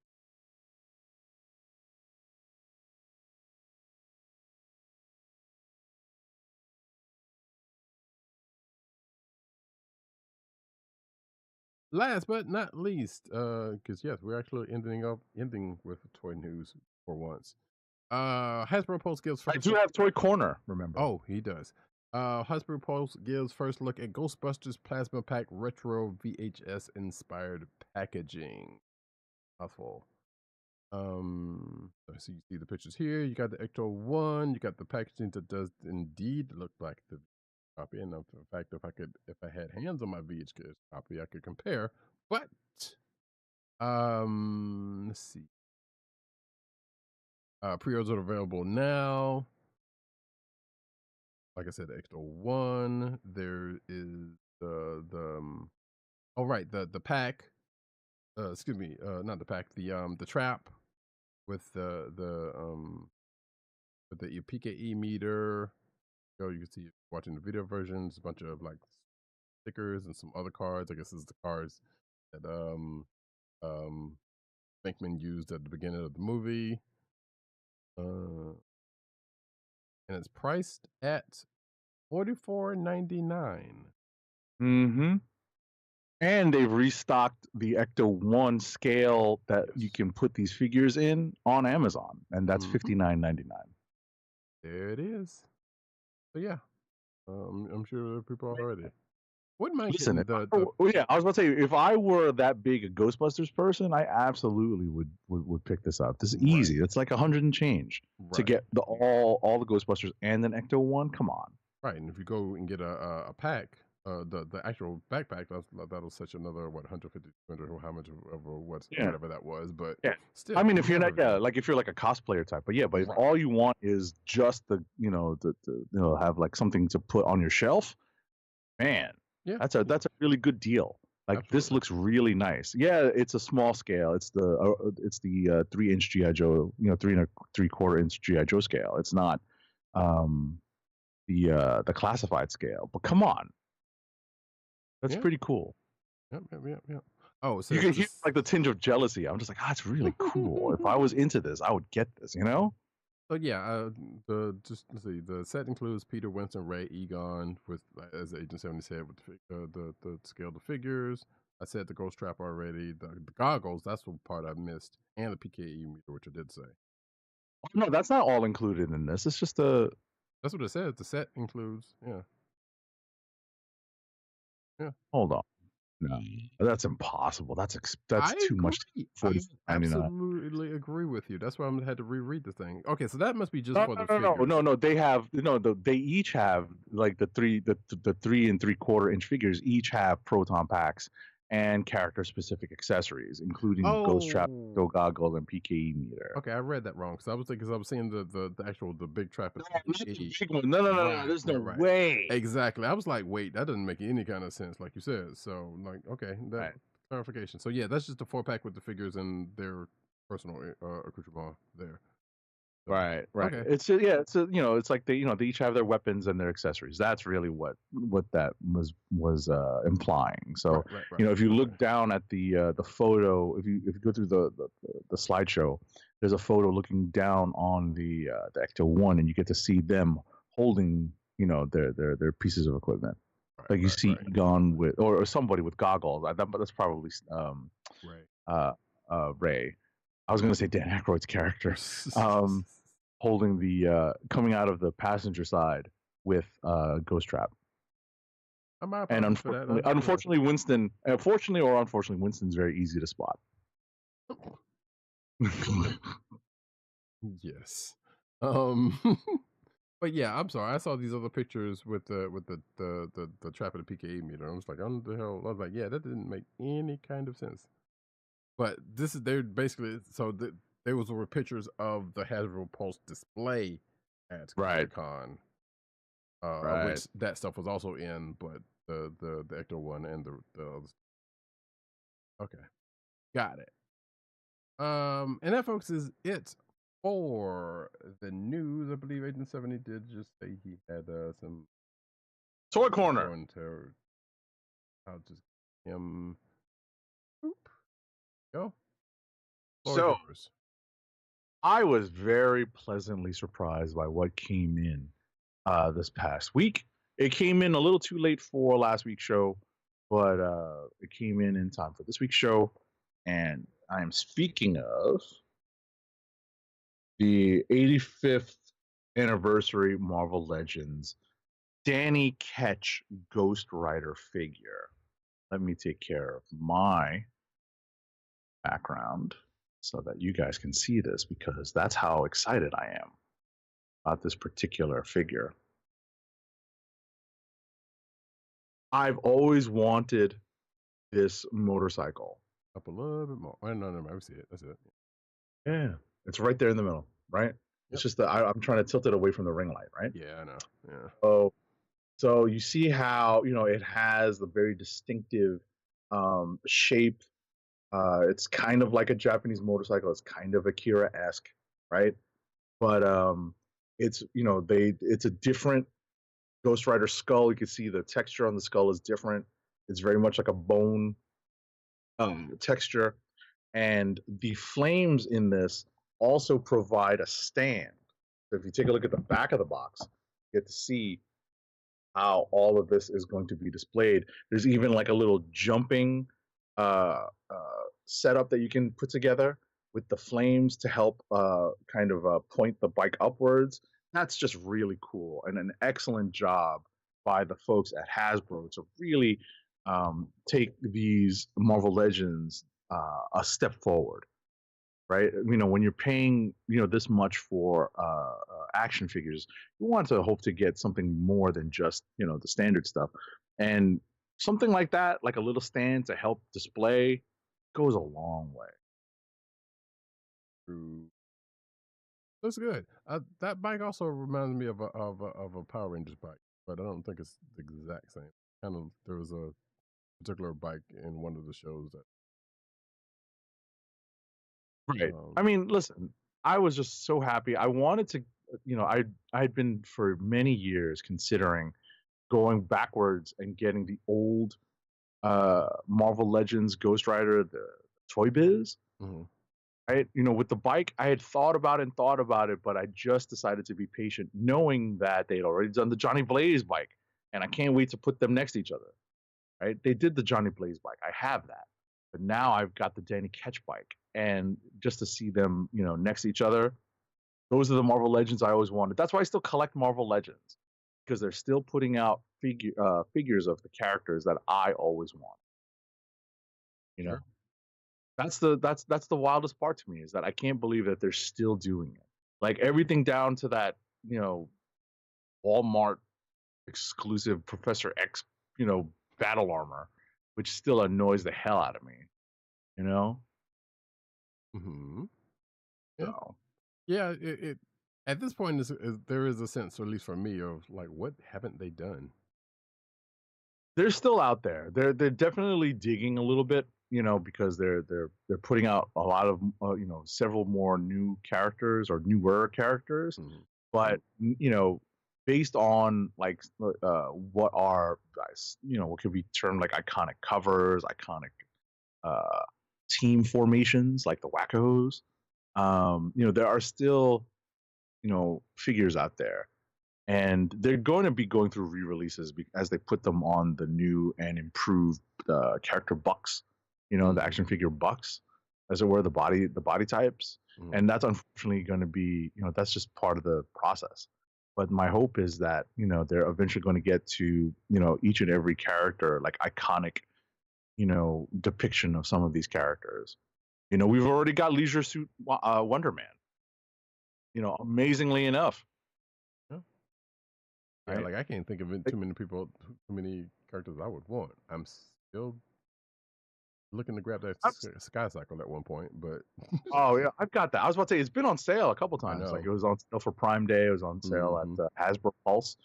Last but not least, because yes, we're actually ending with toy news for once. Hasbro Pulse gives first. I do have Toy Corner, remember? Oh, he does. Hasbro Pulse gives first look at Ghostbusters Plasma Pack retro VHS inspired packaging. Mouthful. So you see the pictures here. You got the Ecto 1. You got the packaging that does indeed look like the copy. And in fact, if I had hands on my VHS copy, I could compare. But let's see. Pre-orders are available now. Like I said, the Ecto 1. There is the pack. Excuse me, not the pack. The trap with the PKE meter. You can see watching the video versions, a bunch of like stickers and some other cards. I guess this is the cards that Bankman used at the beginning of the movie. And it's priced at $44.99. Mm-hmm. And they've restocked the Ecto 1 scale that you can put these figures in on Amazon, and that's $59.99. There it is. So yeah, I'm sure people are already. Wouldn't mind Listen, getting I was about to say, if I were that big a Ghostbusters person, I absolutely would pick this up. This is easy. It's like 100 and change to get all the Ghostbusters and an Ecto 1. Come on. Right, and if you go and get a pack, the actual backpack, that'll such another 150, 200, or how much of whatever that was. But still, I mean, if you're not, like if you're like a cosplayer type, but if all you want is just the have like something to put on your shelf, man. Yeah, that's a really good deal. Like this looks really nice. Yeah, it's a small scale. It's the 3-inch GI Joe, 3 3/4 inch GI Joe scale. It's not the classified scale. But come on, that's pretty cool. Yep. Oh, so you can hear like the tinge of jealousy. I'm just like, it's really cool. If I was into this, I would get this. So yeah, let's see. The set includes Peter, Winston, Ray, Egon, with as Agent 70 said, with the scale of the figures. I said the ghost trap already. The goggles, that's the part I missed, and the PKE meter, which I did say. Oh, no, that's not all included in this. It's just a. That's what it says. The set includes, yeah. Hold on. No, that's impossible. That's I too much. agree. I $40.99. absolutely agree with you. That's why I had to reread the thing. Okay, so that must be just No, for the no. figures. They have they each have like the 3 and 3/4 inch figures each have proton packs and character specific accessories, including Ghost Trap, Go Oh, Goggle, and PKE meter. okay. I read that wrong because I was seeing the actual the big trap at No, not the PKE. big one. No. Right, There's no right. way. Exactly. I was like, wait, that doesn't make any kind of sense, like you said. So, like, okay, that Right. clarification. So, yeah, that's just a 4-pack with the figures and their personal accoutrement there. So, Right. okay. It's it's like they they each have their weapons and their accessories. That's really what that was implying. So Right. if you Okay. look down at the photo, if you go through the slideshow, there's a photo looking down on the Ecto One, and you get to see them holding their pieces of equipment. Like you see Egon with or somebody with goggles. That's probably Right. Ray. I was going to say Dan Aykroyd's character. Holding the coming out of the passenger side with Ghost Trap. And unfortunately, Winston. Fortunately or unfortunately, Winston's very easy to spot. Yes. But yeah, I'm sorry. I saw these other pictures with the trap of the PKE meter. I was like, what the hell? I was like, yeah, that didn't make any kind of sense. But they're basically there were pictures of the Hasbro Pulse display at Comic Con. Which that stuff was also in, but the Ecto One and the others. Okay. Got it. And that, folks, is it for the news. I believe Agent 70 did just say he had some Toy Corner. I'll just him. Boop. Go. So I was very pleasantly surprised by what came in this past week. It came in a little too late for last week's show, but it came in time for this week's show. And I am speaking of the 85th anniversary Marvel Legends Danny Ketch Ghost Rider figure. Let me take care of my background so that you guys can see this, because that's how excited I am about this particular figure. I've always wanted this motorcycle. Up a little bit more. No, I see it. That's it. Yeah, it's right there in the middle, right? Yep. It's just that I'm trying to tilt it away from the ring light, right? Yeah, I know. Yeah. So you see how it has the very distinctive shape. It's kind of like a Japanese motorcycle. It's kind of Akira-esque, right? But it's it's a different Ghost Rider skull. You can see the texture on the skull is different. It's very much like a bone texture, and the flames in this also provide a stand. So if you take a look at the back of the box, you get to see how all of this is going to be displayed. There's even like a little jumping setup that you can put together with the flames to help point the bike upwards. That's just really cool, and an excellent job by the folks at Hasbro to really take these Marvel Legends a step forward, right? When you're paying this much for action figures, you want to hope to get something more than just the standard stuff, and something like that, like a little stand to help display, goes a long way. That's good. That bike also reminds me of a Power Rangers bike, but I don't think it's the exact same. There was a particular bike in one of the shows that. Right. I mean, listen, I was just so happy. I wanted to, I'd been for many years considering going backwards and getting the old Marvel Legends Ghost Rider, the Toy Biz. Mm-hmm. Right? With the bike, I had thought about it, but I just decided to be patient, knowing that they'd already done the Johnny Blaze bike, and I can't wait to put them next to each other. right? They did the Johnny Blaze bike. I have that. But now I've got the Danny Ketch bike. And just to see them, next to each other, those are the Marvel Legends I always wanted. That's why I still collect Marvel Legends, because they're still putting out figures of the characters that I always want. Sure. That's the wildest part to me, is that I can't believe that they're still doing it. Like everything down to that, Walmart exclusive Professor X, battle armor, which still annoys the hell out of me. Mm-hmm. Yeah. So Yeah. It at this point there is a sense, or at least for me, of like, what haven't they done? they're still out there. They're definitely digging a little bit, because they're putting out a lot of several more new characters or newer characters. Mhm. But based on like what are what could be termed like iconic covers, iconic uh team formations like the Wackos, there are still figures out there, and they're going to be going through re-releases as they put them on the new and improved character bucks, the action figure bucks, as it were, the body types. And that's unfortunately going to be, that's just part of the process. But my hope is that they're eventually going to get to each and every character, like iconic depiction of some of these characters. We've already got Leisure Suit Wonder Man, amazingly enough. Yeah. Right? Like I can't think of too many people, too many characters I would want. I'm still looking to grab that Sky Cycle at one point, but Oh yeah, I've got that. I was about to say it's been on sale a couple I times. Like know. it was on sale for Prime Day. It was on sale at Hasbro Pulse.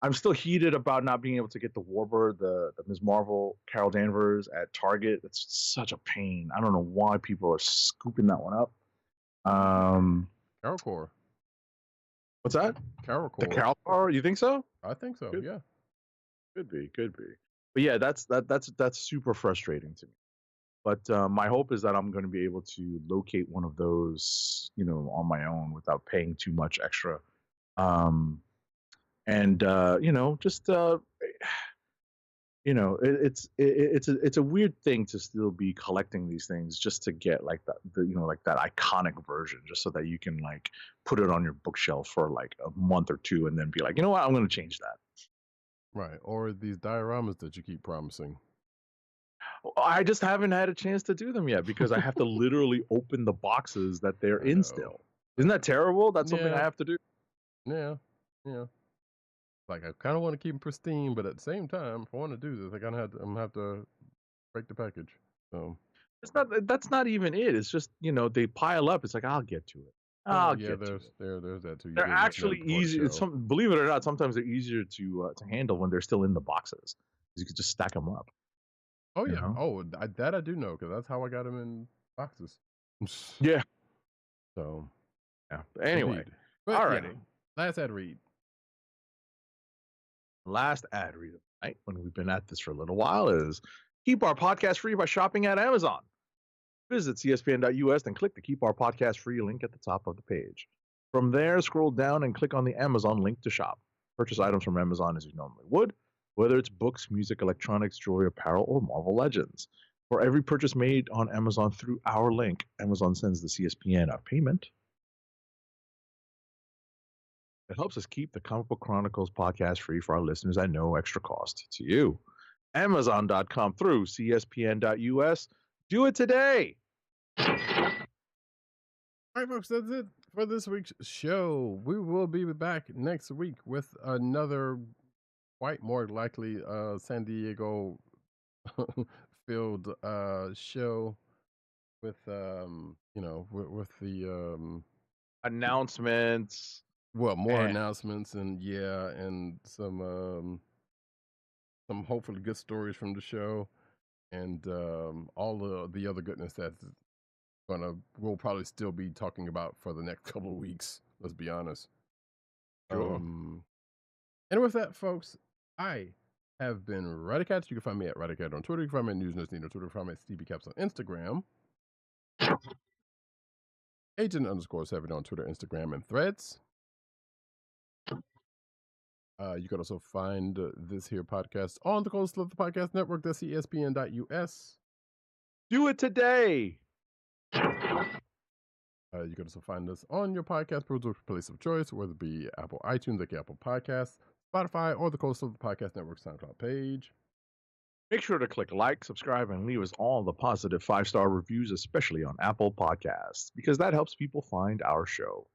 I'm still heated about not being able to get the Warbird, the Ms. Marvel, Carol Danvers at Target. It's such a pain. I don't know why people are scooping that one up. Carol Core. What's that? Carol The Core. Carol Core? You think so? I think so. Yeah. Could be. But yeah, that's super frustrating to me. But my hope is that I'm going to be able to locate one of those, on my own without paying too much extra. And just it's a weird thing to still be collecting these things just to get like like that iconic version, just so that you can like put it on your bookshelf for like a month or two and then be like, you know what, I'm going to change that. Right. Or these dioramas that you keep promising. I just haven't had a chance to do them yet because I have to literally open the boxes that they're in still. Isn't that terrible? That's something I have to do. Yeah. Like I kind of want to keep them pristine, but at the same time, if I want to do this, I'm gonna have to break the package. So that's not even it. It's just they pile up. It's like I'll get to it. There's that too. They're actually easy. Believe it or not, sometimes they're easier to handle when they're still in the boxes. You could just stack them up. Oh yeah. Oh, that I do know, because that's how I got them in boxes. Yeah. So yeah. But anyway, all right. Last ad read. Last ad read of the night, when we've been at this for a little while, is keep our podcast free by shopping at Amazon. Visit cspn.us and click the Keep Our Podcast Free link at the top of the page. From there, scroll down and click on the Amazon link to shop. Purchase items from Amazon as you normally would, whether it's books, music, electronics, jewelry, apparel, or Marvel Legends. For every purchase made on Amazon through our link, Amazon sends the CSPN a payment. It helps us keep the Comic Book Chronicles podcast free for our listeners at no extra cost to you. Amazon.com through CSPN.us. Do it today. All right, folks, that's it for this week's show. We will be back next week with another, quite more likely, San Diego filled show with with the announcements. Well, more announcements and some hopefully good stories from the show, and all the other goodness that's we'll probably still be talking about for the next couple of weeks. Let's be honest. Sure. And with that, folks, I have been Roddykat. You can find me at Roddykat on Twitter. You can find me at News Nerd on Twitter. You can find me at Stevie Caps on Instagram. Agent_7 on Twitter, Instagram, and Threads. You can also find this here podcast on the Cold Slip Podcast Network. That's ESPN.us. Do it today. You can also find us on your podcast place of choice, whether it be Apple iTunes, like Apple Podcasts, Spotify, or the Cold Slip Podcast Network SoundCloud page. Make sure to click like, subscribe, and leave us all the positive 5-star reviews, especially on Apple Podcasts, because that helps people find our show.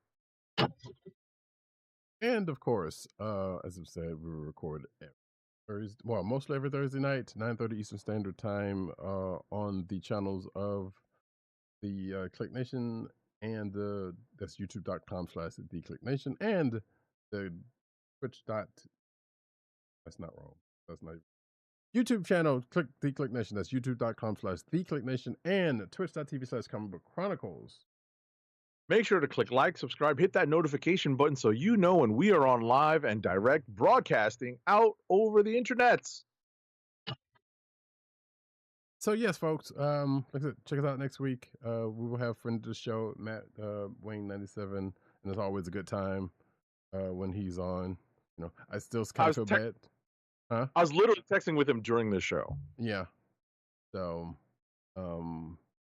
And of course, as I've said, we record every Thursday, well, mostly every Thursday night, 9:30 Eastern Standard Time, on the channels of the Kliq Nation, and that's youtube.com/the Kliq Nation, and the Twitch. That's not wrong. That's not YouTube channel, Click the Kliq Nation. That's youtube.com/the Kliq Nation, and twitch.tv/Comic Book Chronicles. Make sure to click like, subscribe, hit that notification button so you know when we are on live and direct broadcasting out over the internets. So yes, folks, like I said, check us out next week. We will have friend of the show, Matt Wayne 97, and it's always a good time when he's on. You know, I still kind of feel bad. Huh? I was literally texting with him during the show. Yeah. So,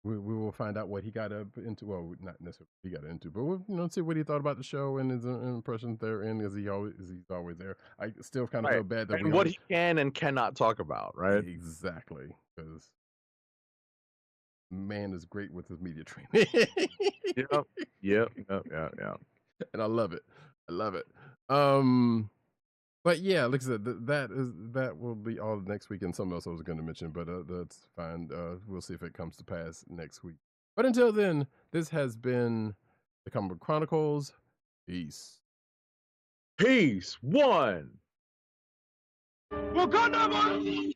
we will find out what he got up into. Well, not necessarily what he got into, but we'll see what he thought about the show and his impressions therein. He's always there. I still kind of feel bad that what he can and cannot talk about, right? Exactly, because man is great with his media training. Yep. And I love it. But yeah, like I said, that will be all next week, and something else I was going to mention, but that's fine. We'll see if it comes to pass next week. But until then, this has been the Comic Book Chronicles. Peace. One. Wakanda,